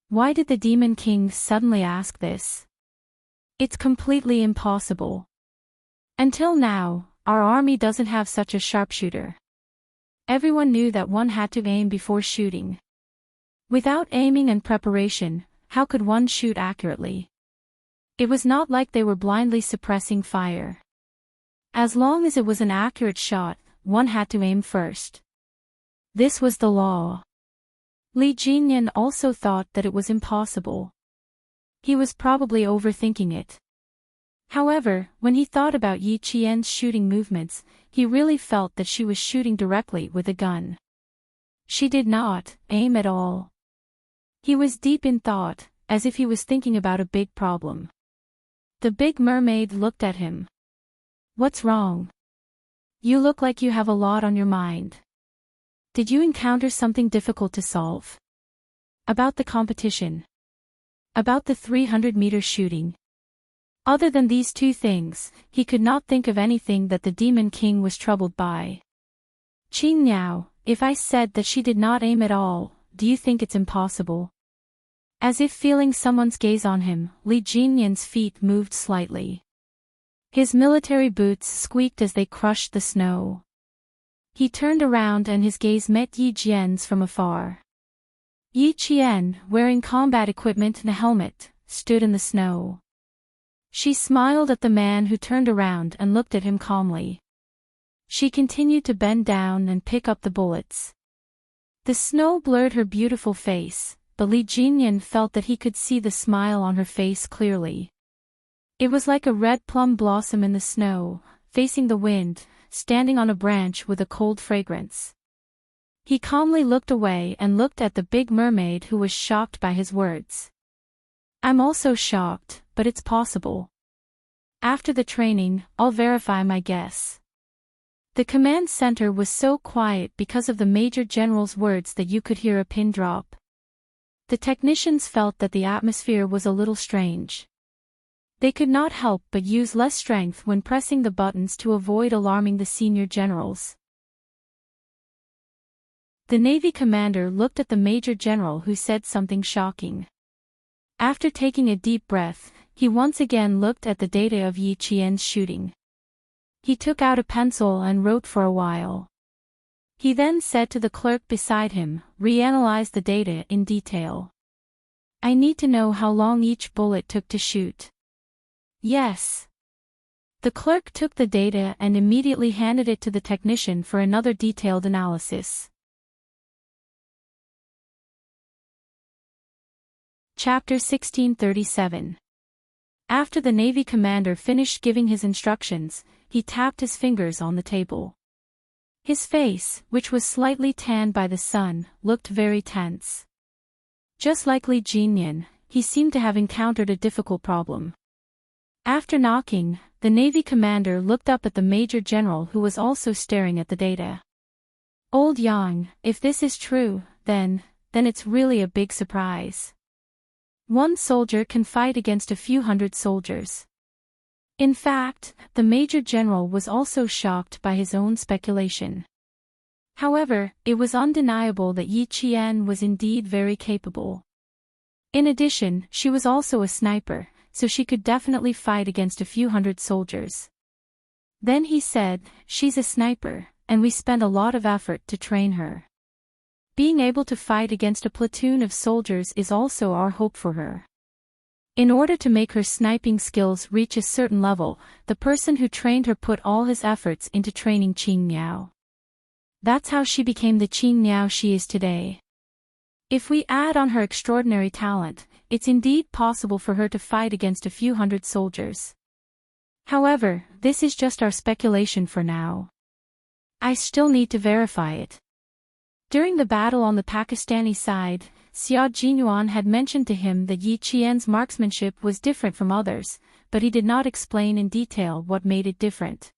Speaker 1: Why did the Demon King suddenly ask this? It's completely impossible. Until now, our army doesn't have such a sharpshooter. Everyone knew that one had to aim before shooting. Without aiming and preparation, how could one shoot accurately? It was not like they were blindly suppressing fire. As long as it was an accurate shot, one had to aim first. This was the law. Li Jinyan also thought that it was impossible. He was probably overthinking it. However, when he thought about Yi Qian's shooting movements, he really felt that she was shooting directly with a gun. She did not aim at all. He was deep in thought, as if he was thinking about a big problem. The Big Mermaid looked at him. "What's wrong? You look like you have a lot on your mind. Did you encounter something difficult to solve? About the competition? About the 300-meter shooting?" Other than these two things, he could not think of anything that the Demon King was troubled by. "Qing Niao, if I said that she did not aim at all, do you think it's impossible?" As if feeling someone's gaze on him, Li Jinyan's feet moved slightly. His military boots squeaked as they crushed the snow. He turned around and his gaze met Yi Jian's from afar. Yi Qian, wearing combat equipment and a helmet, stood in the snow. She smiled at the man who turned around and looked at him calmly. She continued to bend down and pick up the bullets. The snow blurred her beautiful face, but Li Jinyan felt that he could see the smile on her face clearly. It was like a red plum blossom in the snow, facing the wind, standing on a branch with a cold fragrance. He calmly looked away and looked at the Big Mermaid, who was shocked by his words. "I'm also shocked, but it's possible. After the training, I'll verify my guess." The command center was so quiet because of the Major General's words that you could hear a pin drop. The technicians felt that the atmosphere was a little strange. They could not help but use less strength when pressing the buttons to avoid alarming the senior generals. The Navy commander looked at the Major General, who said something shocking. After taking a deep breath, he once again looked at the data of Yi Qian's shooting. He took out a pencil and wrote for a while. He then said to the clerk beside him, "Reanalyze the data in detail. I need to know how long each bullet took to shoot." "Yes." The clerk took the data and immediately handed it to the technician for another detailed analysis. Chapter 1637. After the Navy commander finished giving his instructions, he tapped his fingers on the table. His face, which was slightly tanned by the sun, looked very tense. Just like Li Jinyan, he seemed to have encountered a difficult problem. After knocking, the Navy commander looked up at the Major General, who was also staring at the data. "Old Yang, if this is true, then it's really a big surprise. One soldier can fight against a few hundred soldiers." In fact, the Major General was also shocked by his own speculation. However, it was undeniable that Yi Qian was indeed very capable. In addition, she was also a sniper, so she could definitely fight against a few hundred soldiers. Then he said, "She's a sniper, and we spent a lot of effort to train her. Being able to fight against a platoon of soldiers is also our hope for her. In order to make her sniping skills reach a certain level, the person who trained her put all his efforts into training Qing Niao. That's how she became the Qing Niao she is today. If we add on her extraordinary talent, it's indeed possible for her to fight against a few hundred soldiers. However, this is just our speculation for now. I still need to verify it." During the battle on the Pakistani side, Xia Jinyuan had mentioned to him that Yi Qian's marksmanship was different from others, but he did not explain in detail what made it different.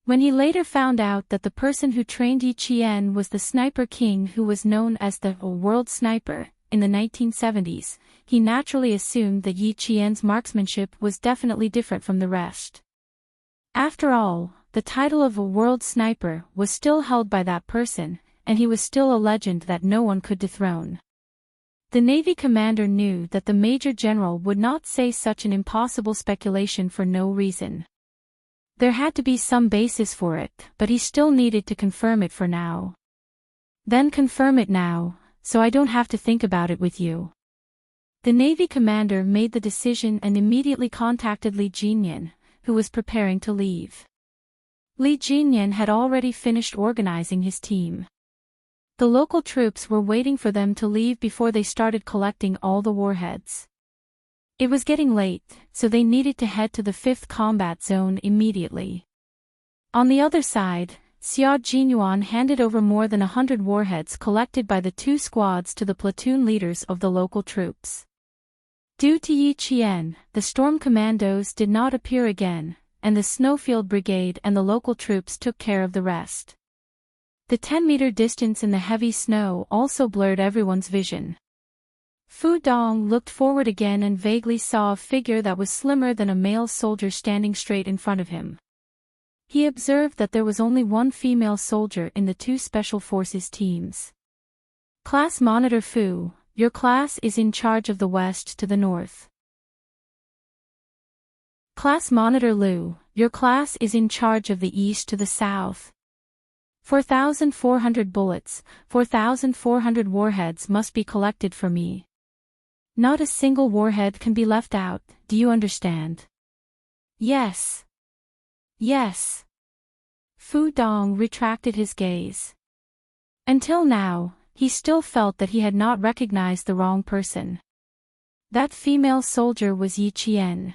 Speaker 1: When he later found out that the person who trained Yi Qian was the Sniper King who was known as the World Sniper in the 1970s, he naturally assumed that Yi Qian's marksmanship was definitely different from the rest. After all, the title of a World Sniper was still held by that person, and he was still a legend that no one could dethrone. The Navy commander knew that the Major General would not say such an impossible speculation for no reason. There had to be some basis for it, but he still needed to confirm it for now. Then confirm it now, so I don't have to think about it with you. The Navy commander made the decision and immediately contacted Li Jinyan, who was preparing to leave. Li Jinyan had already finished organizing his team. The local troops were waiting for them to leave before they started collecting all the warheads. It was getting late, so they needed to head to the 5th combat zone immediately. On the other side, Xia Jinyuan handed over more than 100 warheads collected by the 2 squads to the platoon leaders of the local troops. Due to Yi Qian, the Storm Commandos did not appear again, and the Snowfield Brigade and the local troops took care of the rest. The 10-meter distance in the heavy snow also blurred everyone's vision. Fu Dong looked forward again and vaguely saw a figure that was slimmer than a male soldier standing straight in front of him. He observed that there was only one female soldier in the 2 Special Forces teams. Class Monitor Fu, your class is in charge of the west to the north. Class Monitor Liu, your class is in charge of the east to the south. 4,400 bullets, 4,400 warheads must be collected for me. Not a single warhead can be left out, do you understand? Yes. Yes. Fu Dong retracted his gaze. Until now, he still felt that he had not recognized the wrong person. That female soldier was Yi Qian.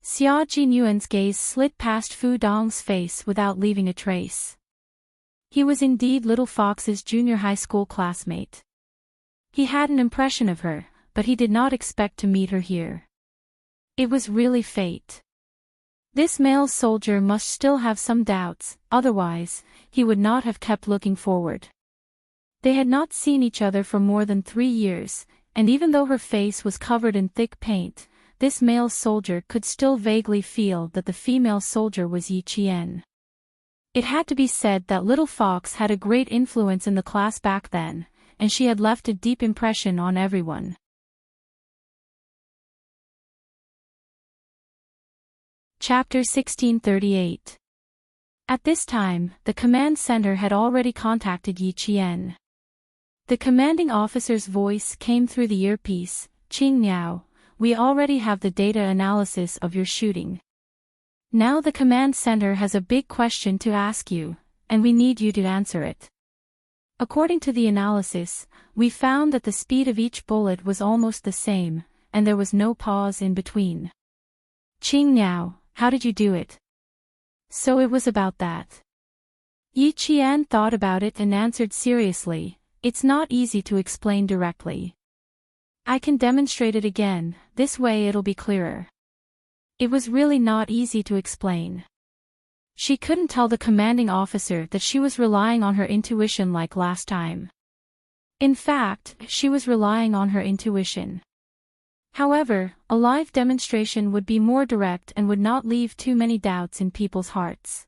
Speaker 1: Xia Jinyuan's gaze slid past Fu Dong's face without leaving a trace. He was indeed Little Fox's junior high school classmate. He had an impression of her, but he did not expect to meet her here. It was really fate. This male soldier must still have some doubts, otherwise, he would not have kept looking forward. They had not seen each other for more than 3 years, and even though her face was covered in thick paint, this male soldier could still vaguely feel that the female soldier was Yi Qian. It had to be said that Little Fox had a great influence in the class back then, and she had left a deep impression on everyone. Chapter 1638. At this time, the command center had already contacted Yi Qian. The commanding officer's voice came through the earpiece, "Qing Niao, we already have the data analysis of your shooting. Now the command center has a big question to ask you, and we need you to answer it. According to the analysis, we found that the speed of each bullet was almost the same, and there was no pause in between. Qing Niao, how did you do it?" So it was about that. Yi Qian thought about it and answered seriously, "It's not easy to explain directly. I can demonstrate it again, this way it'll be clearer." It was really not easy to explain. She couldn't tell the commanding officer that she was relying on her intuition like last time. In fact, she was relying on her intuition. However, a live demonstration would be more direct and would not leave too many doubts in people's hearts.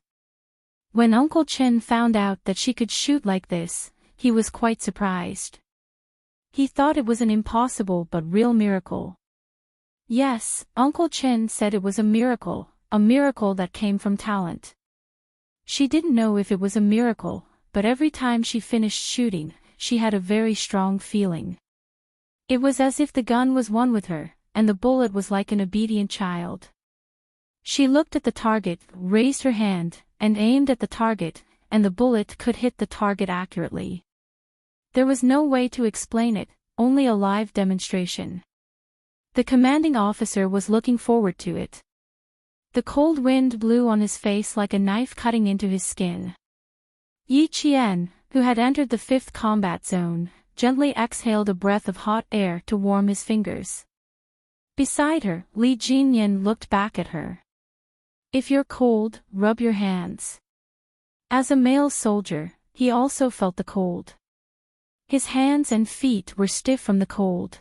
Speaker 1: When Uncle Chen found out that she could shoot like this, he was quite surprised. He thought it was an impossible but real miracle. Yes, Uncle Chen said it was a miracle that came from talent. She didn't know if it was a miracle, but every time she finished shooting, she had a very strong feeling. It was as if the gun was one with her, and the bullet was like an obedient child. She looked at the target, raised her hand, and aimed at the target, and the bullet could hit the target accurately. There was no way to explain it, only a live demonstration. The commanding officer was looking forward to it. The cold wind blew on his face like a knife cutting into his skin. "Yi Qian, who had entered the fifth combat zone, gently exhaled a breath of hot air to warm his fingers. Beside her, Li Jinyan looked back at her. If you're cold, rub your hands. As a male soldier, he also felt the cold. His hands and feet were stiff from the cold.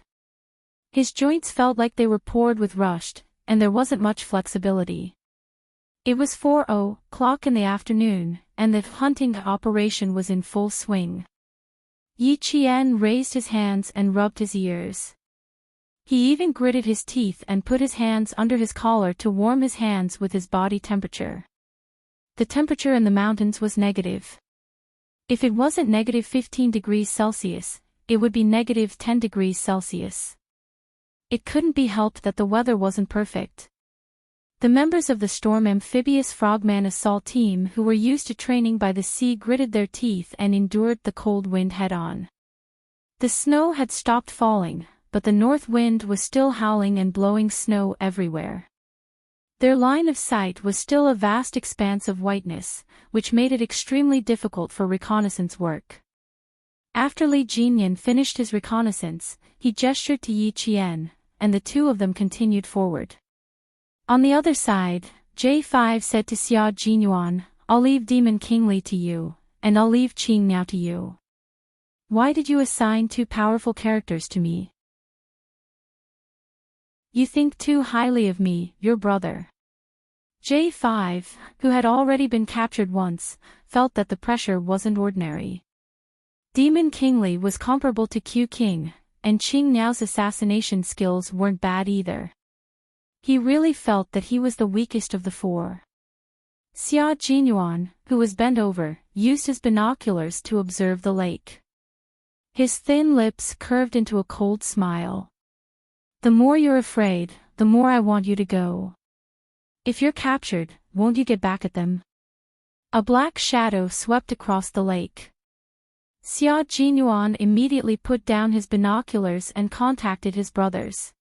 Speaker 1: His joints felt like they were poured with rust, and there wasn't much flexibility. It was 4:00 in the afternoon, and the hunting operation was in full swing. Yi Qian raised his hands and rubbed his ears. He even gritted his teeth and put his hands under his collar to warm his hands with his body temperature. The temperature in the mountains was negative. If it wasn't negative 15 degrees Celsius, it would be negative 10 degrees Celsius. It couldn't be helped that the weather wasn't perfect. The members of the Storm Amphibious Frogman Assault Team who were used to training by the sea gritted their teeth and endured the cold wind head-on. The snow had stopped falling, but the north wind was still howling and blowing snow everywhere. Their line of sight was still a vast expanse of whiteness, which made it extremely difficult for reconnaissance work. After Li Jinyan finished his reconnaissance, he gestured to Yi Qian, and the two of them continued forward. On the other side, J5 said to Xia Jinyuan, I'll leave Demon King Li to you, and I'll leave Qing Niao to you. Why did you assign two powerful characters to me? You think too highly of me, your brother. J5, who had already been captured once, felt that the pressure wasn't ordinary. Demon King Li was comparable to Q King, and Qing Niao's assassination skills weren't bad either. He really felt that he was the weakest of the four. Xia Jinyuan, who was bent over, used his binoculars to observe the lake. His thin lips curved into a cold smile. The more you're afraid, the more I want you to go. If you're captured, won't you get back at them? A black shadow swept across the lake. Xia Jinyuan immediately put down his binoculars and contacted his brothers.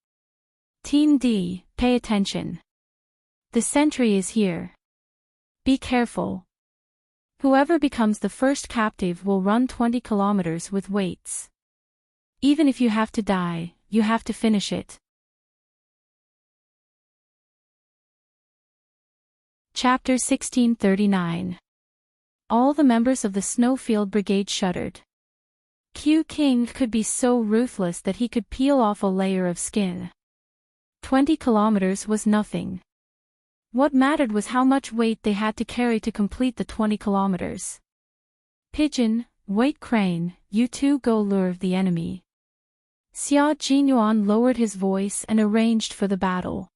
Speaker 1: Team D, pay attention. The sentry is here. Be careful. Whoever becomes the first captive will run 20 kilometers with weights. Even if you have to die, you have to finish it. Chapter 1639. All the members of the Snowfield Brigade shuddered. Q King could be so ruthless that he could peel off a layer of skin. 20 kilometers was nothing. What mattered was how much weight they had to carry to complete the 20 kilometers. Pigeon, White Crane, you two go lure the enemy. Xia Jinyuan lowered his voice and arranged for the battle.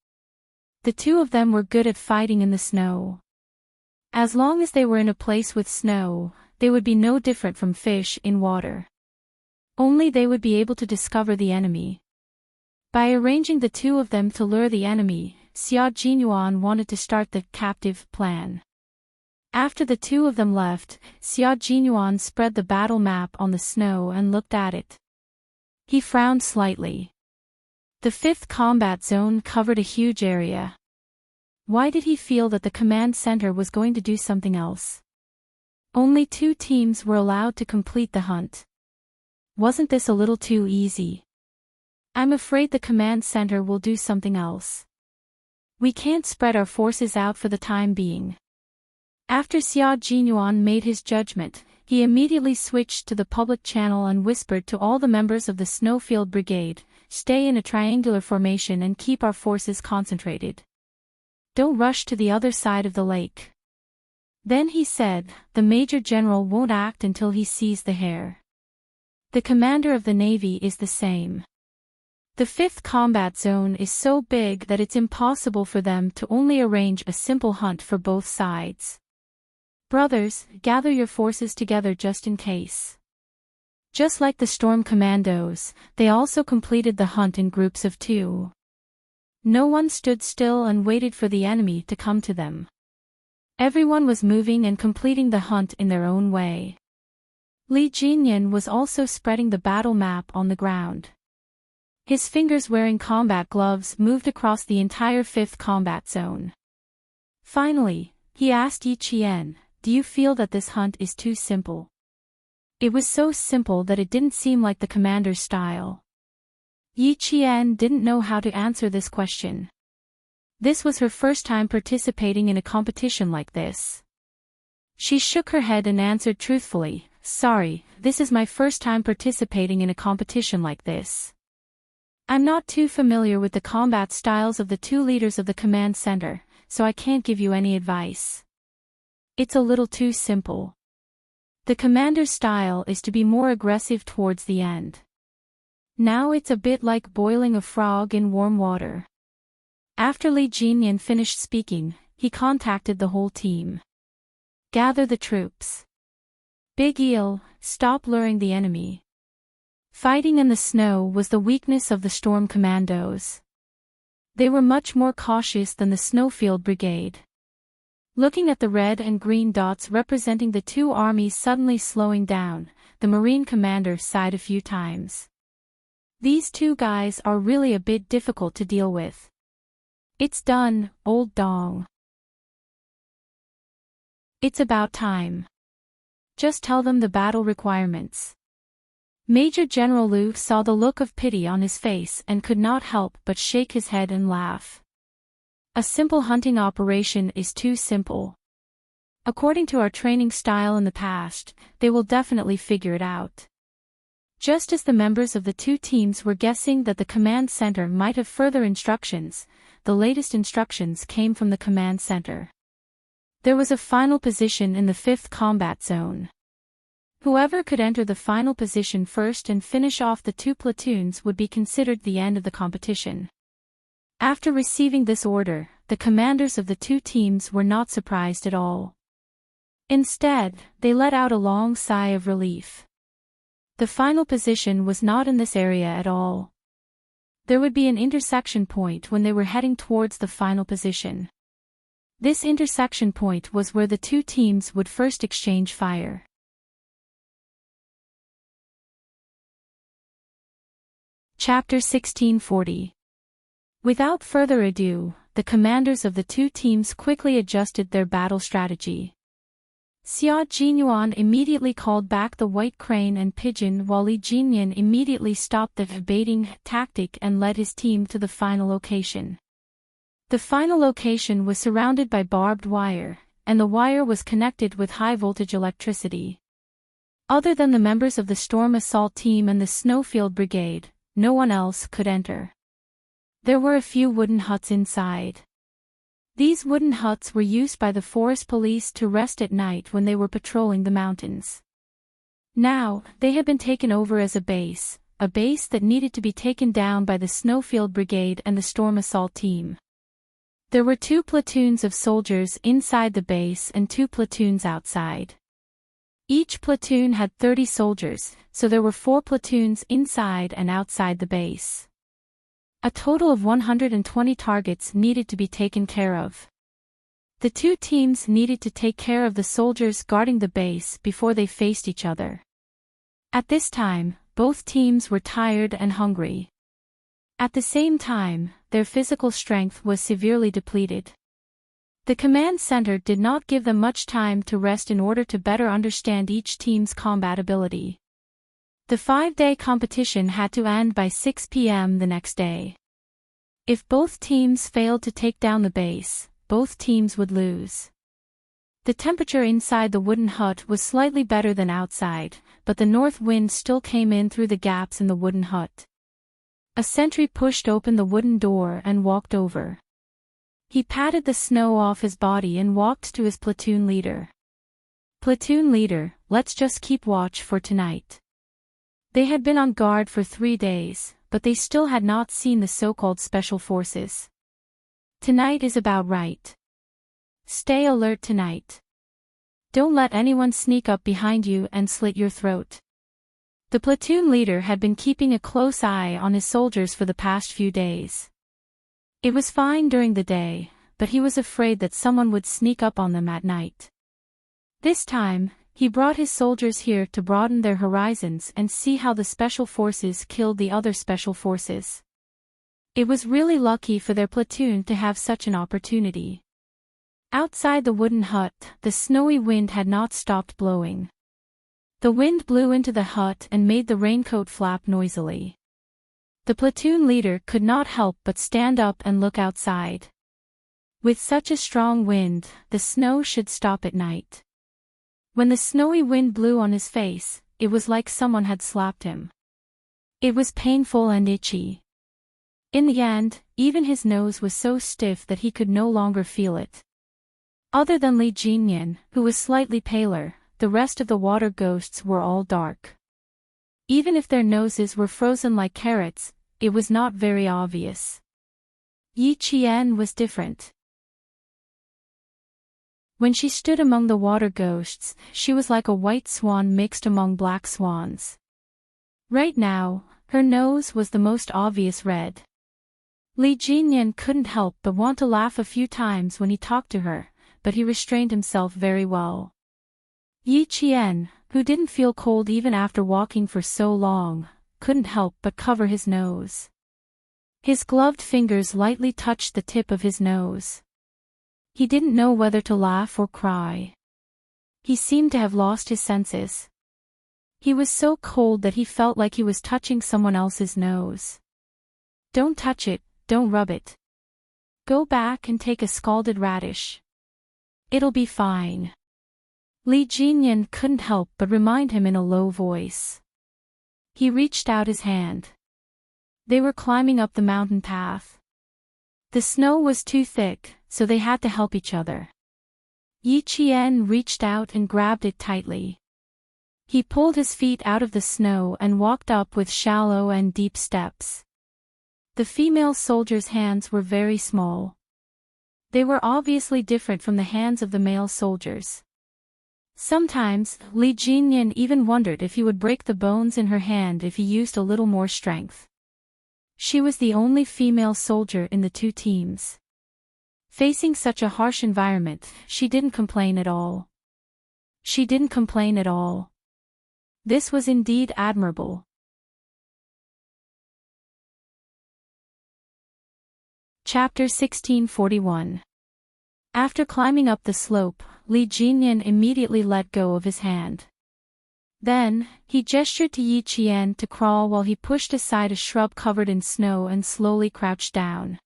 Speaker 1: The two of them were good at fighting in the snow. As long as they were in a place with snow, they would be no different from fish in water. Only they would be able to discover the enemy. By arranging the two of them to lure the enemy, Xia Jinyuan wanted to start the captive plan. After the two of them left, Xia Jinyuan spread the battle map on the snow and looked at it. He frowned slightly. The fifth combat zone covered a huge area. Why did he feel that the command center was going to do something else? Only 2 teams were allowed to complete the hunt. Wasn't this a little too easy? I'm afraid the command center will do something else. We can't spread our forces out for the time being. After Xia Jinyuan made his judgment, he immediately switched to the public channel and whispered to all the members of the Snowfield Brigade, stay in a triangular formation and keep our forces concentrated. Don't rush to the other side of the lake. Then he said, the Major General won't act until he sees the hare. The commander of the Navy is the same. The fifth combat zone is so big that it's impossible for them to only arrange a simple hunt for both sides. Brothers, gather your forces together just in case. Just like the Storm Commandos, they also completed the hunt in groups of 2. No one stood still and waited for the enemy to come to them. Everyone was moving and completing the hunt in their own way. Li Jinyan was also spreading the battle map on the ground. His fingers wearing combat gloves moved across the entire fifth combat zone. Finally, he asked Yi Qian, do you feel that this hunt is too simple? It was so simple that it didn't seem like the commander's style. Yi Qian didn't know how to answer this question. This was her first time participating in a competition like this. She shook her head and answered truthfully, "Sorry, this is my first time participating in a competition like this. I'm not too familiar with the combat styles of the two leaders of the command center, so I can't give you any advice. It's a little too simple. The commander's style is to be more aggressive towards the end. Now it's a bit like boiling a frog in warm water." After Li Jinyan finished speaking, he contacted the whole team. "Gather the troops. Big Eel, stop luring the enemy." Fighting in the snow was the weakness of the Storm Commandos. They were much more cautious than the Snowfield Brigade. Looking at the red and green dots representing the two armies suddenly slowing down, the Marine commander sighed a few times. These two guys are really a bit difficult to deal with. "It's done, old dong. It's about time. Just tell them the battle requirements." Major General Liu saw the look of pity on his face and could not help but shake his head and laugh. A simple hunting operation is too simple. According to our training style in the past, they will definitely figure it out. Just as the members of the two teams were guessing that the command center might have further instructions, the latest instructions came from the command center. There was a final position in the 5th combat zone. Whoever could enter the final position first and finish off the two platoons would be considered the end of the competition. After receiving this order, the commanders of the two teams were not surprised at all. Instead, they let out a long sigh of relief. The final position was not in this area at all. There would be an intersection point when they were heading towards the final position. This intersection point was where the two teams would first exchange fire. Chapter 1640. Without further ado, the commanders of the two teams quickly adjusted their battle strategy. Xia Jinyuan immediately called back the White Crane and Pigeon while Li Jinyan immediately stopped the baiting tactic and led his team to the final location. The final location was surrounded by barbed wire, and the wire was connected with high-voltage electricity. Other than the members of the Storm Assault Team and the Snowfield Brigade, no one else could enter. There were a few wooden huts inside. These wooden huts were used by the forest police to rest at night when they were patrolling the mountains. Now, they had been taken over as a base that needed to be taken down by the Snowfield Brigade and the Storm Assault Team. There were 2 platoons of soldiers inside the base and 2 platoons outside. Each platoon had 30 soldiers, so there were 4 platoons inside and outside the base. A total of 120 targets needed to be taken care of. The 2 teams needed to take care of the soldiers guarding the base before they faced each other. At this time, both teams were tired and hungry. At the same time, their physical strength was severely depleted. The command center did not give them much time to rest in order to better understand each team's combat ability. The 5-day competition had to end by 6 p.m. the next day. If both teams failed to take down the base, both teams would lose. The temperature inside the wooden hut was slightly better than outside, but the north wind still came in through the gaps in the wooden hut. A sentry pushed open the wooden door and walked over. He patted the snow off his body and walked to his platoon leader. "Platoon leader, let's just keep watch for tonight." They had been on guard for 3 days, but they still had not seen the so-called special forces. Tonight is about right. Stay alert tonight. Don't let anyone sneak up behind you and slit your throat. The platoon leader had been keeping a close eye on his soldiers for the past few days. It was fine during the day, but he was afraid that someone would sneak up on them at night. This time, he brought his soldiers here to broaden their horizons and see how the special forces killed the other special forces. It was really lucky for their platoon to have such an opportunity. Outside the wooden hut, the snowy wind had not stopped blowing. The wind blew into the hut and made the raincoat flap noisily. The platoon leader could not help but stand up and look outside. With such a strong wind, the snow should stop at night. When the snowy wind blew on his face, it was like someone had slapped him. It was painful and itchy. In the end, even his nose was so stiff that he could no longer feel it. Other than Li Jinyan, who was slightly paler, the rest of the water ghosts were all dark. Even if their noses were frozen like carrots, it was not very obvious. Yi Qian was different. When she stood among the water ghosts, she was like a white swan mixed among black swans. Right now, her nose was the most obvious red. Li Jinyan couldn't help but want to laugh a few times when he talked to her, but he restrained himself very well. Yi Qian, who didn't feel cold even after walking for so long, couldn't help but cover his nose. His gloved fingers lightly touched the tip of his nose. He didn't know whether to laugh or cry. He seemed to have lost his senses. He was so cold that he felt like he was touching someone else's nose. Don't touch it, don't rub it. Go back and take a scalded radish. It'll be fine. Li Jinyan couldn't help but remind him in a low voice. He reached out his hand. They were climbing up the mountain path. The snow was too thick, so they had to help each other. Yi Qian reached out and grabbed it tightly. He pulled his feet out of the snow and walked up with shallow and deep steps. The female soldier's hands were very small. They were obviously different from the hands of the male soldiers. Sometimes, Li Jinyan even wondered if he would break the bones in her hand if he used a little more strength. She was the only female soldier in the two teams. Facing such a harsh environment, she didn't complain at all. She didn't complain at all. This was indeed admirable. Chapter 1641. After climbing up the slope, Li Jinyan immediately let go of his hand. Then, he gestured to Yi Qian to crawl while he pushed aside a shrub covered in snow and slowly crouched down.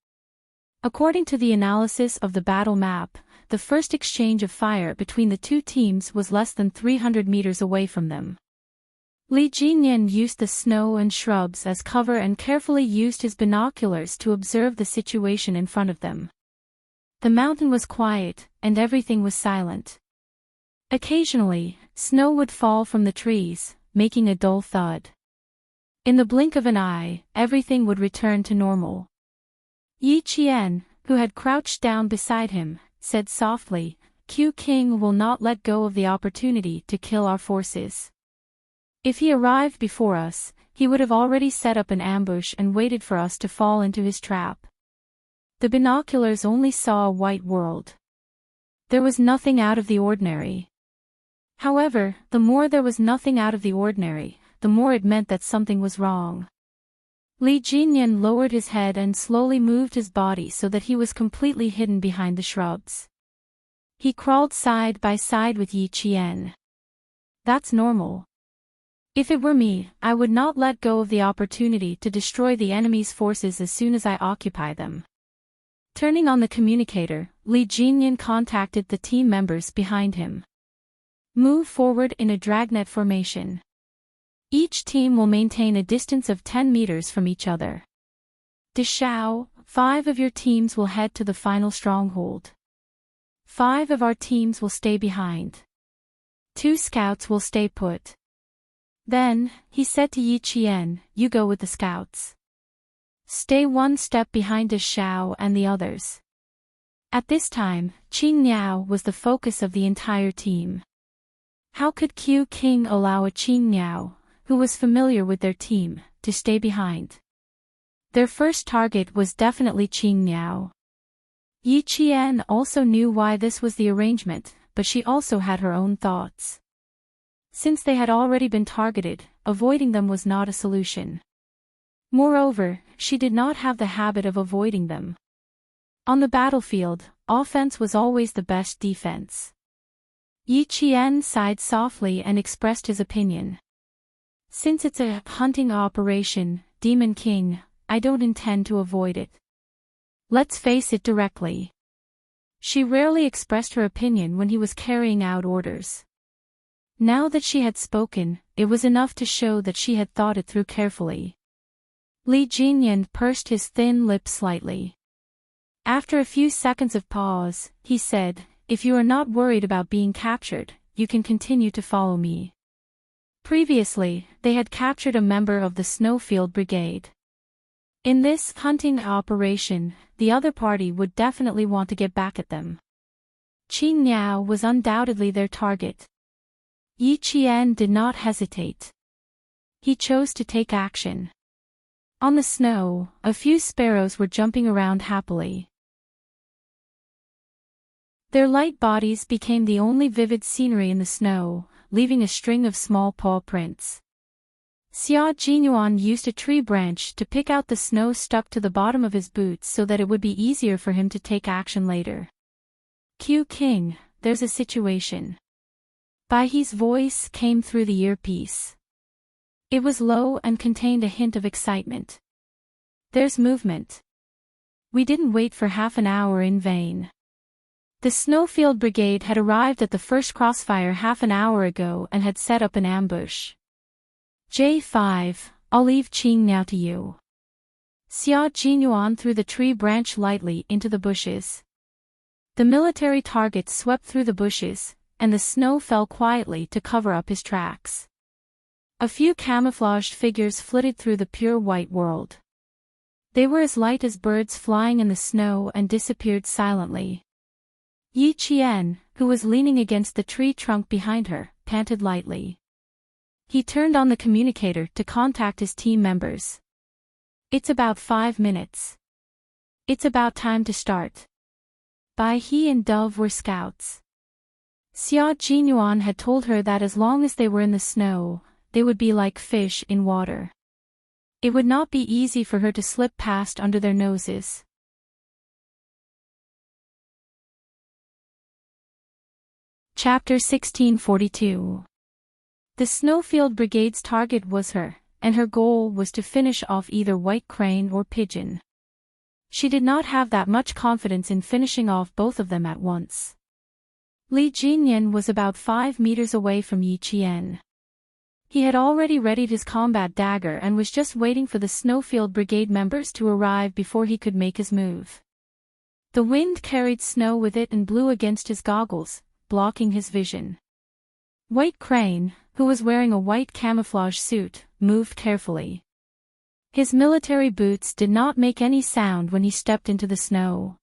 Speaker 1: According to the analysis of the battle map, the first exchange of fire between the two teams was less than 300 meters away from them. Li Jinyan used the snow and shrubs as cover and carefully used his binoculars to observe the situation in front of them. The mountain was quiet, and everything was silent. Occasionally, snow would fall from the trees, making a dull thud. In the blink of an eye, everything would return to normal. Yi Qian, who had crouched down beside him, said softly, "Q King will not let go of the opportunity to kill our forces. If he arrived before us, he would have already set up an ambush and waited for us to fall into his trap." The binoculars only saw a white world. There was nothing out of the ordinary. However, the more there was nothing out of the ordinary, the more it meant that something was wrong. Li Jinyan lowered his head and slowly moved his body so that he was completely hidden behind the shrubs. He crawled side by side with Yi Qian. That's normal. If it were me, I would not let go of the opportunity to destroy the enemy's forces as soon as I occupy them. Turning on the communicator, Li Jinyan contacted the team members behind him. Move forward in a dragnet formation. Each team will maintain a distance of 10 meters from each other. Deshao, 5 of your teams will head to the final stronghold. 5 of our teams will stay behind. 2 scouts will stay put. Then, he said to Yi Qian, "You go with the scouts. Stay one step behind Deshao and the others." At this time, Qing Niao was the focus of the entire team. How could Q King allow a Qing Niao, who was familiar with their team, to stay behind? Their first target was definitely Qing Niao. Yi Qian also knew why this was the arrangement, but she also had her own thoughts. Since they had already been targeted, avoiding them was not a solution. Moreover, she did not have the habit of avoiding them. On the battlefield, offense was always the best defense. Yi Qian sighed softly and expressed his opinion. Since it's a hunting operation, Demon King, I don't intend to avoid it. Let's face it directly. She rarely expressed her opinion when he was carrying out orders. Now that she had spoken, it was enough to show that she had thought it through carefully. Li Jinyan pursed his thin lips slightly. After a few seconds of pause, he said, if you are not worried about being captured, you can continue to follow me. Previously, they had captured a member of the Snowfield Brigade. In this hunting operation, the other party would definitely want to get back at them. Qing Niao was undoubtedly their target. Yi Qian did not hesitate. He chose to take action. On the snow, a few sparrows were jumping around happily. Their light bodies became the only vivid scenery in the snow, leaving a string of small paw prints. Xia Jinyuan used a tree branch to pick out the snow stuck to the bottom of his boots so that it would be easier for him to take action later. Q King, there's a situation. Bai He's voice came through the earpiece. It was low and contained a hint of excitement. There's movement. We didn't wait for half an hour in vain. The Snowfield Brigade had arrived at the first crossfire half an hour ago and had set up an ambush. J5, I'll leave Qing now to you. Xia Jinyuan threw the tree branch lightly into the bushes. The military target swept through the bushes, and the snow fell quietly to cover up his tracks. A few camouflaged figures flitted through the pure white world. They were as light as birds flying in the snow and disappeared silently. Yi Qian, who was leaning against the tree trunk behind her, panted lightly. He turned on the communicator to contact his team members. It's about 5 minutes. It's about time to start. Bai He and Dove were scouts. Xia Jinyuan had told her that as long as they were in the snow, they would be like fish in water. It would not be easy for her to slip past under their noses. Chapter 1642. The Snowfield Brigade's target was her, and her goal was to finish off either White Crane or Pigeon. She did not have that much confidence in finishing off both of them at once. Li Jinyan was about 5 meters away from Yi Qian. He had already readied his combat dagger and was just waiting for the Snowfield Brigade members to arrive before he could make his move. The wind carried snow with it and blew against his goggles, blocking his vision. White Crane, who was wearing a white camouflage suit, moved carefully. His military boots did not make any sound when he stepped into the snow.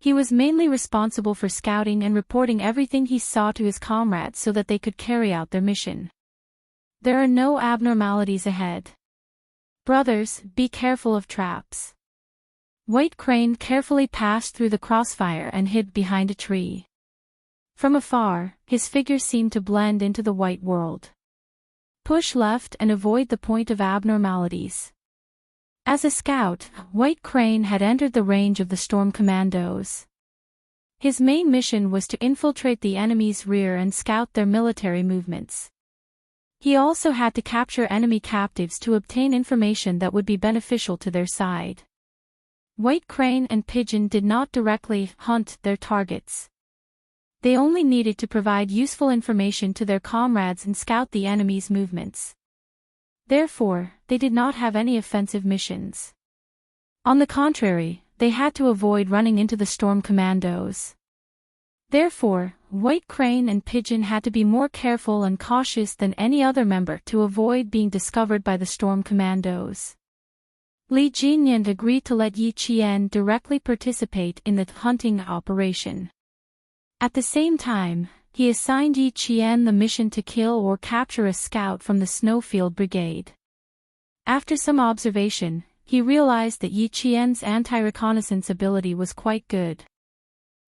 Speaker 1: He was mainly responsible for scouting and reporting everything he saw to his comrades so that they could carry out their mission. There are no abnormalities ahead. Brothers, be careful of traps. White Crane carefully passed through the crossfire and hid behind a tree. From afar, his figure seemed to blend into the white world. Push left and avoid the point of abnormalities. As a scout, White Crane had entered the range of the Storm Commandos. His main mission was to infiltrate the enemy's rear and scout their military movements. He also had to capture enemy captives to obtain information that would be beneficial to their side. White Crane and Pigeon did not directly hunt their targets. They only needed to provide useful information to their comrades and scout the enemy's movements. Therefore, they did not have any offensive missions. On the contrary, they had to avoid running into the Storm Commandos. Therefore, White Crane and Pigeon had to be more careful and cautious than any other member to avoid being discovered by the Storm Commandos. Li Jinyan agreed to let Yi Qian directly participate in the hunting operation. At the same time, he assigned Yi Qian the mission to kill or capture a scout from the Snowfield Brigade. After some observation, he realized that Yi Qian's anti-reconnaissance ability was quite good.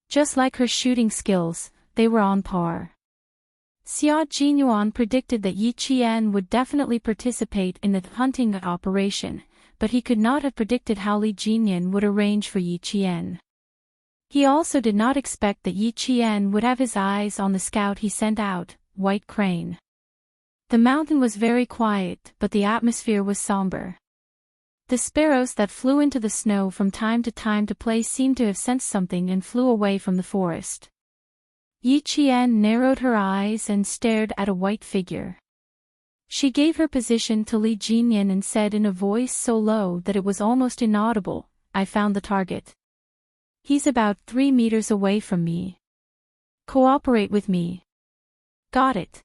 Speaker 1: Just like her shooting skills, they were on par. Xia Jinyuan predicted that Yi Qian would definitely participate in the hunting operation, but he could not have predicted how Li Jinyan would arrange for Yi Qian. He also did not expect that Yi Qian would have his eyes on the scout he sent out, White Crane. The mountain was very quiet, but the atmosphere was somber. The sparrows that flew into the snow from time to time to play seemed to have sensed something and flew away from the forest. Yi Qian narrowed her eyes and stared at a white figure. She gave her position to Li Jinyan and said in a voice so low that it was almost inaudible, "I found the target. He's about 3 meters away from me. Cooperate with me." "Got it."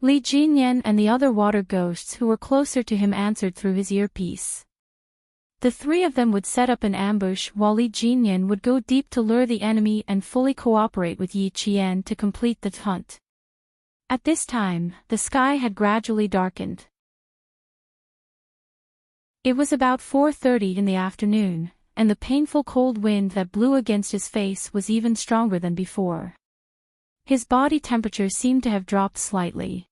Speaker 1: Li Jinyan and the other water ghosts who were closer to him answered through his earpiece. The three of them would set up an ambush while Li Jinyan would go deep to lure the enemy and fully cooperate with Yi Qian to complete the hunt. At this time, the sky had gradually darkened. It was about 4:30 in the afternoon, and the painful cold wind that blew against his face was even stronger than before. His body temperature seemed to have dropped slightly.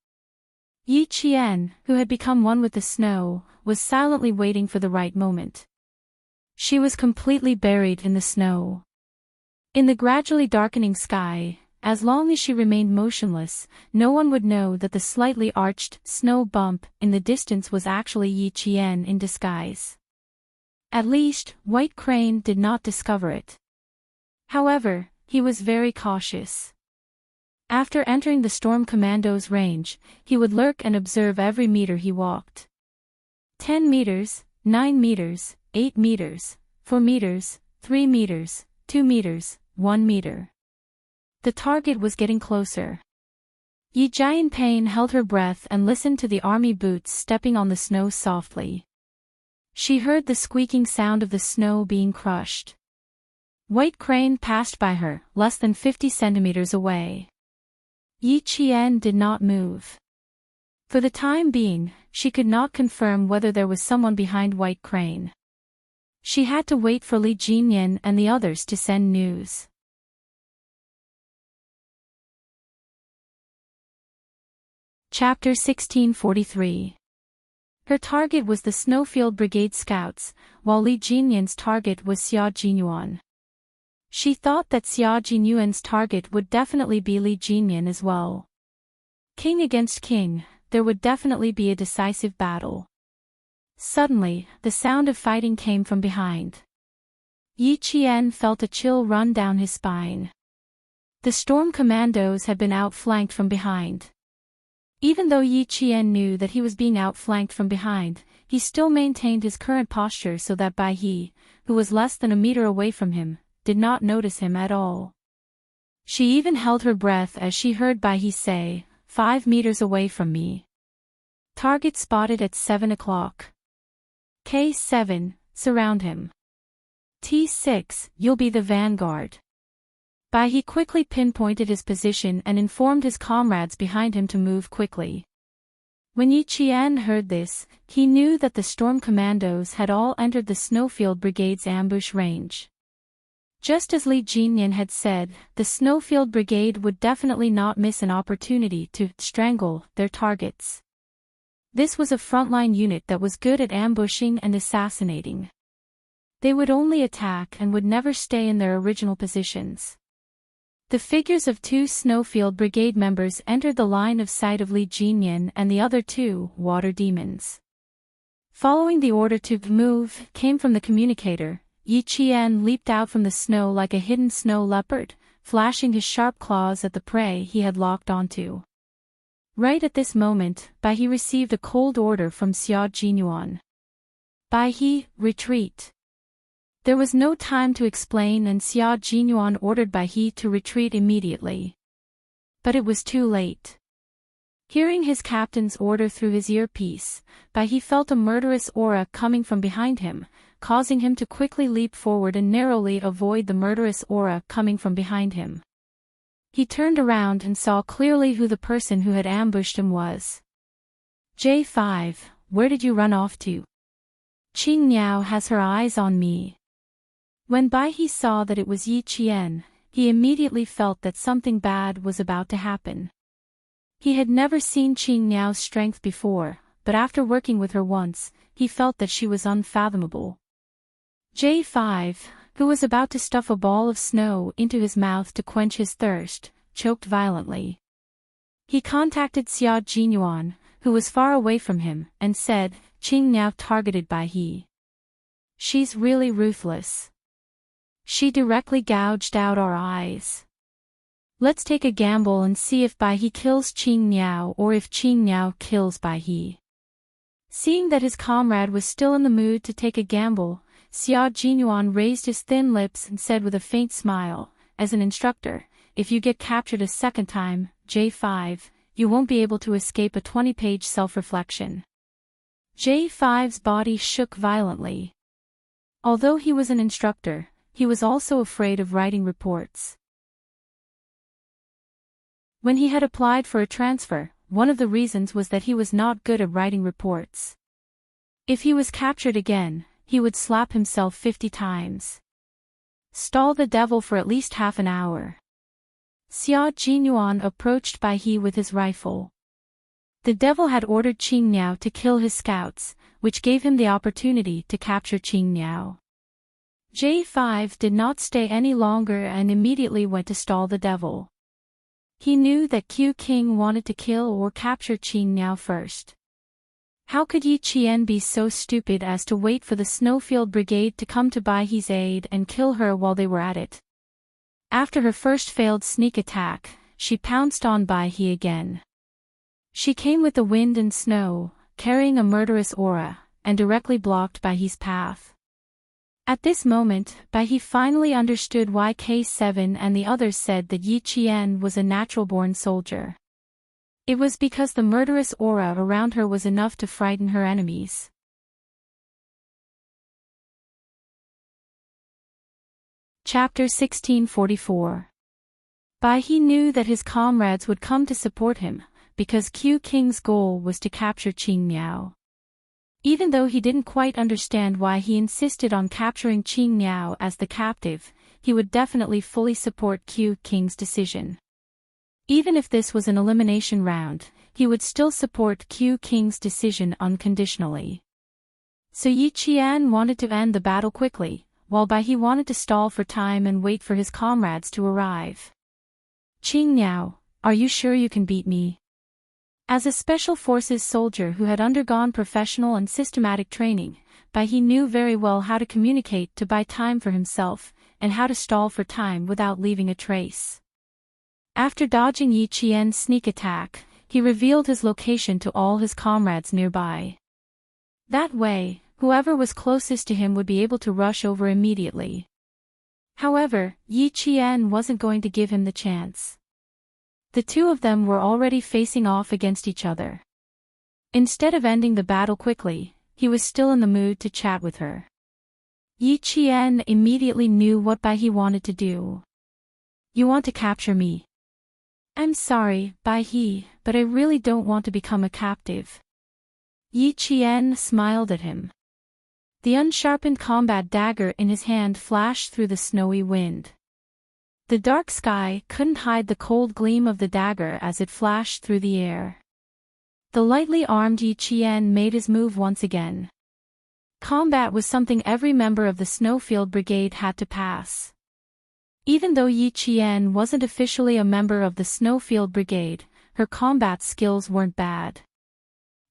Speaker 1: Yi Qian, who had become one with the snow, was silently waiting for the right moment. She was completely buried in the snow. In the gradually darkening sky, as long as she remained motionless, no one would know that the slightly arched snow bump in the distance was actually Yi Qian in disguise. At least, White Crane did not discover it. However, he was very cautious. After entering the Storm Commando's range, he would lurk and observe every meter he walked. 10 meters, 9 meters, 8 meters, 4 meters, 3 meters, 2 meters, 1 meter. The target was getting closer. Yi Jianping held her breath and listened to the army boots stepping on the snow softly. She heard the squeaking sound of the snow being crushed. White Crane passed by her, less than 50 centimeters away. Yi Qian did not move. For the time being, she could not confirm whether there was someone behind White Crane. She had to wait for Li Jinyan and the others to send news. Chapter 1643. Her target was the Snowfield Brigade Scouts, while Li Jinyan's target was Xia Jinyuan. She thought that Xia Jinyuan's target would definitely be Li Jinyan as well. King against king, there would definitely be a decisive battle. Suddenly, the sound of fighting came from behind. Yi Qian felt a chill run down his spine. The Storm Commandos had been outflanked from behind. Even though Yi Qian knew that he was being outflanked from behind, he still maintained his current posture so that Bai He, who was less than a meter away from him, did not notice him at all. She even held her breath as she heard Bai He say, 5 meters away from me. Target spotted at 7 o'clock. K7, surround him. T6, you'll be the vanguard. Bai He quickly pinpointed his position and informed his comrades behind him to move quickly. When Yi Qian heard this, he knew that the Storm Commandos had all entered the Snowfield Brigade's ambush range. Just as Li Jinyan had said, the Snowfield Brigade would definitely not miss an opportunity to strangle their targets. This was a frontline unit that was good at ambushing and assassinating. They would only attack and would never stay in their original positions. The figures of 2 Snowfield Brigade members entered the line of sight of Li Jinyan and the other 2 water demons. Following the order to move came from the communicator, Yi Qian leaped out from the snow like a hidden snow leopard, flashing his sharp claws at the prey he had locked onto. Right at this moment, Bai He received a cold order from Xia Jinyuan. Bai He, retreat. There was no time to explain and Xia Jinyuan ordered Bai He to retreat immediately. But it was too late. Hearing his captain's order through his earpiece, Bai He felt a murderous aura coming from behind him, causing him to quickly leap forward and narrowly avoid the murderous aura coming from behind him. He turned around and saw clearly who the person who had ambushed him was. J5, where did you run off to? Qing Niao has her eyes on me. When Bai He saw that it was Yi Qian, he immediately felt that something bad was about to happen. He had never seen Qing Niao's strength before, but after working with her once, he felt that she was unfathomable. J5, who was about to stuff a ball of snow into his mouth to quench his thirst, choked violently. He contacted Xia Jinyuan, who was far away from him, and said, "Qing now targeted by he. She's really ruthless. She directly gouged out our eyes. Let's take a gamble and see if Bai He kills Qing Niao or if Qing Niao kills Bai He." Seeing that his comrade was still in the mood to take a gamble, Xia Jinyuan raised his thin lips and said with a faint smile, "As an instructor, if you get captured a second time, J5, you won't be able to escape a 20-page self-reflection." J5's body shook violently. Although he was an instructor, he was also afraid of writing reports. When he had applied for a transfer, one of the reasons was that he was not good at writing reports. If he was captured again, he would slap himself 50 times. Stall the devil for at least half an hour. Xia Jinyuan approached Bai He with his rifle. The devil had ordered Qing Niao to kill his scouts, which gave him the opportunity to capture Qing Niao. J5 did not stay any longer and immediately went to stall the devil. He knew that Q King wanted to kill or capture Qing Niao first. How could Yi Qian be so stupid as to wait for the Snowfield Brigade to come to Bai He's aid and kill her while they were at it? After her first failed sneak attack, she pounced on Bai He again. She came with the wind and snow, carrying a murderous aura, and directly blocked Bai He's path. At this moment, Bai He finally understood why K7 and the others said that Yi Qian was a natural-born soldier. It was because the murderous aura around her was enough to frighten her enemies. Chapter 1644. Bai He knew that his comrades would come to support him, because Q King's goal was to capture Qing Niao. Even though he didn't quite understand why he insisted on capturing Qing Niao as the captive, he would definitely fully support Q King's decision. Even if this was an elimination round, he would still support Q King's decision unconditionally. So Yi Qian wanted to end the battle quickly, while Bai He wanted to stall for time and wait for his comrades to arrive. "Qing Niao, are you sure you can beat me?" As a Special Forces soldier who had undergone professional and systematic training, Bai He knew very well how to communicate to buy time for himself, and how to stall for time without leaving a trace. After dodging Yi Qian's sneak attack, he revealed his location to all his comrades nearby. That way, whoever was closest to him would be able to rush over immediately. However, Yi Qian wasn't going to give him the chance. The two of them were already facing off against each other. Instead of ending the battle quickly, he was still in the mood to chat with her. Yi Qian immediately knew what Bai He wanted to do. "You want to capture me?" "I'm sorry, Bai He, but I really don't want to become a captive." Yi Qian smiled at him. The unsharpened combat dagger in his hand flashed through the snowy wind. The dark sky couldn't hide the cold gleam of the dagger as it flashed through the air. The lightly armed Yi Qian made his move once again. Combat was something every member of the Snowfield Brigade had to pass. Even though Yi Qian wasn't officially a member of the Snowfield Brigade, her combat skills weren't bad.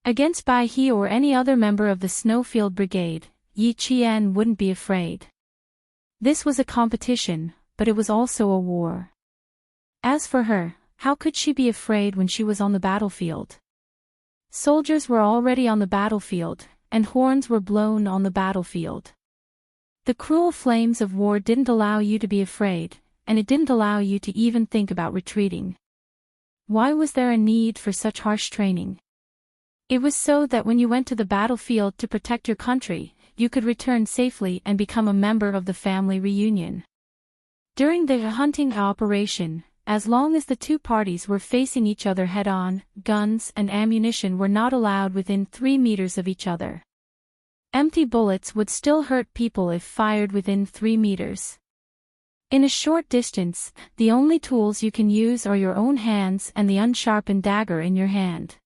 Speaker 1: Against Bai He or any other member of the Snowfield Brigade, Yi Qian wouldn't be afraid. This was a competition, but it was also a war. As for her, how could she be afraid when she was on the battlefield? Soldiers were already on the battlefield, and horns were blown on the battlefield. The cruel flames of war didn't allow you to be afraid, and it didn't allow you to even think about retreating. Why was there a need for such harsh training? It was so that when you went to the battlefield to protect your country, you could return safely and become a member of the family reunion. During the hunting operation, as long as the two parties were facing each other head-on, guns and ammunition were not allowed within 3 meters of each other. Empty bullets would still hurt people if fired within 3 meters. In a short distance, the only tools you can use are your own hands and the unsharpened dagger in your hand.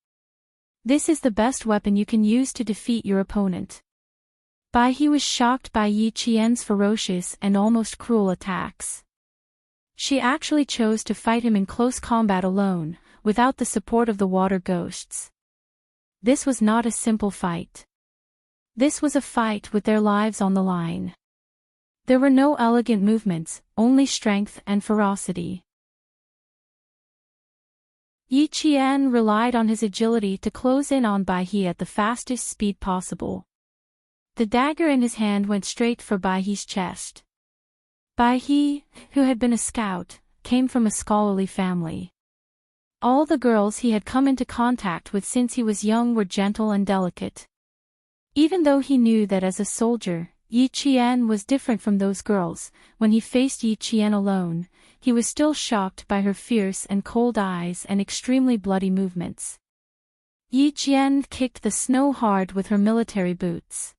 Speaker 1: This is the best weapon you can use to defeat your opponent. Bai He was shocked by Yi Qian's ferocious and almost cruel attacks. She actually chose to fight him in close combat alone, without the support of the water ghosts. This was not a simple fight. This was a fight with their lives on the line. There were no elegant movements, only strength and ferocity. Yi Qian relied on his agility to close in on Bai He at the fastest speed possible. The dagger in his hand went straight for Bai He's chest. Bai He, who had been a scout, came from a scholarly family. All the girls he had come into contact with since he was young were gentle and delicate. Even though he knew that as a soldier, Yi Qian was different from those girls, when he faced Yi Qian alone, he was still shocked by her fierce and cold eyes and extremely bloody movements. Yi Qian kicked the snow hard with her military boots.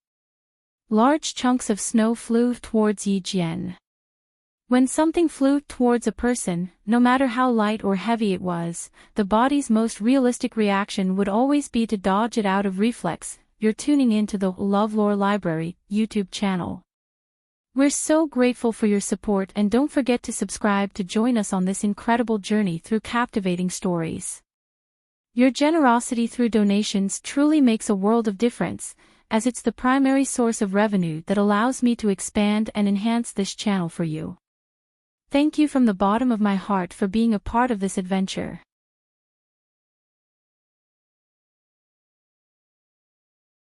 Speaker 1: Large chunks of snow flew towards Yi Qian. When something flew towards a person, no matter how light or heavy it was, the body's most realistic reaction would always be to dodge it out of reflex. You're tuning in to the LoveLore Library YouTube channel. We're so grateful for your support, and don't forget to subscribe to join us on this incredible journey through captivating stories. Your generosity through donations truly makes a world of difference, as it's the primary source of revenue that allows me to expand and enhance this channel for you. Thank you from the bottom of my heart for being a part of this adventure.